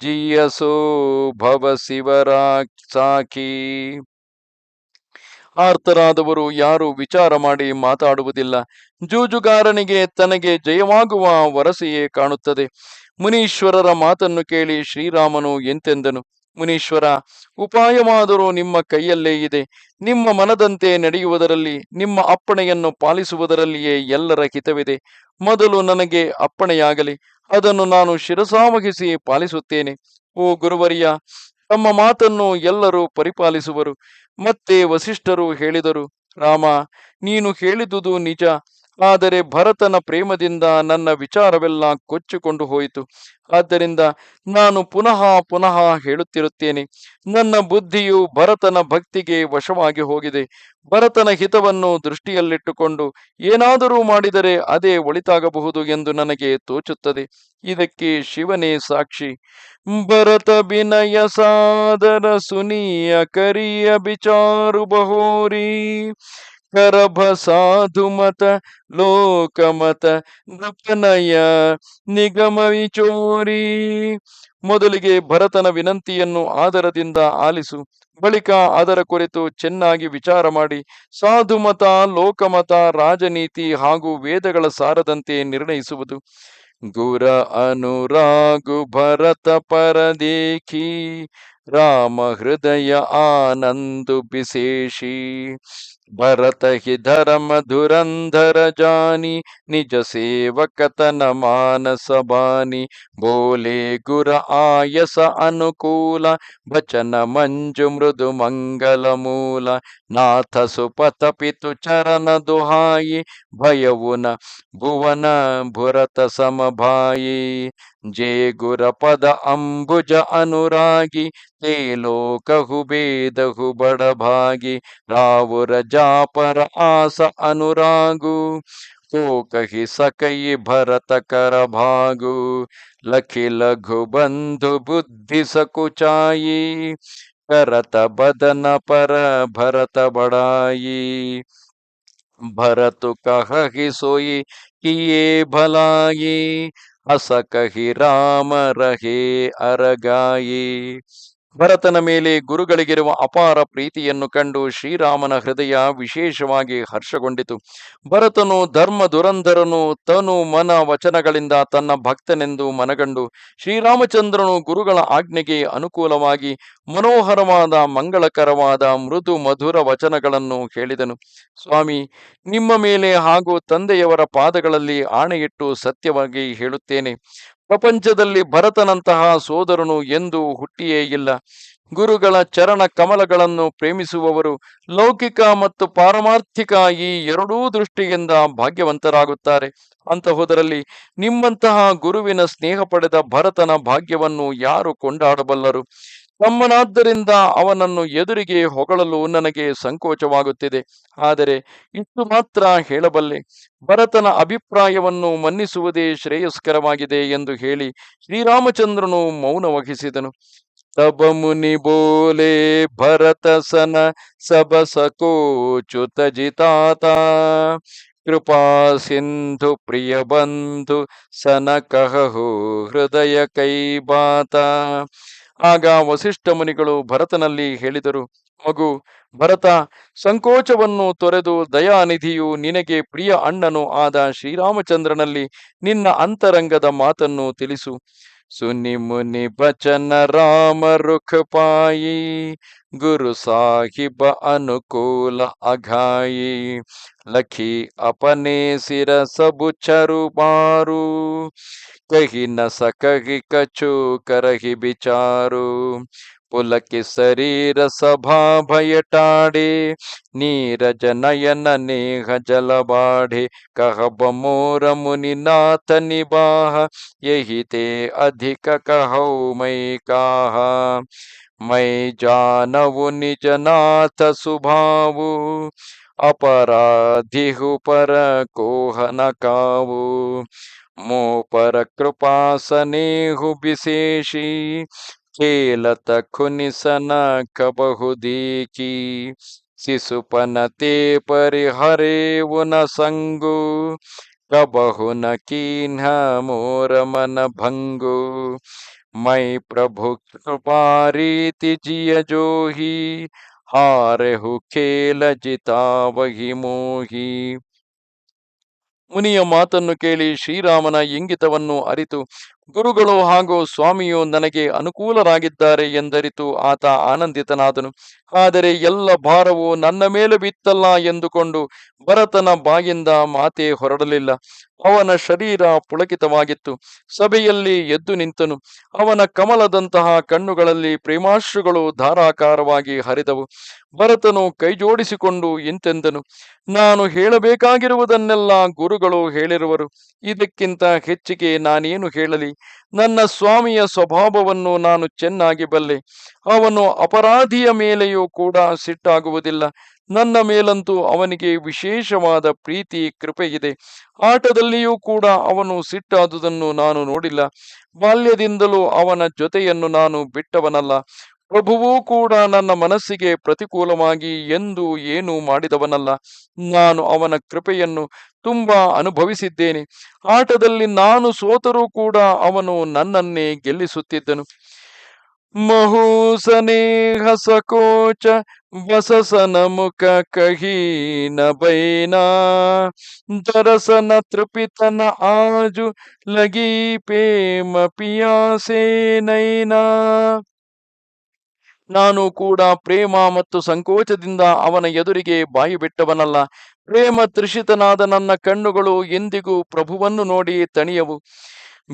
जियसो ಭವ ಶಿವರಾ ಸಾಖಿ. ಆರ್ತರಾದವರು ಯಾರು ವಿಚಾರ ಮಾಡಿ ಮಾತಾಡುವುದಿಲ್ಲ. ಜೂಜುಗಾರನಿಗೆ ತನಗೆ ಜಯವಾಗುವ ವರಸೆಯೇ ಕಾಣುತ್ತದೆ. ಮುನೀಶ್ವರರ ಮಾತನ್ನು ಕೇಳಿ ಶ್ರೀರಾಮನು ಎಂತೆಂದನು. ಮುನೀಶ್ವರ, ಉಪಾಯವಾದರೂ ನಿಮ್ಮ ಕೈಯಲ್ಲೇ ಇದೆ. ನಿಮ್ಮ ಮನದಂತೆ ನಡೆಯುವುದರಲ್ಲಿ, ನಿಮ್ಮ ಅಪ್ಪಣೆಯನ್ನು ಪಾಲಿಸುವುದರಲ್ಲಿಯೇ ಎಲ್ಲರ ಹಿತವಿದೆ. ಮೊದಲು ನನಗೆ ಅಪ್ಪಣೆಯಾಗಲಿ, ಅದನ್ನು ನಾನು ಶಿರಸಾವಹಿಸಿ ಪಾಲಿಸುತ್ತೇನೆ. ಓ ಗುರುವರಿಯ, ತಮ್ಮ ಮಾತನ್ನು ಎಲ್ಲರೂ ಪರಿಪಾಲಿಸುವರು. ಮತ್ತೆ ವಸಿಷ್ಠರು ಹೇಳಿದರು, ರಾಮ, ನೀನು ಹೇಳಿದುದು ನಿಜ. ಆದರೆ ಭರತನ ಪ್ರೇಮದಿಂದ ನನ್ನ ವಿಚಾರವೆಲ್ಲ ಕೊಚ್ಚಿಕೊಂಡು ಹೋಯಿತು. ಆದ್ದರಿಂದ ನಾನು ಪುನಃ ಪುನಃ ಹೇಳುತ್ತಿರುತ್ತೇನೆ, ನನ್ನ ಬುದ್ಧಿಯು ಭರತನ ಭಕ್ತಿಗೆ ವಶವಾಗಿ ಹೋಗಿದೆ. ಭರತನ ಹಿತವನ್ನು ದೃಷ್ಟಿಯಲ್ಲಿಟ್ಟುಕೊಂಡು ಏನಾದರೂ ಮಾಡಿದರೆ ಅದೇ ಒಳಿತಾಗಬಹುದು ಎಂದು ನನಗೆ ತೋಚುತ್ತದೆ. ಇದಕ್ಕೆ ಶಿವನೇ ಸಾಕ್ಷಿ. ಭರತ ಬಿನಯ ಸಾದರ ಸುನೀಯ ಕರಿಯ ಬಿಚಾರು ಬಹೋರಿ ಕರಭ ಸಾಧುಮತ ಲೋಕಮತ ನೃಪನಯ ನಿಗಮ ವಿಚೋರಿ. ಮೊದಲಿಗೆ ಭರತನ ವಿನಂತಿಯನ್ನು ಆದರದಿಂದ ಆಲಿಸು. ಬಳಿಕ ಅದರ ಕುರಿತು ಚೆನ್ನಾಗಿ ವಿಚಾರ ಮಾಡಿ ಸಾಧುಮತ, ಲೋಕಮತ, ರಾಜನೀತಿ ಹಾಗೂ ವೇದಗಳ ಸಾರದಂತೆ ನಿರ್ಣಯಿಸುವುದು. ಗುರ ಅನುರಾಗು ಭರತ ಪರದೇಖಿ ರಾಮ ಹೃದಯ ಆನಂದು ವಿಶೇಷಿ. ಭರತ ಹಿ ಧರ್ಮ ಧುರಂಧರ ಜಾನಿ ನಿಜ ಸೇವಕತನ ಮಾನಸ ಬಾನಿ. ಬೋಲೆ ಗುರ ಆಯಸ ಅನುಕೂಲ ಭಚನ ಮಂಜು ಮೃದು ಮಂಗಲ ಮೂಲ. ನಾಥ ಸುಪಥ ಪಿತು ಚರಣ ದುಹಾಯಿ ಭಯವುನ ಭುವನ ಭುರತ ಸಮಭಾಯಿ. ಜೇ ಗುರ ಪದ ಅಂಬುಜ ಅನುರಾಗಿ ते लोकहु बेदहु बड़भागी. रावुर जापर आस अनुरागु तो कही सकई भरत कर भागु. लखि लघु बंधु बुद्धि सकुचाई करत बदन पर भरत बड़ाई. भरत कहि सोई किए भलाई हस कहि राम रहे अरगाई. ಭರತನ ಮೇಲೆ ಗುರುಗಳಿಗಿರುವ ಅಪಾರ ಪ್ರೀತಿಯನ್ನು ಕಂಡು ಶ್ರೀರಾಮನ ಹೃದಯ ವಿಶೇಷವಾಗಿ ಹರ್ಷಗೊಂಡಿತು. ಭರತನು ಧರ್ಮ ದುರಂಧರನು, ತನು ಮನ ವಚನಗಳಿಂದ ತನ್ನ ಭಕ್ತನೆಂದು ಮನಗಂಡು ಶ್ರೀರಾಮಚಂದ್ರನು ಗುರುಗಳ ಆಜ್ಞೆಗೆ ಅನುಕೂಲವಾಗಿ ಮನೋಹರವಾದ ಮಂಗಳಕರವಾದ ಮೃದು ಮಧುರ ವಚನಗಳನ್ನು ಹೇಳಿದನು. ಸ್ವಾಮಿ, ನಿಮ್ಮ ಮೇಲೆ ಹಾಗೂ ತಂದೆಯವರ ಪಾದಗಳಲ್ಲಿ ಆಣೆಯಿಟ್ಟು ಸತ್ಯವಾಗಿ ಹೇಳುತ್ತೇನೆ, ಪ್ರಪಂಚದಲ್ಲಿ ಭರತನಂತಹ ಸೋದರನು ಎಂದೂ ಹುಟ್ಟಿಯೇ ಇಲ್ಲ. ಗುರುಗಳ ಚರಣ ಕಮಲಗಳನ್ನು ಪ್ರೇಮಿಸುವವರು ಲೌಕಿಕ ಮತ್ತು ಪಾರಮಾರ್ಥಿಕ ಈ ಎರಡೂ ದೃಷ್ಟಿಯಿಂದ ಭಾಗ್ಯವಂತರಾಗುತ್ತಾರೆ. ಅಂತಹುದರಲ್ಲಿ ನಿಮ್ಮಂತಹ ಗುರುವಿನ ಸ್ನೇಹ ಪಡೆದ ಭರತನ ಭಾಗ್ಯವನ್ನು ಯಾರು ಕೊಂಡಾಡಬಲ್ಲರು? ತಮ್ಮನಾದ್ದರಿಂದ ಅವನನ್ನು ಎದುರಿಗೆ ಹೊಗಳಲು ನನಗೆ ಸಂಕೋಚವಾಗುತ್ತಿದೆ. ಆದರೆ ಇಷ್ಟು ಮಾತ್ರ ಹೇಳಬಲ್ಲೆ, ಭರತನ ಅಭಿಪ್ರಾಯವನ್ನು ಮನ್ನಿಸುವುದೇ ಶ್ರೇಯಸ್ಕರವಾಗಿದೆ ಎಂದು ಹೇಳಿ ಶ್ರೀರಾಮಚಂದ್ರನು ಮೌನ ವಹಿಸಿದನು. ತಬ ಮುನಿ ಬೋಲೆ ಭರತ ಸನ ಸಬ ಸಕೋಚುತ ಜಿತಾತ. ಕೃಪಾ ಸಿಂಧು ಪ್ರಿಯ ಬಂಧು ಸನ ಕಹು ಹೃದಯ ಕೈಬಾತ. ಆಗ ವಸಿಷ್ಠ ಮುನಿಗಳು ಭರತನಲ್ಲಿ ಹೇಳಿದರು, ಮಗು ಭರತ, ಸಂಕೋಚವನ್ನು ತೊರೆದು ದಯಾನಿಧಿಯು ನಿನಗೆ ಪ್ರಿಯ ಅಣ್ಣನೂ ಆದ ಶ್ರೀರಾಮಚಂದ್ರನಲ್ಲಿ ನಿನ್ನ ಅಂತರಂಗದ ಮಾತನ್ನು ತಿಳಿಸು. ಸುನಿ ಮುನಿ ಬಚನ ರಾಮ ರುಖ ಪಾಯಿ ಗುರು ಸಾಹಿಬ ಅನುಕೂಲ ಅಘಾಯಿ. ಲಖಿ ಅಪನೆ ಸಿರ ಸಬು ಚರು ಬಾರು ಕಹಿ ನ ಸಕಹಿ ಕಚು ಕರಹಿ ಬಿಚಾರು. ಪುಲಕಿ ಶರೀರ ಸಭಾ ಭಯಟಾಡೆ ನೀರಜ ನಯನ ನೇಹ ಜಲಬಾಢೆ. कहब मोर मुनिनाथ निबाह यही ते अधिक कहौ मैं काहा. मैं जानवु निज नाथ सुभावु अपराधिहु पर कोह न कावु. मो पर कृपा सनेहु विशेषी खेलत खुनिसन कबहु देखी. शिशुपन ते परिहरे उन संगु कबहु न कीन्ह मोर मन भंगु. मैं प्रभु कृपा रीति जिय जोही हारहु खेल जितावहि मोही. ಮುನಿಯ ಮಾತನ್ನು ಕೇಳಿ ಶ್ರೀರಾಮನ ಇಂಗಿತವನ್ನು ಅರಿತು ಗುರುಗಳು ಹಾಗೂ ಸ್ವಾಮಿಯು ನನಗೆ ಅನುಕೂಲರಾಗಿದ್ದಾರೆ ಎಂದರಿತು ಆತ ಆನಂದಿತನಾದನು. ಆದರೆ ಎಲ್ಲ ಭಾರವು ನನ್ನ ಮೇಲೆ ಬಿತ್ತಲ್ಲ ಎಂದುಕೊಂಡು ಭರತನ ಬಾಯಿಂದ ಮಾತೇ ಹೊರಡಲಿಲ್ಲ. ಅವನ ಶರೀರ ಪುಳಕಿತವಾಗಿತ್ತು. ಸಭೆಯಲ್ಲಿ ಎದ್ದು ನಿಂತನು. ಅವನ ಕಮಲದಂತಹ ಕಣ್ಣುಗಳಲ್ಲಿ ಪ್ರೇಮಾಶ್ರುಗಳು ಧಾರಾಕಾರವಾಗಿ ಹರಿದವು. ಭರತನು ಕೈಜೋಡಿಸಿಕೊಂಡು ಇಂತೆಂದನು: ನಾನು ಹೇಳಬೇಕಾಗಿರುವುದನ್ನೆಲ್ಲ ಗುರುಗಳು ಹೇಳಿರುವರು. ಇದಕ್ಕಿಂತ ಹೆಚ್ಚಿಗೆ ನಾನೇನು ಹೇಳಲಿ? ನನ್ನ ಸ್ವಾಮಿಯ ಸ್ವಭಾವವನ್ನು ನಾನು ಚೆನ್ನಾಗಿ ಬಲ್ಲೆ. ಅವನು ಅಪರಾಧಿಯ ಮೇಲೆಯೂ ಕೂಡ ಸಿಟ್ಟಾಗುವುದಿಲ್ಲ. ನನ್ನ ಮೇಲಂತೂ ಅವನಿಗೆ ವಿಶೇಷವಾದ ಪ್ರೀತಿ ಕೃಪೆ ಇದೆ. ಆಟದಲ್ಲಿಯೂ ಕೂಡ ಅವನು ಸಿಟ್ಟಾದುದನ್ನು ನಾನು ನೋಡಿಲ್ಲ. ಬಾಲ್ಯದಿಂದಲೂ ಅವನ ಜೊತೆಯನ್ನು ನಾನು ಬಿಟ್ಟವನಲ್ಲ. ಪ್ರಭುವೂ ಕೂಡ ನನ್ನ ಮನಸ್ಸಿಗೆ ಪ್ರತಿಕೂಲವಾಗಿ ಎಂದು ಏನೂ ಮಾಡಿದವನಲ್ಲ. ನಾನು ಅವನ ಕೃಪೆಯನ್ನು ತುಂಬಾ ಅನುಭವಿಸಿದ್ದೇನೆ. ಆಟದಲ್ಲಿ ನಾನು ಸೋತರೂ ಕೂಡ ಅವನು ನನ್ನನ್ನೇ ಗೆಲ್ಲಿಸುತ್ತಿದ್ದನು. ಮಹೂಸನೇಹ ಸಕೋಚ ವಸಸನ ಮುಖ ಕಹೀನ ಬೈನಾ ದರಸನ ತೃಪಿತನ ಆಜು ಲಗೀ ಪ್ರೇಮ ಪಿಯಾಸೆ ನೈನಾ. ನಾನು ಕೂಡ ಪ್ರೇಮ ಮತ್ತು ಸಂಕೋಚದಿಂದ ಅವನ ಎದುರಿಗೆ ಬಾಯಿ ಬಿಟ್ಟವನಲ್ಲ. ಪ್ರೇಮ ತೃಷಿತನಾದ ನನ್ನ ಕಣ್ಣುಗಳು ಎಂದಿಗೂ ಪ್ರಭುವನ್ನು ನೋಡಿ ತಣಿಯವು.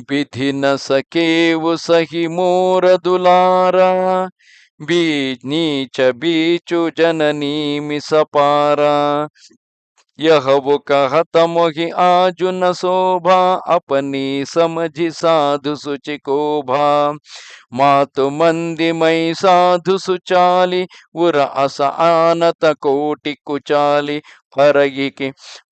ಬಿಧಿನ ಸಖೇವು ಸಹಿ ಮೋರ ದುಲಾರ ಬೀ ನೀಚ ಬೀಚು ಜನನೀ ಮಿಸಪಾರ ಯಹವು ಕಹತ ಮೊಹಿ ಆಜು ನ ಶೋಭಾ ಅಪನಿ ಸಮझि ಸಾಧು ಸುಚಿ ಕೋಭಾ ಮಾತು ಮಂದಿ ಮೈ ಸಾಧು ಸುಚಾಲಿ ಉರ ಅಸ ಆನತ ಕೋಟಿ ಕುಚಾಲಿ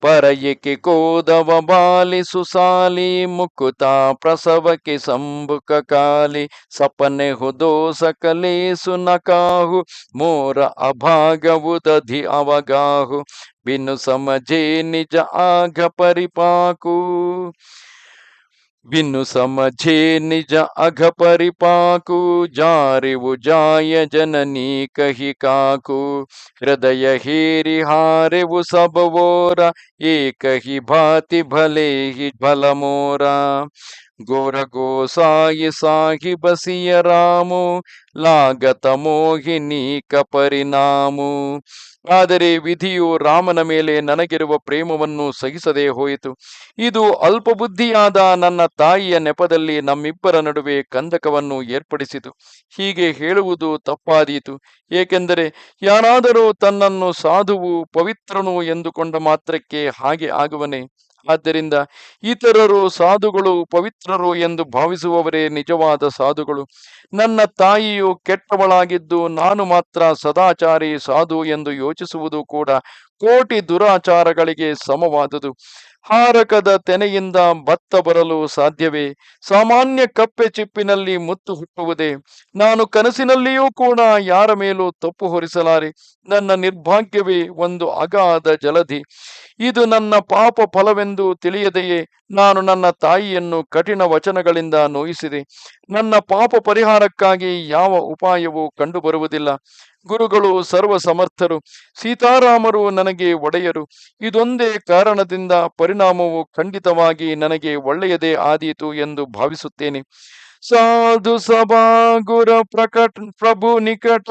ಪರಯಿಕೆ ಕೋದವ ಬಾಲಿ ಸುಸಾಲಿ ಮುಕುತ ಪ್ರಸವಕ್ಕೆ ಸಂಬುಕ ಕಾಲಿ ಸಪನೆ ಹುದೋಸ ಕಲೇಸು ನಕಾಹು ಮೋರ ಅಭಾಗವು ದಧಿ ಅವಗಾಹು ಬಿನು ಸಮझे ನಿಜ ಆಘ ಪರಿಪಾಕು ಬಿನ್ನು ಸಮझे ನಿಜ ಅಘ ಪರಿಪಾಕು ಜಾರಿವು ಜಾಯ ಜನನೀ ಕಹಿ ಕಾಕು ಹೃದಯ ಹೇರಿ ಹಾರೆವು ಸಬವೋರ ಏಕಹಿ ಭಾತಿ ಭಲೆ ಹಿ ಭಲ ಮೋರ ಗೋರ ಗೋಸಾಯಿ ಸಾಹಿ ಬಸಿಯ ರಾಮು ಲಾಗತ ಮೋಹಿನಿ ಪರಿಣಾಮು. ಆದರೆ ವಿಧಿಯು ರಾಮನ ಮೇಲೆ ನನಗಿರುವ ಪ್ರೇಮವನ್ನು ಸಹಿಸದೆ ಹೋಯಿತು. ಇದು ಅಲ್ಪಬುದ್ಧಿಯಾದ ನನ್ನ ತಾಯಿಯ ನೆಪದಲ್ಲಿ ನಮ್ಮಿಬ್ಬರ ನಡುವೆ ಕಂದಕವನ್ನು ಏರ್ಪಡಿಸಿತು. ಹೀಗೆ ಹೇಳುವುದು ತಪ್ಪಾದೀತು. ಏಕೆಂದರೆ ಯಾರಾದರೂ ತನ್ನನ್ನು ಸಾಧುವು ಪವಿತ್ರನು ಎಂದುಕೊಂಡ ಮಾತ್ರಕ್ಕೆ ಹಾಗೆ ಆಗುವನೆ? ಆದ್ದರಿಂದ ಇತರರು ಸಾಧುಗಳು ಪವಿತ್ರರು ಎಂದು ಭಾವಿಸುವವರೇ ನಿಜವಾದ ಸಾಧುಗಳು. ನನ್ನ ತಾಯಿಯು ಕೆಟ್ಟವಳಾಗಿದ್ದು ನಾನು ಮಾತ್ರ ಸದಾಚಾರಿ ಸಾಧು ಎಂದು ಯೋಚಿಸುವುದು ಕೂಡ ಕೋಟಿ ದುರಾಚಾರಗಳಿಗೆ ಸಮವಾದುದು. ಹಾರಕದ ತೆನೆಯಿಂದ ಭತ್ತ ಬರಲು ಸಾಧ್ಯವೇ? ಸಾಮಾನ್ಯ ಕಪ್ಪೆ ಚಿಪ್ಪಿನಲ್ಲಿ ಮುತ್ತು ಹುಟ್ಟುವುದೇ? ನಾನು ಕನಸಿನಲ್ಲಿಯೂ ಕೂಡ ಯಾರ ಮೇಲೂ ತಪ್ಪು ಹೊರಿಸಲಾರೆ. ನನ್ನ ನಿರ್ಭಾಗ್ಯವೇ ಒಂದು ಅಗಾಧ ಜಲಧಿ. ಇದು ನನ್ನ ಪಾಪ ಫಲವೆಂದು ತಿಳಿಯದೆಯೇ ನಾನು ನನ್ನ ತಾಯಿಯನ್ನು ಕಠಿಣ ವಚನಗಳಿಂದ ನೋಯಿಸಿದೆ. ನನ್ನ ಪಾಪ ಪರಿಹಾರಕ್ಕಾಗಿ ಯಾವ ಉಪಾಯವೂ ಕಂಡುಬರುವುದಿಲ್ಲ. ಗುರುಗಳು ಸರ್ವ ಸಮರ್ಥರು, ಸೀತಾರಾಮರು ನನಗೆ ಒಡೆಯರು. ಇದೊಂದೇ ಕಾರಣದಿಂದ ಪರಿಣಾಮವು ಖಂಡಿತವಾಗಿ ನನಗೆ ಒಳ್ಳೆಯದೇ ಆದೀತು ಎಂದು ಭಾವಿಸುತ್ತೇನೆ. ಸಾಧು ಸಭಾ ಗುರ ಪ್ರಕಟ ಪ್ರಭು ನಿಕಟ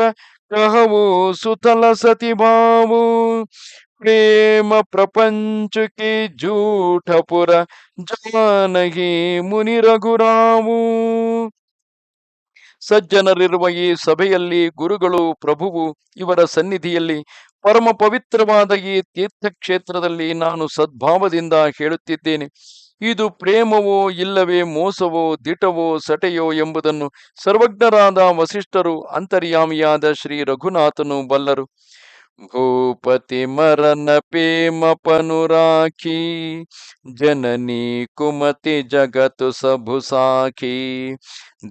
ಕಹವು ಸುತಲ ಸತಿ ಭಾವು ಪ್ರೇಮ ಪ್ರಪಂಚ ಕಿ ಜೂಠಪುರ ಜಾನಹಿ ಮುನಿ ರಘುರಾಮು. ಸಜ್ಜನರಿರುವ ಈ ಸಭೆಯಲ್ಲಿ ಗುರುಗಳು, ಪ್ರಭುವು ಇವರ ಸನ್ನಿಧಿಯಲ್ಲಿ ಪರಮ ಪವಿತ್ರವಾದ ಈ ತೀರ್ಥಕ್ಷೇತ್ರದಲ್ಲಿ ನಾನು ಸದ್ಭಾವದಿಂದ ಹೇಳುತ್ತಿದ್ದೇನೆ. ಇದು ಪ್ರೇಮವೋ ಇಲ್ಲವೇ ಮೋಸವೋ ದಿಟವೋ ಸಟೆಯೋ ಎಂಬುದನ್ನು ಸರ್ವಜ್ಞರಾದ ವಸಿಷ್ಠರು ಅಂತರ್ಯಾಮಿಯಾದ ಶ್ರೀ ರಘುನಾಥನು ಬಲ್ಲರು. ಭೂಪತಿ ಮರನ ಪ್ರೇಮ ಪನುರಾಖಿ ಜನನಿ ಕುಮತಿ ಜಗತು ಸಭು ಸಾಖಿ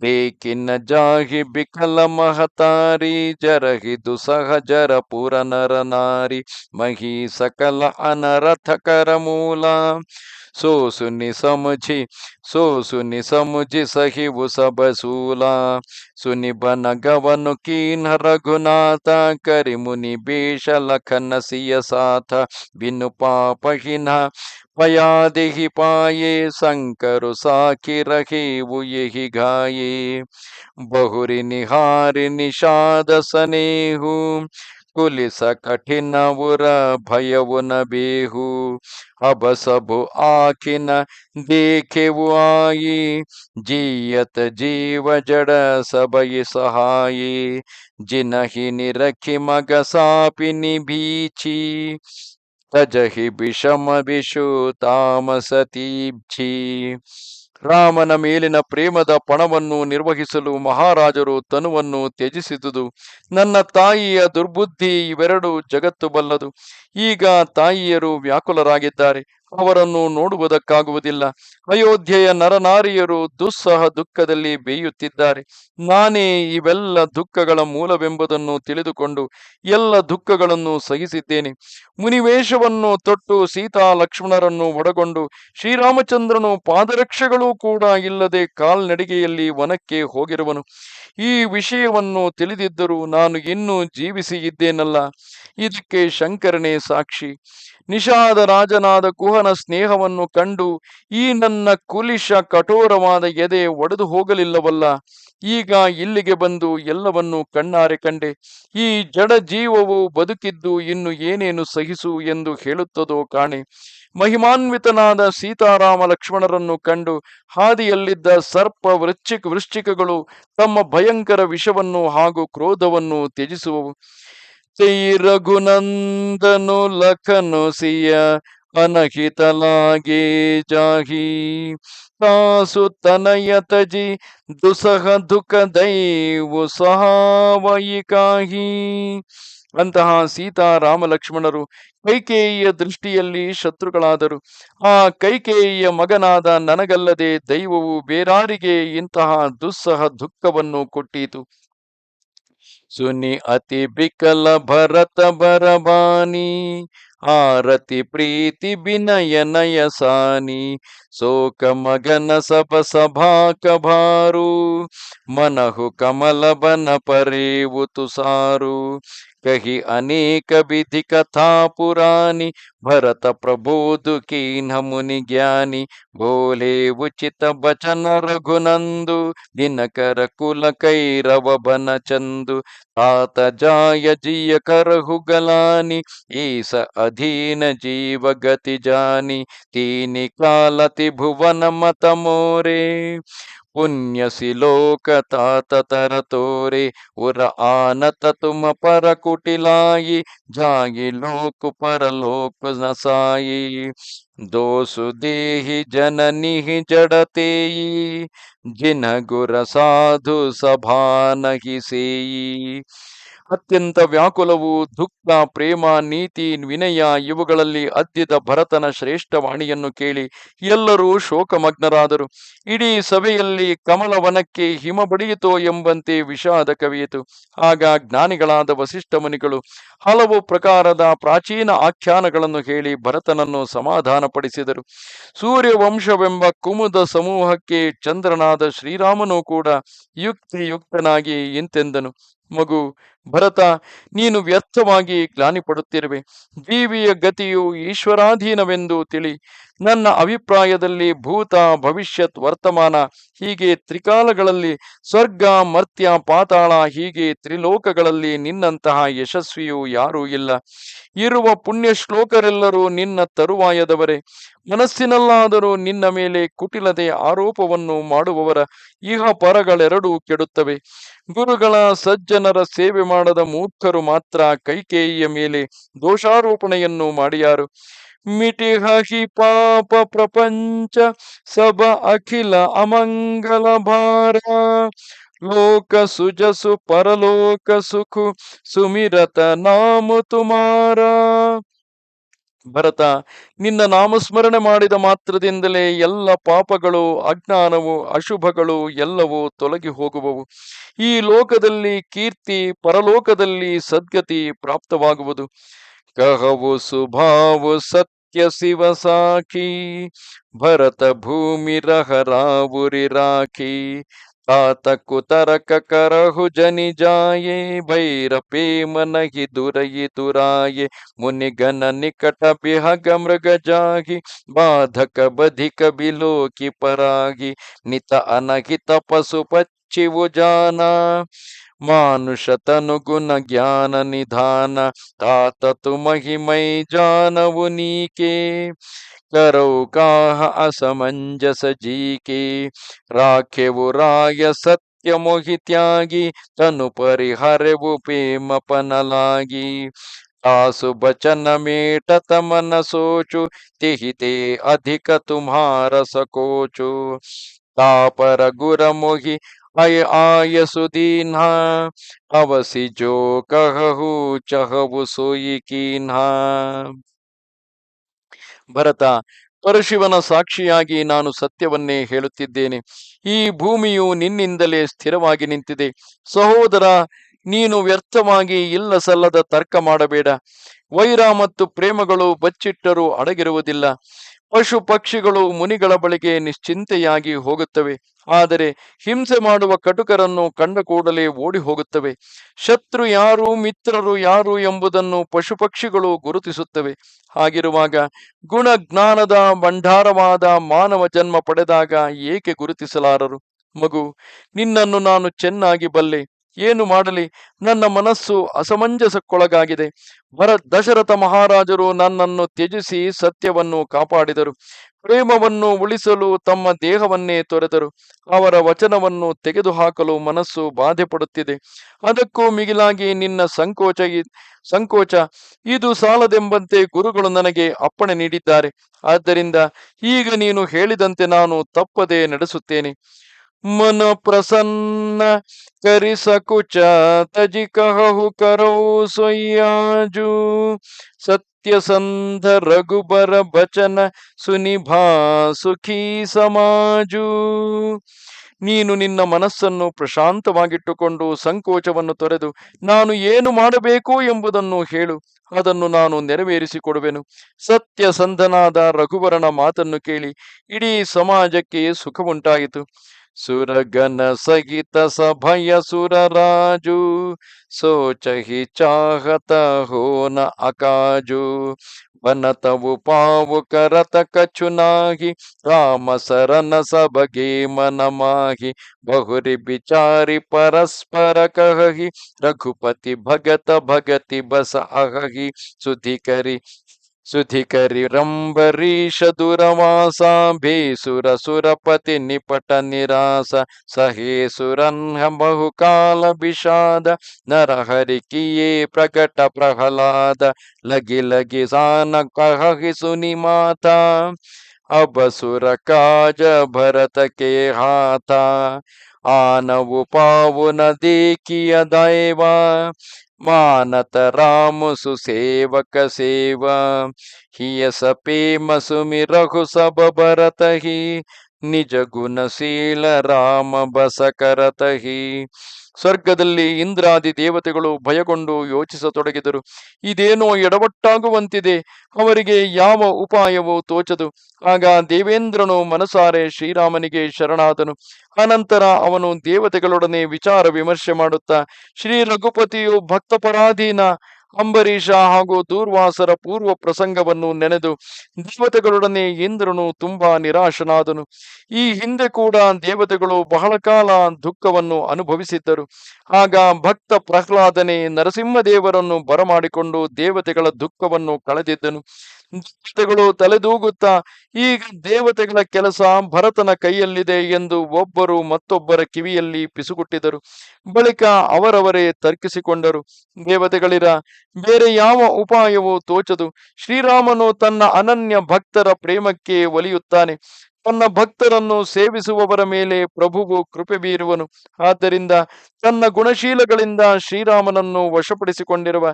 ದೇಕಿನ ಜಾಹಿ ಬಿಕಲ ಮಹತಾರಿ ಜರಹಿದು ಸಹಜರ ಪುರ ನರ ನಾರಿ ಮಹಿ ಸಕಲ ಅನರಥ ಕರ ಮೂಲ सोसुनि समझि सोसुनि समझि सहिबु सब सूला सुनि बन गवनु कीन रघुनाथ करि मुनि बेश लखन सिय साथ बिनु पाप हिना पया देहि पाये शंकर साखी रहे वो यही गाये बहुरी निहारि निषाद सनेहु कुलिस कठिन उर भयವು ನ ಬೇಹು अब सबु आखिन देखेವು आಯಿ जियत जीव जड़ सबई सहाये जिनहि निरखि मग सापिनि भीछि ತಜಹಿ ವಿಷಮ ವಿಷು ತಾಮಸತೀಬ್ಛಿ. ರಾಮನ ಮೇಲಿನ ಪ್ರೇಮದ ಪಣವನ್ನು ನಿರ್ವಹಿಸಲು ಮಹಾರಾಜರು ತನುವನ್ನು ತ್ಯಜಿಸಿದುದು. ನನ್ನ ತಾಯಿಯ ದುರ್ಬುದ್ಧಿ ಇವೆರಡು ಜಗತ್ತು ಬಲ್ಲದು. ಈಗ ತಾಯಿಯರು ವ್ಯಾಕುಲರಾಗಿದ್ದಾರೆ, ಅವರನ್ನು ನೋಡುವುದಕ್ಕಾಗುವುದಿಲ್ಲ. ಅಯೋಧ್ಯೆಯ ನರನಾರಿಯರು ದುಸ್ಸಹ ದುಃಖದಲ್ಲಿ ಬೇಯುತ್ತಿದ್ದಾರೆ. ನಾನೇ ಇವೆಲ್ಲ ದುಃಖಗಳ ಮೂಲವೆಂಬುದನ್ನು ತಿಳಿದುಕೊಂಡು ಎಲ್ಲ ದುಃಖಗಳನ್ನು ಸಹಿಸಿದ್ದೇನೆ. ಮುನಿವೇಷವನ್ನು ತೊಟ್ಟು ಸೀತಾ ಲಕ್ಷ್ಮಣರನ್ನು ಒಳಗೊಂಡು ಶ್ರೀರಾಮಚಂದ್ರನು ಪಾದರಕ್ಷೆಗಳೂ ಕೂಡ ಇಲ್ಲದೆ ಕಾಲ್ನಡಿಗೆಯಲ್ಲಿ ವನಕ್ಕೆ ಹೋಗಿರುವನು. ಈ ವಿಷಯವನ್ನು ತಿಳಿದಿದ್ದರೂ ನಾನು ಇನ್ನೂ ಜೀವಿಸಿ ಇದ್ದೇನಲ್ಲ, ಇದಕ್ಕೆ ಶಂಕರನೇ ಸಾಕ್ಷಿ. ನಿಷಾದ ರಾಜನಾದ ಕುಹನ ಸ್ನೇಹವನ್ನು ಕಂಡು ಈ ನನ್ನ ಕುಲಿಶ ಕಠೋರವಾದ ಎದೆ ಒಡೆದು ಹೋಗಲಿಲ್ಲವಲ್ಲ. ಈಗ ಇಲ್ಲಿಗೆ ಬಂದು ಎಲ್ಲವನ್ನೂ ಕಣ್ಣಾರೆ ಕಂಡೆ. ಈ ಜಡ ಜೀವವು ಬದುಕಿದ್ದು ಇನ್ನು ಏನೇನು ಸಹಿಸು ಎಂದು ಹೇಳುತ್ತದೋ ಕಾಣೆ. ಮಹಿಮಾನ್ವಿತನಾದ ಸೀತಾರಾಮ ಲಕ್ಷ್ಮಣರನ್ನು ಕಂಡು ಹಾದಿಯಲ್ಲಿದ್ದ ಸರ್ಪ ವೃಶ್ಚಿಕಗಳು ತಮ್ಮ ಭಯಂಕರ ವಿಷವನ್ನು ಹಾಗೂ ಕ್ರೋಧವನ್ನು ತ್ಯಜಿಸುವವು. ತೈ ರಘುನಂದನು ಲಖನು ಸಿಯ ಅನಹಿತಲಾಗೆ ಜಾಹಿ ತಾಸು ತನಯ ತಜಿ ದುಸಹ ದುಃಖ ದೈವು ಸಹಾವಯಿ ಕಾಹಿ. ಅಂತಹ ಸೀತಾರಾಮ ಲಕ್ಷ್ಮಣರು ಕೈಕೇಯಿಯ ದೃಷ್ಟಿಯಲ್ಲಿ ಶತ್ರುಗಳಾದರು. ಆ ಕೈಕೇಯಿಯ ಮಗನಾದ ನನಗಲ್ಲದೆ ದೈವವು ಬೇರಾರಿಗೆ ಇಂತಹ ದುಸ್ಸಹ ದುಃಖವನ್ನು ಕೊಟ್ಟೀತು. ಸುನಿ ಅತಿ ಬಿಕಲ ಭರತ ಬರಬಾನಿ ಆರತಿ ಪ್ರೀತಿ ವಿನಯ ನಯಸಾನಿ ಶೋಕ ಮಗನ ಸಭ ಸಭಾ ಕಭಾರು ಮನಹು ಕಮಲ ಬನ ಪರೇವು ತುಸಾರು ಕಹಿ ಅನೇಕ ವಿಧಿ ಕಥಾ ಪುರಾಣಿ ಭರತ ಪ್ರಬೋಧು ಕೀನ್ಹ ಮುನಿ ಜ್ಞಾನಿ ಬೋಲೆ ಉಚಿತ ಬಚನ ರಘುನಂದು ದಿನಕರ ಕುಲ ಕೈರವ ಬನ ಚಂದು तात जाय जिय करहु गलानी ईस अधीन जीव गति जानी तीनि कालति भुवन मत मोरे पुण्य सिलोक तात तर तोरे उर आनत तुम पर कुटिलाई जागी लोक परलोक नसाई दोसु देहि जननी जड़तेई जिन गुर साधु सभा नही ಸೇಯಿ. ಅತ್ಯಂತ ವ್ಯಾಕುಲವು ದುಃಖ, ಪ್ರೇಮ, ನೀತಿ, ವಿನಯ ಇವುಗಳಲ್ಲಿ ಅದ್ದಿದ ಭರತನ ಶ್ರೇಷ್ಠ ವಾಣಿಯನ್ನು ಕೇಳಿ ಎಲ್ಲರೂ ಶೋಕಮಗ್ನರಾದರು. ಇಡೀ ಸಭೆಯಲ್ಲಿ ಕಮಲವನಕ್ಕೆ ಹಿಮ ಬಡಿಯಿತೋ ಎಂಬಂತೆ ವಿಷಾದ ಕವಿಯಿತು. ಆಗ ಜ್ಞಾನಿಗಳಾದ ವಸಿಷ್ಠ ಮುನಿಗಳು ಹಲವು ಪ್ರಕಾರದ ಪ್ರಾಚೀನ ಆಖ್ಯಾನಗಳನ್ನು ಹೇಳಿ ಭರತನನ್ನು ಸಮಾಧಾನಪಡಿಸಿದರು. ಸೂರ್ಯವಂಶವೆಂಬ ಕುಮುದ ಸಮೂಹಕ್ಕೆ ಚಂದ್ರನಾದ ಶ್ರೀರಾಮನೂ ಕೂಡ ಯುಕ್ತಿಯುಕ್ತನಾಗಿ ಇಂತೆಂದನು. ಮಗು ಭರತ, ನೀನು ವ್ಯರ್ಥವಾಗಿ ಗ್ಲಾನಿ ಪಡುತ್ತಿರುವೆ. ಜೀವಿಯ ಗತಿಯು ಈಶ್ವರಾಧೀನವೆಂದು ತಿಳಿ. ನನ್ನ ಅಭಿಪ್ರಾಯದಲ್ಲಿ ಭೂತ, ಭವಿಷ್ಯತ್, ವರ್ತಮಾನ ಹೀಗೆ ತ್ರಿಕಾಲಗಳಲ್ಲಿ ಸ್ವರ್ಗ, ಮರ್ತ್ಯ, ಪಾತಾಳ ಹೀಗೆ ತ್ರಿಲೋಕಗಳಲ್ಲಿ ನಿನ್ನಂತಹ ಯಶಸ್ವಿಯು ಯಾರೂ ಇಲ್ಲ. ಇರುವ ಪುಣ್ಯ ಶ್ಲೋಕರೆಲ್ಲರೂ ನಿನ್ನ ತರುವಾಯದವರೇ. ಮನಸ್ಸಿನಲ್ಲಾದರೂ ನಿನ್ನ ಮೇಲೆ ಕುಟಿಲತೆ ಆರೋಪವನ್ನು ಮಾಡುವವರ ಇಹ ಪರಗಳೆರಡೂ ಕೆಡುತ್ತವೆ. ಗುರುಗಳ ಸಜ್ಜನರ ಸೇವೆ ಮಾಡದ ಮೂರ್ಖರು ಮಾತ್ರ ಕೈಕೇಯಿಯ ಮೇಲೆ ದೋಷಾರೋಪಣೆಯನ್ನು ಮಾಡಿಯಾರು. ಮಿಟಿಹಿ ಪಾಪ ಪ್ರಪಂಚ ಸಬ ಅಖಿಲ ಅಮಂಗಲ ಭಾರ ಲೋಕ ಸುಜಸು ಪರಲೋಕ ಸುಖು ಸುಮಿರತ ನಾಮ ತುಮಾರ. ಭರತ, ನಿನ್ನ ನಾಮಸ್ಮರಣೆ ಮಾಡಿದ ಮಾತ್ರದಿಂದಲೇ ಎಲ್ಲ ಪಾಪಗಳು, ಅಜ್ಞಾನವು, ಅಶುಭಗಳು ಎಲ್ಲವೂ ತೊಲಗಿ ಹೋಗುವವು. ಈ ಲೋಕದಲ್ಲಿ ಕೀರ್ತಿ, ಪರಲೋಕದಲ್ಲಿ ಸದ್ಗತಿ ಪ್ರಾಪ್ತವಾಗುವುದು. ಕಹವು ಸುಭಾವು ಸತ್ಯ ಸತ್ಯ ಶಿವ ಸಾಖಿ ಭರತ ಭೂಮಿ ರಹರಾವುರಿ ರಾಖಿ तात कुतरक करहु जनि जाये भैर प्रेम नहीं दुरई दुराये मुनिगण निकट बिहग मृग जागी बाधक बधिक बिलो की परागी नित अनहित पशु पक्षिवु जाना मानुष तनु गुण ज्ञान निधान तात तुम ही मई जानवु नीके करो काह असमंजस जी के राखेवु राय सत्य मोहि त्यागी तनु परिहरवु प्रेम पन लागी आसु बचन मेटत मन सोचु तिहि ते अधिक तुम्हार सकोचु तापर गुर मोहि अय आय सुदीन्हा अवसि जो कहु चहु सोई कीन्हा ಭರತ, ಪರಶಿವನ ಸಾಕ್ಷಿಯಾಗಿ ನಾನು ಸತ್ಯವನ್ನೇ ಹೇಳುತ್ತಿದ್ದೇನೆ. ಈ ಭೂಮಿಯು ನಿನ್ನಿಂದಲೇ ಸ್ಥಿರವಾಗಿ ನಿಂತಿದೆ. ಸಹೋದರ, ನೀನು ವ್ಯರ್ಥವಾಗಿ ಇಲ್ಲ ಸಲ್ಲದ ತರ್ಕ ಮಾಡಬೇಡ. ವೈರ ಮತ್ತು ಪ್ರೇಮಗಳು ಬಚ್ಚಿಟ್ಟರೂ ಅಡಗಿರುವುದಿಲ್ಲ. ಪಶು ಪಕ್ಷಿಗಳು ಮುನಿಗಳ ಬಳಿಗೆ ನಿಶ್ಚಿಂತೆಯಾಗಿ ಹೋಗುತ್ತವೆ, ಆದರೆ ಹಿಂಸೆ ಮಾಡುವ ಕಟುಕರನ್ನು ಕಂಡ ಕೂಡಲೇ ಓಡಿ ಹೋಗುತ್ತವೆ. ಶತ್ರು ಯಾರು ಮಿತ್ರರು ಯಾರು ಎಂಬುದನ್ನು ಪಶು ಪಕ್ಷಿಗಳು ಗುರುತಿಸುತ್ತವೆ. ಹಾಗಿರುವಾಗ ಗುಣಜ್ಞಾನದ ಭಂಡಾರವಾದ ಮಾನವ ಜನ್ಮ ಪಡೆದಾಗ ಏಕೆ ಗುರುತಿಸಲಾರರು? ಮಗು, ನಿನ್ನನ್ನು ನಾನು ಚೆನ್ನಾಗಿ ಬಲ್ಲೆ. ಏನು ಮಾಡಲಿ, ನನ್ನ ಮನಸ್ಸು ಅಸಮಂಜಸಕ್ಕೊಳಗಾಗಿದೆ. ದಶರಥ ಮಹಾರಾಜರು ನನ್ನನ್ನು ತ್ಯಜಿಸಿ ಸತ್ಯವನ್ನು ಕಾಪಾಡಿದರು. ಪ್ರೇಮವನ್ನು ಉಳಿಸಲು ತಮ್ಮ ದೇಹವನ್ನೇ ತೊರೆದರು. ಅವರ ವಚನವನ್ನು ತೆಗೆದುಹಾಕಲು ಮನಸ್ಸು ಬಾಧೆ ಪಡುತ್ತಿದೆ. ಅದಕ್ಕೂ ಮಿಗಿಲಾಗಿ ನಿನ್ನ ಸಂಕೋಚ ಇದು ಸಾಲದೆಂಬಂತೆ ಗುರುಗಳು ನನಗೆ ಅಪ್ಪಣೆ ನೀಡಿದ್ದಾರೆ. ಆದ್ದರಿಂದ ಈಗ ನೀನು ಹೇಳಿದಂತೆ ನಾನು ತಪ್ಪದೆ ನಡೆಸುತ್ತೇನೆ. मन प्रसन्न करि सकुच तजि कहु करो सोयाजू सत्यसंध रघुबर बचन सुनिभा ಸುಖಿ ಸಮಾಜು. ನೀನು ನಿನ್ನ ಮನಸ್ಸನ್ನು ಪ್ರಶಾಂತವಾಗಿಟ್ಟುಕೊಂಡು ಸಂಕೋಚವನ್ನು ತೊರೆದು ನಾನು ಏನು ಮಾಡಬೇಕು ಎಂಬುದನ್ನು ಹೇಳು, ಅದನ್ನು ನಾನು ನೆರವೇರಿಸಿಕೊಡುವೆನು. ಸತ್ಯಸಂಧನಾದ ರಘುವರನ ಮಾತನ್ನು ಕೇಳಿ ಇಡೀ ಸಮಾಜಕ್ಕೆ ಸುಖವುಂಟಾಯಿತು. ಸುರಗನ ಸಹಿತ ಸಭಯ ಸುರರಾಜು ಸೋಚಹಿ ಚಾಹತ ಹೋನ ಅಕಾಜು ಬನತವು ಪಾವು ಕರತ ಕಚುನಾಗಿ ರಾಮ ಸರನ ಸಬಗೆ ಮನ ಮಾಹಿ ಬಹುರಿ ಬಿಚಾರಿ ಪರಸ್ಪರ ಕಹಿ ರಘುಪತಿ ಭಗತ ಭಗತಿ ಬಸ ಅಹಿ ಸುಧಿಕರಿ ರಂಬರೀಷ ದುರವಾಸ ಭೇಸುರ ಸುರಪತಿ ನಿಪಟ ನಿರಾಸ ಸಹೇಸುರನ್ಹ ಬಹುಕಾಲ ವಿಷಾದ ನರಹರಿ ಕಿಯೇ ಪ್ರಕಟ ಪ್ರಹ್ಲಾದ ಲಗಿ ಲಗಿ ಸಾನ ಕಹಿ ಸುನಿ ಮಾತಾ ಅಬಸುರ ಕಾಜ ಭರತ ಕೆ ಹಾಥ ಆನವು ಪಾವು ನ ದೇಕಿಯ ದೈವ मानत राम सुसेवक सेवा हिय सपेम सुमि रघु सब भरतहि ನಿಜ ಗುಣಶೀಲ ರಾಮ ಬಸ ಕರತಹಿ. ಸ್ವರ್ಗದಲ್ಲಿ ಇಂದ್ರಾದಿ ದೇವತೆಗಳು ಭಯಗೊಂಡು ಯೋಚಿಸತೊಡಗಿದರು. ಇದೇನೋ ಎಡವಟ್ಟಾಗುವಂತಿದೆ, ಅವರಿಗೆ ಯಾವ ಉಪಾಯವೂ ತೋಚದು. ಆಗ ದೇವೇಂದ್ರನು ಮನಸಾರೆ ಶ್ರೀರಾಮನಿಗೆ ಶರಣಾದನು. ಅನಂತರ ಅವನು ದೇವತೆಗಳೊಡನೆ ವಿಚಾರ ವಿಮರ್ಶೆ ಮಾಡುತ್ತಾ ಶ್ರೀ ರಘುಪತಿಯು ಭಕ್ತಪರಾಧೀನ ಅಂಬರೀಷ ಹಾಗೂ ದೂರ್ವಾಸರ ಪೂರ್ವ ಪ್ರಸಂಗವನ್ನು ನೆನೆದು ದೇವತೆಗಳೊಡನೆ ಇಂದ್ರನು ತುಂಬಾ ನಿರಾಶನಾದನು. ಈ ಹಿಂದೆ ಕೂಡ ದೇವತೆಗಳು ಬಹಳ ಕಾಲ ದುಃಖವನ್ನು ಅನುಭವಿಸಿದ್ದರು. ಆಗ ಭಕ್ತ ಪ್ರಹ್ಲಾದನೆ ನರಸಿಂಹದೇವರನ್ನು ಬರಮಾಡಿಕೊಂಡು ದೇವತೆಗಳ ದುಃಖವನ್ನು ಕಳೆದಿದ್ದನು. ದೇವತೆಗಳು ತಲೆದೂಗುತ್ತಾ ಈಗ ದೇವತೆಗಳ ಕೆಲಸ ಭರತನ ಕೈಯಲ್ಲಿದೆ ಎಂದು ಒಬ್ಬರು ಮತ್ತೊಬ್ಬರ ಕಿವಿಯಲ್ಲಿ ಪಿಸುಗುಟ್ಟಿದರು. ಬಳಿಕ ಅವರವರೇ ತರ್ಕಿಸಿಕೊಂಡರು. ದೇವತೆಗಳಿರ ಬೇರೆ ಯಾವ ಉಪಾಯವೂ ತೋಚದು. ಶ್ರೀರಾಮನು ತನ್ನ ಅನನ್ಯ ಭಕ್ತರ ಪ್ರೇಮಕ್ಕೆ ಒಲಿಯುತ್ತಾನೆ. ತನ್ನ ಭಕ್ತರನ್ನು ಸೇವಿಸುವವರ ಮೇಲೆ ಪ್ರಭುವು ಕೃಪೆ ಬೀರುವನು. ಆದ್ದರಿಂದ ತನ್ನ ಗುಣಶೀಲಗಳಿಂದ ಶ್ರೀರಾಮನನ್ನು ವಶಪಡಿಸಿಕೊಂಡಿರುವ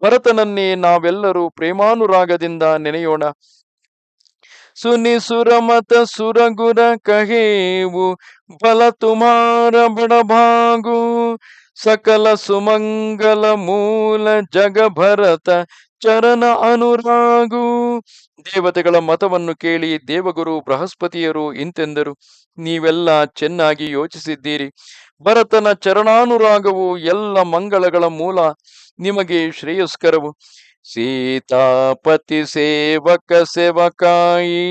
ಭರತನನ್ನೇ ನಾವೆಲ್ಲರೂ ಪ್ರೇಮಾನುರಾಗದಿಂದ ನೆನೆಯೋಣ. ಸುನಿ ಸುರಮತ ಸುರಗುರ ಕಹೇವು ಬಲ ತುಮಾರ ಬಡಭಾಗು ಸಕಲ ಸುಮಂಗಲ ಮೂಲ ಜಗ ಭರತ ಚರಣ ಅನುರಾಗು. ದೇವತೆಗಳ ಮತವನ್ನು ಕೇಳಿ ದೇವಗುರು ಬೃಹಸ್ಪತಿಯರು ಇಂತೆಂದರು: ನೀವೆಲ್ಲ ಚೆನ್ನಾಗಿ ಯೋಚಿಸಿದ್ದೀರಿ. ಭರತನ ಚರಣಾನುರಾಗವು ಎಲ್ಲ ಮಂಗಳಗಳ ಮೂಲ, ನಿಮಗೆ ಶ್ರೇಯಸ್ಕರವು. ಸೀತಾಪತಿ ಸೇವಕ ಸೇವಕಾಯಿ,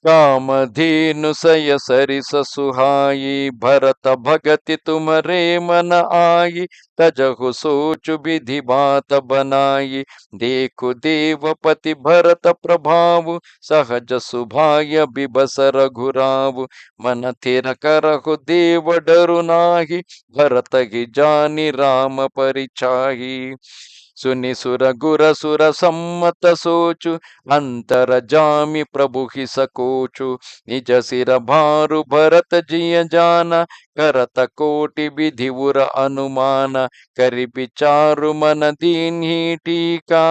ಕಾಮಧೇನು ಸಯ ಸರಿಸ ಸುಹಾಯಿ. ಭರತ ಭಗತಿ ತುಮರೇ ಮನ ಆಯಿ, ತಜಹು ಸೋಚು ವಿಧಿ ಬಾತ ಬನಾಯಿ. देखो देवपति भरत प्रभाव, सहज सुभाय बिबस रघुराव. मन थिर करहु देव डरु नाही, भरत ही जानि राम परिचाही. सुनि सुर गुर सुर सम्मत सोचु, अंतर जामि प्रभु ही सकोचु. निज सिर भारु भरत जिय जाना, करत कोटि विधि उर अनुमान. करि विचारु मन दीन्ही टीका,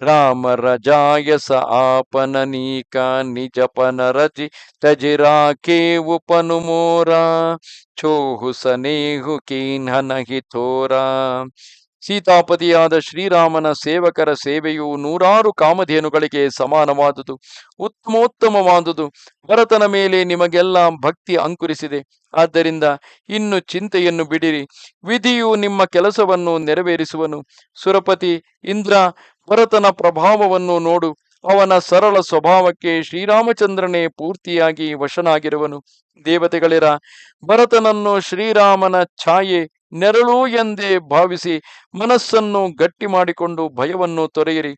राम रजायस आपन नीका. निज पन रजि तजि राखेउ पनु मोरा, छोहु सनेहु कीन्ह नहि थोरा. ಸೀತಾಪತಿಯಾದ ಶ್ರೀರಾಮನ ಸೇವಕರ ಸೇವೆಯು ನೂರಾರು ಕಾಮಧೇನುಗಳಿಗೆ ಸಮಾನವಾದುದು, ಉತ್ತಮೋತ್ತಮವಾದುದು. ಭರತನ ಮೇಲೆ ನಿಮಗೆಲ್ಲ ಭಕ್ತಿ ಅಂಕುರಿಸಿದೆ. ಆದ್ದರಿಂದ ಇನ್ನು ಚಿಂತೆಯನ್ನು ಬಿಡಿರಿ. ವಿಧಿಯು ನಿಮ್ಮ ಕೆಲಸವನ್ನು ನೆರವೇರಿಸುವನು. ಸುರಪತಿ ಇಂದ್ರ, ಭರತನ ಪ್ರಭಾವವನ್ನು ನೋಡು. ಅವನ ಸರಳ ಸ್ವಭಾವಕ್ಕೆ ಶ್ರೀರಾಮಚಂದ್ರನೇ ಪೂರ್ತಿಯಾಗಿ ವಶನಾಗಿರುವನು. ದೇವತೆಗಳಿರ, ಭರತನನ್ನು ಶ್ರೀರಾಮನ ಛಾಯೆ, ನೆರಳು ಎಂದೇ ಭಾವಿಸಿ ಮನಸ್ಸನ್ನು ಗಟ್ಟಿ ಮಾಡಿಕೊಂಡು ಭಯವನ್ನು ತೊರೆಯಿರಿ.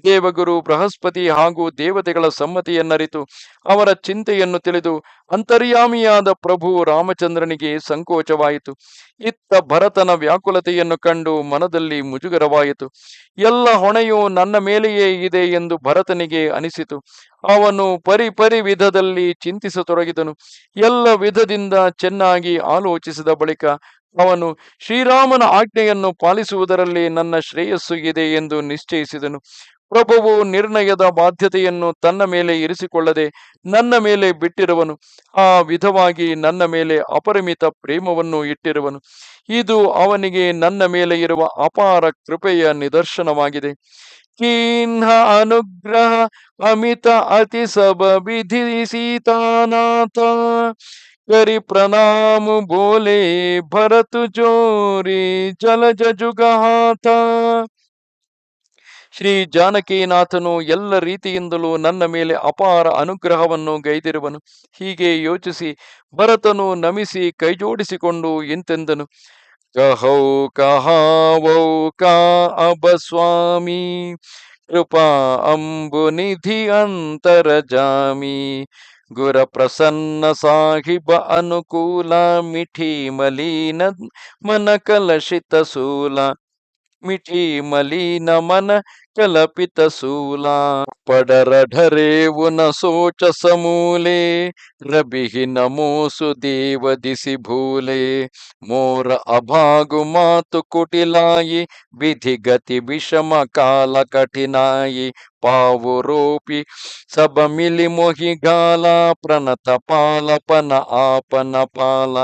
ದೇವಗುರು ಬೃಹಸ್ಪತಿ ಹಾಗೂ ದೇವತೆಗಳ ಸಮ್ಮತಿಯನ್ನರಿತು ಅವರ ಚಿಂತೆಯನ್ನು ತಿಳಿದು ಅಂತರ್ಯಾಮಿಯಾದ ಪ್ರಭು ರಾಮಚಂದ್ರನಿಗೆ ಸಂಕೋಚವಾಯಿತು. ಇತ್ತ ಭರತನ ವ್ಯಾಕುಲತೆಯನ್ನು ಕಂಡು ಮನದಲ್ಲಿ ಮುಜುಗರವಾಯಿತು. ಎಲ್ಲ ಹೊಣೆಯು ನನ್ನ ಮೇಲೆಯೇ ಇದೆ ಎಂದು ಭರತನಿಗೆ ಅನಿಸಿತು. ಅವನು ಪರಿ ವಿಧದಲ್ಲಿ ಚಿಂತಿಸತೊಡಗಿದನು. ಎಲ್ಲ ವಿಧದಿಂದ ಚೆನ್ನಾಗಿ ಆಲೋಚಿಸಿದ ಬಳಿಕ ಅವನು ಶ್ರೀರಾಮನ ಆಜ್ಞೆಯನ್ನು ಪಾಲಿಸುವುದರಲ್ಲಿ ನನ್ನ ಶ್ರೇಯಸ್ಸು ಇದೆ ಎಂದು ನಿಶ್ಚಯಿಸಿದನು. ಪ್ರಭುವು ನಿರ್ಣಯದ ಬಾಧ್ಯತೆಯನ್ನು ತನ್ನ ಮೇಲೆ ಇರಿಸಿಕೊಳ್ಳದೆ ನನ್ನ ಮೇಲೆ ಬಿಟ್ಟಿರುವನು. ಆ ವಿಧವಾಗಿ ನನ್ನ ಮೇಲೆ ಅಪರಿಮಿತ ಪ್ರೇಮವನ್ನು ಇಟ್ಟಿರುವನು. ಇದು ಅವನಿಗೆ ನನ್ನ ಮೇಲೆ ಇರುವ ಅಪಾರ ಕೃಪೆಯ ನಿದರ್ಶನವಾಗಿದೆ. ಕಿನ್ಹ ಅನುಗ್ರಹ ಅಮಿತ ಅತಿ ಸಬ ವಿಧಿ ಸೀತಾನಾಥ, ಕರಿ ಪ್ರಣಾಮ ಬೋಲೆ ಭರತು ಜೋರಿ ಜಲಜ ಜುಗಹಾತ. ಶ್ರೀ ಜಾನಕಿನಾಥನು ಎಲ್ಲ ರೀತಿಯಿಂದಲೂ ನನ್ನ ಮೇಲೆ ಅಪಾರ ಅನುಗ್ರಹವನ್ನು ಗೈದಿರುವನು. ಹೀಗೆ ಯೋಚಿಸಿ ಭರತನು ನಮಿಸಿ ಕೈಜೋಡಿಸಿಕೊಂಡು ಇಂತೆಂದನು: ಕಹೌ ಕಹಾವೌ ಕಾ ಅಬ ಸ್ವಾಮಿ, ಕೃಪಾ ಅಂಬು ನಿಧಿ ಅಂತರ ಜಾಮಿ. ಗುರ ಪ್ರಸನ್ನ ಸಾಹಿಬ ಅನುಕೂಲ, ಮಿಠಿ ಮಲೀನ ಮನ ಕಲಶಿತ ಸೂಲ. ಮಿಠಿ ಮಲೀನ ಮನ ಕಲಪಿತ ಸೂಲ. ಪಡರ ಢರೇವು ನ ಸೋಚ ಸಮೂಲೆ, ರಬಿಹಿ ನಮೋಸು ದೇವ ದಿಸಿ ಭೂಲೆ. ಮೋರ ಅಭಾಗು ಮಾತು ಕುಟಿಲಾಯಿ, ವಿಧಿ ಗತಿ ವಿಷಮ ಕಾಲ ಕಠಿನಾಯಿ. ಪಾವು ರೋಪಿ ಸಬ ಮಿಲಿ ಮೊಹಿ ಗಾಲ, ಪ್ರಣತ ಪಾಲ ಪನ ಆಪನ ಪಾಲ.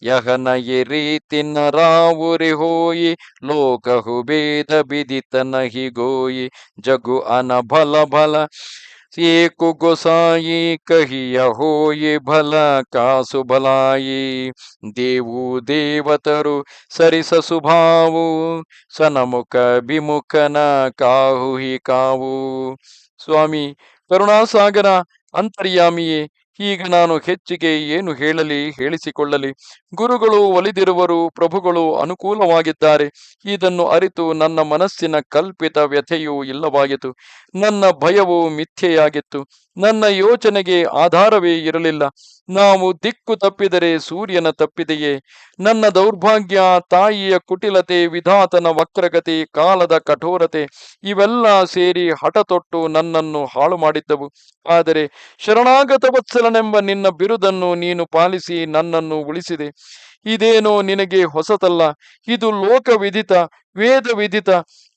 ಯಹನ ಎ ರೀತಿ ನರಾವುರಿ ಹೋಯಿ, ಲೋಕಹು ಭೇದ ವಿದಿತ ನಹಿ ಗೋಯಿ. ಜಗು ಅನ ಭಲ ಭಲ ಏಕು ಗೊಸಾಯಿ, ಕಹಿಯ ಹೋಯಿ ಭಲ ಕಾಸು ಭಲಾಯಿ. ದೇವು ದೇವತರು ಸರಿಸ ಸುಭಾವು, ಸನಮುಖ ಬಿಮುಖನ ಕಾಹು ಹಿ ಕಾವು. ಸ್ವಾಮಿ ಕರುಣಾಸಾಗರ ಅಂತರ್ಯಾಮಿಯೇ, ಈಗ ನಾನು ಹೆಚ್ಚಿಗೆ ಏನು ಹೇಳಲಿ, ಹೇಳಿಸಿಕೊಳ್ಳಲಿ? ಗುರುಗಳು ಒಲಿದಿರುವರು, ಪ್ರಭುಗಳು ಅನುಕೂಲವಾಗಿದ್ದಾರೆ. ಇದನ್ನು ಅರಿತು ನನ್ನ ಮನಸ್ಸಿನ ಕಲ್ಪಿತ ವ್ಯಥೆಯೂ ಇಲ್ಲವಾಯಿತು. ನನ್ನ ಭಯವು ಮಿಥ್ಯೆಯಾಗಿತ್ತು. ನನ್ನ ಯೋಚನೆಗೆ ಆಧಾರವೇ ಇರಲಿಲ್ಲ. ನಾವು ದಿಕ್ಕು ತಪ್ಪಿದರೆ ಸೂರ್ಯನ ತಪ್ಪಿದೆಯೇ? ನನ್ನ ದೌರ್ಭಾಗ್ಯ, ತಾಯಿಯ ಕುಟಿಲತೆ, ವಿಧಾತನ ವಕ್ರಗತಿ, ಕಾಲದ ಕಠೋರತೆ ಇವೆಲ್ಲ ಸೇರಿ ಹಠ ತೊಟ್ಟು ನನ್ನನ್ನು ಹಾಳು ಮಾಡಿದ್ದವು. ಆದರೆ ಶರಣಾಗತ ವತ್ಸಲನೆಂಬ ನಿನ್ನ ಬಿರುದನ್ನು ನೀನು ಪಾಲಿಸಿ ನನ್ನನ್ನು ಉಳಿಸಿದೆ. ಇದೇನೋ ನಿನಗೆ ಹೊಸತಲ್ಲ. ಇದು ಲೋಕವಿದಿತ, ವೇದ ವಿದಿತ.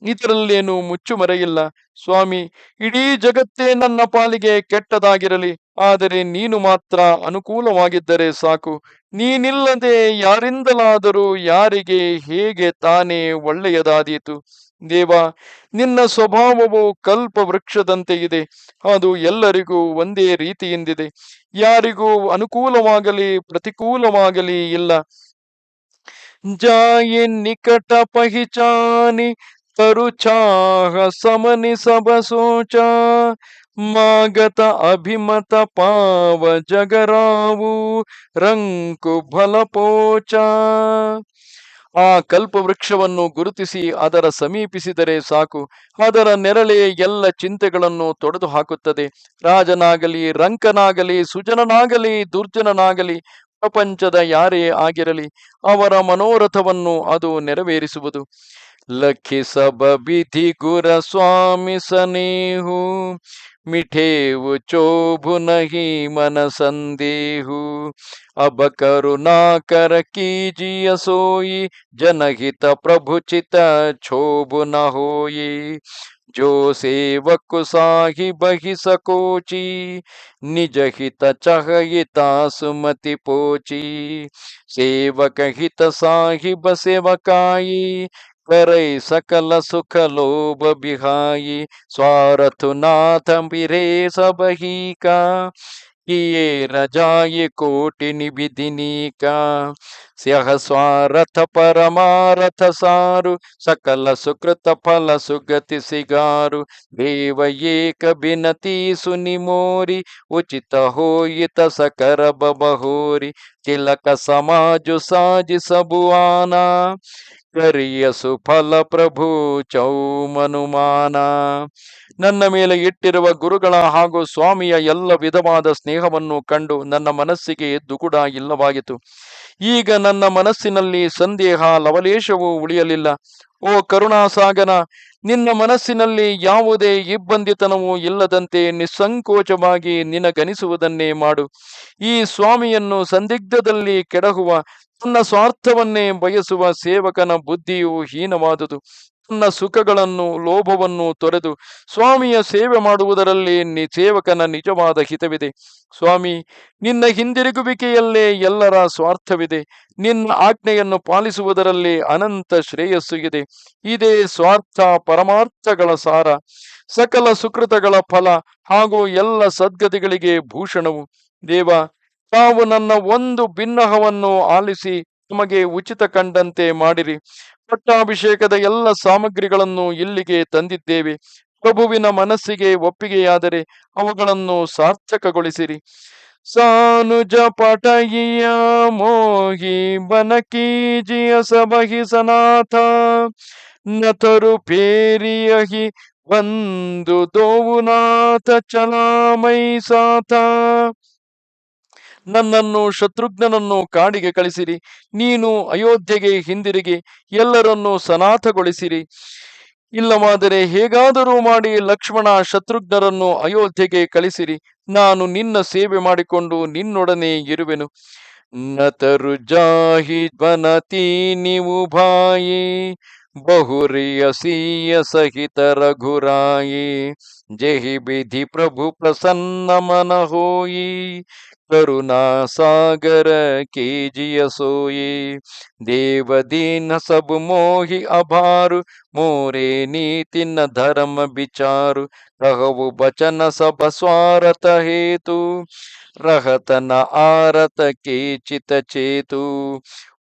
ಇದರಲ್ಲೇನು ಮುಚ್ಚುಮರೆಯಿಲ್ಲ. ಸ್ವಾಮಿ, ಇಡೀ ಜಗತ್ತೇ ನನ್ನ ಪಾಲಿಗೆ ಕೆಟ್ಟದಾಗಿರಲಿ, ಆದರೆ ನೀನು ಮಾತ್ರ ಅನುಕೂಲವಾಗಿದ್ದರೆ ಸಾಕು. ನೀನಿಲ್ಲದೆ ಯಾರಿಂದಲಾದರೂ ಯಾರಿಗೆ ಹೇಗೆ ತಾನೇ ಒಳ್ಳೆಯದಾದೀತು? ದೇವ, ನಿನ್ನ ಸ್ವಭಾವವು ಕಲ್ಪ ವೃಕ್ಷದಂತೆ ಇದೆ. ಅದು ಎಲ್ಲರಿಗೂ ಒಂದೇ ರೀತಿಯಿಂದಿದೆ. ಯಾರಿಗೂ ಅನುಕೂಲವಾಗಲಿ ಪ್ರತಿಕೂಲವಾಗಲಿ ಇಲ್ಲ. ಜಾಯಿ ನಿಕಟ ಪಹಿಚಾನಿ ತರು ಚಾಹ ಸಮನಿ ಸಬ ಸೋಚ ಮಾಗತ ಅಭಿಮತ ಪಾವ ಜಗರಾವು ರಂಕು ಫಲಪೋಚ. ಆ ಕಲ್ಪವೃಕ್ಷವನ್ನು ಗುರುತಿಸಿ ಅದರ ಸಮೀಪಿಸಿದರೆ ಸಾಕು, ಅದರ ನೆರಳೆ ಎಲ್ಲ ಚಿಂತೆಗಳನ್ನು ತೊಡೆದು ಹಾಕುತ್ತದೆ. ರಾಜನಾಗಲಿ ರಂಕನಾಗಲಿ ಸುಜನನಾಗಲಿ ದುರ್ಜನನಾಗಲಿ ಪ್ರಪಂಚದ ಯಾರೇ ಆಗಿರಲಿ ಅವರ ಮನೋರಥವನ್ನು ಅದು ನೆರವೇರಿಸುವುದು. ಲಖಿಸಬ ವಿಧಿ ಗುರ ಸ್ವಾಮಿ ಸನೇಹು ಮಿಠೇವು ಚೋಭು ನಹಿ ಮನ ಸಂದೇಹು ಅಬ ಕರುಣಾಕರ ಕೀಜಿಯ ಸೋಯಿ ಜನಹಿತ ಪ್ರಭುಚಿತ ಛೋಭು ನ ಹೋಯಿ जो सेवक साहिब ही सकोची निज हित चहिता सुमति पोची सेवक हित साहिब सेवकाई करई सकल सुख लोभ बिहाई स्वार्थ नाथ बिरे सब ही का किए रजाए कोटि निबिदिनी का स्यह स्वारथ परमारथ सारु सकल सुकृत फल सुगति सिगारु देव एक बिनती सुनि मोरी उचित होइत सकर बबहोरी तिलक समाजु साजि सबुआना ಕರಿಯ ಸುಫಲ ಪ್ರಭು ಚೌಮನುಮಾನ. ನನ್ನ ಮೇಲೆ ಇಟ್ಟಿರುವ ಗುರುಗಳ ಹಾಗೂ ಸ್ವಾಮಿಯ ಎಲ್ಲ ವಿಧವಾದ ಸ್ನೇಹವನ್ನು ಕಂಡು ನನ್ನ ಮನಸ್ಸಿಗೆ ದುಗುಡ ಇಲ್ಲವಾಗಿತ್ತು. ಈಗ ನನ್ನ ಮನಸ್ಸಿನಲ್ಲಿ ಸಂದೇಹ ಲವಲೇಶವೂ ಉಳಿಯಲಿಲ್ಲ. ಓ ಕರುಣಾಸಾಗರ, ನಿನ್ನ ಮನಸ್ಸಿನಲ್ಲಿ ಯಾವುದೇ ಇಬ್ಬಂದಿತನವೂ ಇಲ್ಲದಂತೆ ನಿಸ್ಸಂಕೋಚವಾಗಿ ನಿನಗನಿಸುವುದನ್ನೇ ಮಾಡು. ಈ ಸ್ವಾಮಿಯನ್ನು ಸಂದಿಗ್ಧದಲ್ಲಿ ಕೆಡಹುವ ತನ್ನ ಸ್ವಾರ್ಥವನ್ನೇ ಬಯಸುವ ಸೇವಕನ ಬುದ್ಧಿಯು ಹೀನವಾದುದು. ತನ್ನ ಸುಖಗಳನ್ನು ಲೋಭವನ್ನು ತೊರೆದು ಸ್ವಾಮಿಯ ಸೇವೆ ಮಾಡುವುದರಲ್ಲಿ ಸೇವಕನ ನಿಜವಾದ ಹಿತವಿದೆ. ಸ್ವಾಮಿ, ನಿನ್ನ ಹಿಂದಿರುಗುವಿಕೆಯಲ್ಲೇ ಎಲ್ಲರ ಸ್ವಾರ್ಥವಿದೆ. ನಿನ್ನ ಆಜ್ಞೆಯನ್ನು ಪಾಲಿಸುವುದರಲ್ಲಿ ಅನಂತ ಶ್ರೇಯಸ್ಸು ಇದೆ. ಇದೇ ಸ್ವಾರ್ಥ ಪರಮಾರ್ಥಗಳ ಸಾರ, ಸಕಲ ಸುಕೃತಗಳ ಫಲ ಹಾಗೂ ಎಲ್ಲ ಸದ್ಗತಿಗಳಿಗೆ ಭೂಷಣವು. ದೇವ, ತಾವು ನನ್ನ ಒಂದು ಬಿನ್ನಹವನ್ನು ಆಲಿಸಿ ತಮಗೆ ಉಚಿತ ಕಂಡಂತೆ ಮಾಡಿರಿ. ಪಟ್ಟಾಭಿಷೇಕದ ಎಲ್ಲ ಸಾಮಗ್ರಿಗಳನ್ನು ಇಲ್ಲಿಗೆ ತಂದಿದ್ದೇವೆ. ಪ್ರಭುವಿನ ಮನಸ್ಸಿಗೆ ಒಪ್ಪಿಗೆಯಾದರೆ ಅವುಗಳನ್ನು ಸಾರ್ಥಕಗೊಳಿಸಿರಿ. ಸಾನುಜ ಪಟಯಿಯ ಮೋಹಿ ಬನಕೀಜಿಯ ಸಬಹಿ ಸನಾಥ ನತರು ಪೇರಿಯಹಿ ಬಂದು ದೋವುನಾಥ ಚಲಾಮೈ ಸಾಥ. ನನ್ನನ್ನು ಶತ್ರುಘ್ನನನ್ನು ಕಾಡಿಗೆ ಕಳಿಸಿರಿ. ನೀನು ಅಯೋಧ್ಯೆಗೆ ಹಿಂದಿರುಗಿ ಎಲ್ಲರನ್ನೂ ಸನಾಥಗೊಳಿಸಿರಿ. ಇಲ್ಲವಾದರೆ ಹೇಗಾದರೂ ಮಾಡಿ ಲಕ್ಷ್ಮಣ ಶತ್ರುಘ್ನರನ್ನು ಅಯೋಧ್ಯೆಗೆ ಕಳಿಸಿರಿ. ನಾನು ನಿನ್ನ ಸೇವೆ ಮಾಡಿಕೊಂಡು ನಿನ್ನೊಡನೆ ಇರುವೆನು. ನತರು ಜಾಹಿ ಬನತಿ ನೀವು ಭಾಯಿ ಬಹುರಿಯ ಸೀಯ ಸಹಿತ ರಘುರಾಯಿ ಜಹಿ ವಿಧಿ ಪ್ರಭು ಪ್ರಸನ್ನ ಮನ ಹೋಯಿ करुणा सागर कीजिय सोई देव दीन सब मोहि अभारु मोरे नीति न धर्म विचारु कहु बचन सब स्वार्थ हेतु रहत न आरत के चित चेतु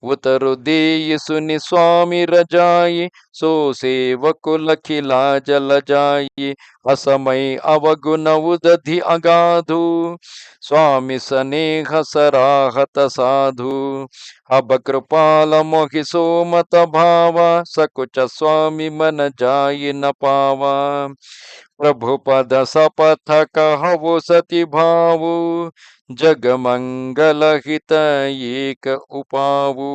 उतरु देय सुनि स्वामी रजाई सो सेवकु लखिला जल जाई असमय अवगुण उदधि अगाधु स्वामी स्नेह सराहत साधु अब कृपाल मोहि सोमत भाव सकुच स्वामी मन जाय न पावा प्रभु पद सपथ कहवो सति भावु जग मंगल हित ಏಕ ಉಪಾವು.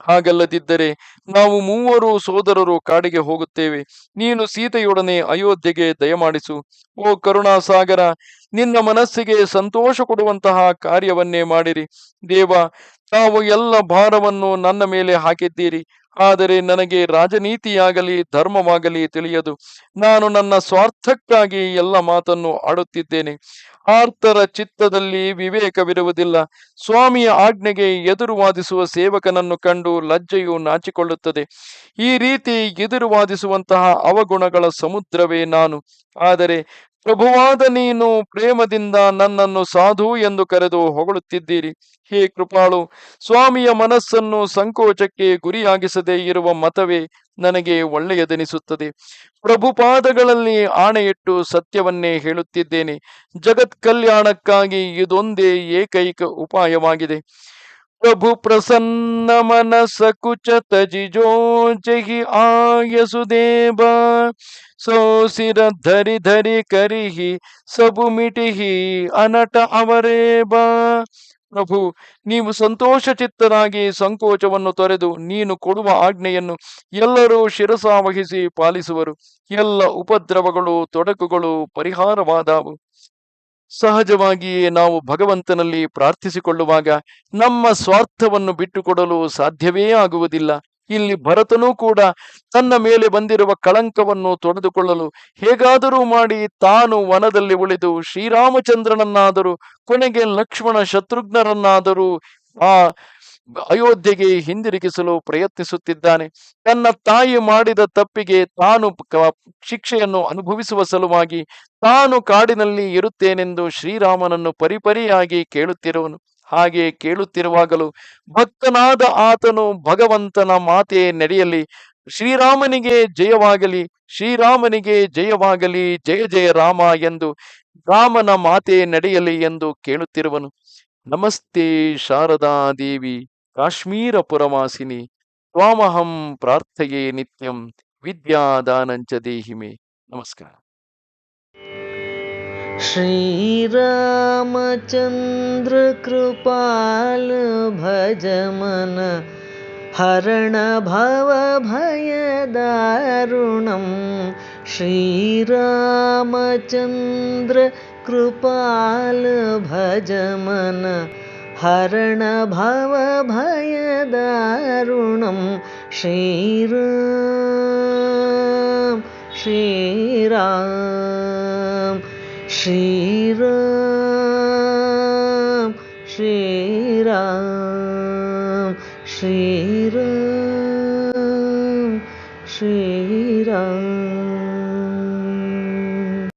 ಹಾಗಲ್ಲದಿದ್ದರೆ ನಾವು ಮೂವರು ಸೋದರರು ಕಾಡಿಗೆ ಹೋಗುತ್ತೇವೆ. ನೀನು ಸೀತೆಯೊಡನೆ ಅಯೋಧ್ಯೆಗೆ ದಯಮಾಡಿಸು. ಓ ಕರುಣಾಸಾಗರ, ನಿನ್ನ ಮನಸ್ಸಿಗೆ ಸಂತೋಷ ಕೊಡುವಂತಹ ಕಾರ್ಯವನ್ನೇ ಮಾಡಿರಿ. ದೇವ, ತಾವು ಎಲ್ಲ ಭಾರವನ್ನು ನನ್ನ ಮೇಲೆ ಹಾಕಿದ್ದೀರಿ. ಆದರೆ ನನಗೆ ರಾಜನೀತಿಯಾಗಲಿ ಧರ್ಮವಾಗಲಿ ತಿಳಿಯದು. ನಾನು ನನ್ನ ಸ್ವಾರ್ಥಕ್ಕಾಗಿ ಎಲ್ಲ ಮಾತನ್ನು ಆಡುತ್ತಿದ್ದೇನೆ. ಆರ್ತರ ಚಿತ್ತದಲ್ಲಿ ವಿವೇಕವಿರುವುದಿಲ್ಲ. ಸ್ವಾಮಿಯ ಆಜ್ಞೆಗೆ ಎದುರು ವಾದಿಸುವ ಸೇವಕನನ್ನು ಕಂಡು ಲಜ್ಜೆಯು ನಾಚಿಕೊಳ್ಳುತ್ತದೆ. ಈ ರೀತಿ ಎದುರು ವಾದಿಸುವಂತಹ ಅವಗುಣಗಳ ಸಮುದ್ರವೇ ನಾನು. ಆದರೆ ಪ್ರಭುವಾದ ನೀನು ಪ್ರೇಮದಿಂದ ನನ್ನನ್ನು ಸಾಧು ಎಂದು ಕರೆದು ಹೊಗಳುತ್ತಿದ್ದೀರಿ. ಹೇ ಕೃಪಾಳು, ಸ್ವಾಮಿಯ ಮನಸ್ಸನ್ನು ಸಂಕೋಚಕ್ಕೆ ಗುರಿಯಾಗಿಸದೇ ಇರುವ ಮತವೇ ನನಗೆ ಒಳ್ಳೆಯದೆನಿಸುತ್ತದೆ. ಪ್ರಭುಪಾದಗಳಲ್ಲಿ ಆಣೆಯಿಟ್ಟು ಸತ್ಯವನ್ನೇ ಹೇಳುತ್ತಿದ್ದೇನೆ. ಜಗತ್ ಕಲ್ಯಾಣಕ್ಕಾಗಿ ಇದೊಂದೇ ಏಕೈಕ ಉಪಾಯವಾಗಿದೆ. ಪ್ರಭು ಪ್ರಸನ್ನ ಮನಸ ಕುಚ ತಜಿಜೋ ಜಹಿ ಆಯಸುದೇವ ಸೋಸಿರ ಧರಿ ಧರಿ ಕರಿಹಿ ಸಬು ಮಿಟಿಹಿ ಅನಟ ಅವರೇಬ. ಪ್ರಭು, ನೀವು ಸಂತೋಷ ಚಿತ್ತರಾಗಿ ಸಂಕೋಚವನ್ನು ತೊರೆದು ನೀನು ಕೊಡುವ ಆಜ್ಞೆಯನ್ನು ಎಲ್ಲರೂ ಶಿರಸಾವಹಿಸಿ ಪಾಲಿಸುವರು. ಎಲ್ಲ ಉಪದ್ರವಗಳು ತೊಡಕುಗಳು ಪರಿಹಾರವಾದವು. ಸಹಜವಾಗಿಯೇ ನಾವು ಭಗವಂತನಲ್ಲಿ ಪ್ರಾರ್ಥಿಸಿಕೊಳ್ಳುವಾಗ ನಮ್ಮ ಸ್ವಾರ್ಥವನ್ನು ಬಿಟ್ಟುಕೊಡಲು ಸಾಧ್ಯವೇ ಆಗುವುದಿಲ್ಲ. ಇಲ್ಲಿ ಭರತನೂ ಕೂಡ ತನ್ನ ಮೇಲೆ ಬಂದಿರುವ ಕಳಂಕವನ್ನು ತೊಡೆದುಕೊಳ್ಳಲು ಹೇಗಾದರೂ ಮಾಡಿ ತಾನು ವನದಲ್ಲಿ ಉಳಿದು ಶ್ರೀರಾಮಚಂದ್ರನನ್ನಾದರೂ ಕೊನೆಗೆ ಲಕ್ಷ್ಮಣ ಶತ್ರುಘ್ನರನ್ನಾದರೂ ಆ ಅಯೋಧ್ಯೆಗೆ ಹಿಂದಿರುಗಿಸಲು ಪ್ರಯತ್ನಿಸುತ್ತಿದ್ದಾನೆ. ತನ್ನ ತಾಯಿ ಮಾಡಿದ ತಪ್ಪಿಗೆ ತಾನು ಶಿಕ್ಷೆಯನ್ನು ಅನುಭವಿಸುವ ಸಲುವಾಗಿ ತಾನು ಕಾಡಿನಲ್ಲಿ ಇರುತ್ತೇನೆಂದು ಶ್ರೀರಾಮನನ್ನು ಪರಿಪರಿಯಾಗಿ ಕೇಳುತ್ತಿರುವನು. ಹಾಗೆ ಕೇಳುತ್ತಿರುವಾಗಲೂ ಭಕ್ತನಾದ ಆತನು ಭಗವಂತನ ಮಾತೆ ನಡೆಯಲಿ, ಶ್ರೀರಾಮನಿಗೆ ಜಯವಾಗಲಿ, ಶ್ರೀರಾಮನಿಗೆ ಜಯವಾಗಲಿ, ಜಯ ಜಯ ರಾಮ ಎಂದು ರಾಮನ ಮಾತೆ ನಡೆಯಲಿ ಎಂದು ಕೇಳುತ್ತಿರುವನು. ನಮಸ್ತೆ ಶಾರದಾ ದೇವಿ ಕಾಶ್ಮೀರ ಪುರವಾಸಿನಿ ತ್ವಾಮಹಂ ಪ್ರಾರ್ಥಯೇ ನಿತ್ಯಂ ವಿದ್ಯಾದಾನಂಚ ದೇಹಿಮೆ. ನಮಸ್ಕಾರ. श्रीरामचन्द्र कृपाल भज मन हरण भव भय दारुणं. श्रीरामचन्द्र कृपाल भज मन हरण भव भय दारुणं. श्रीराम श्रीराम श्रीराम श्रीराम श्रीराम श्रीराम.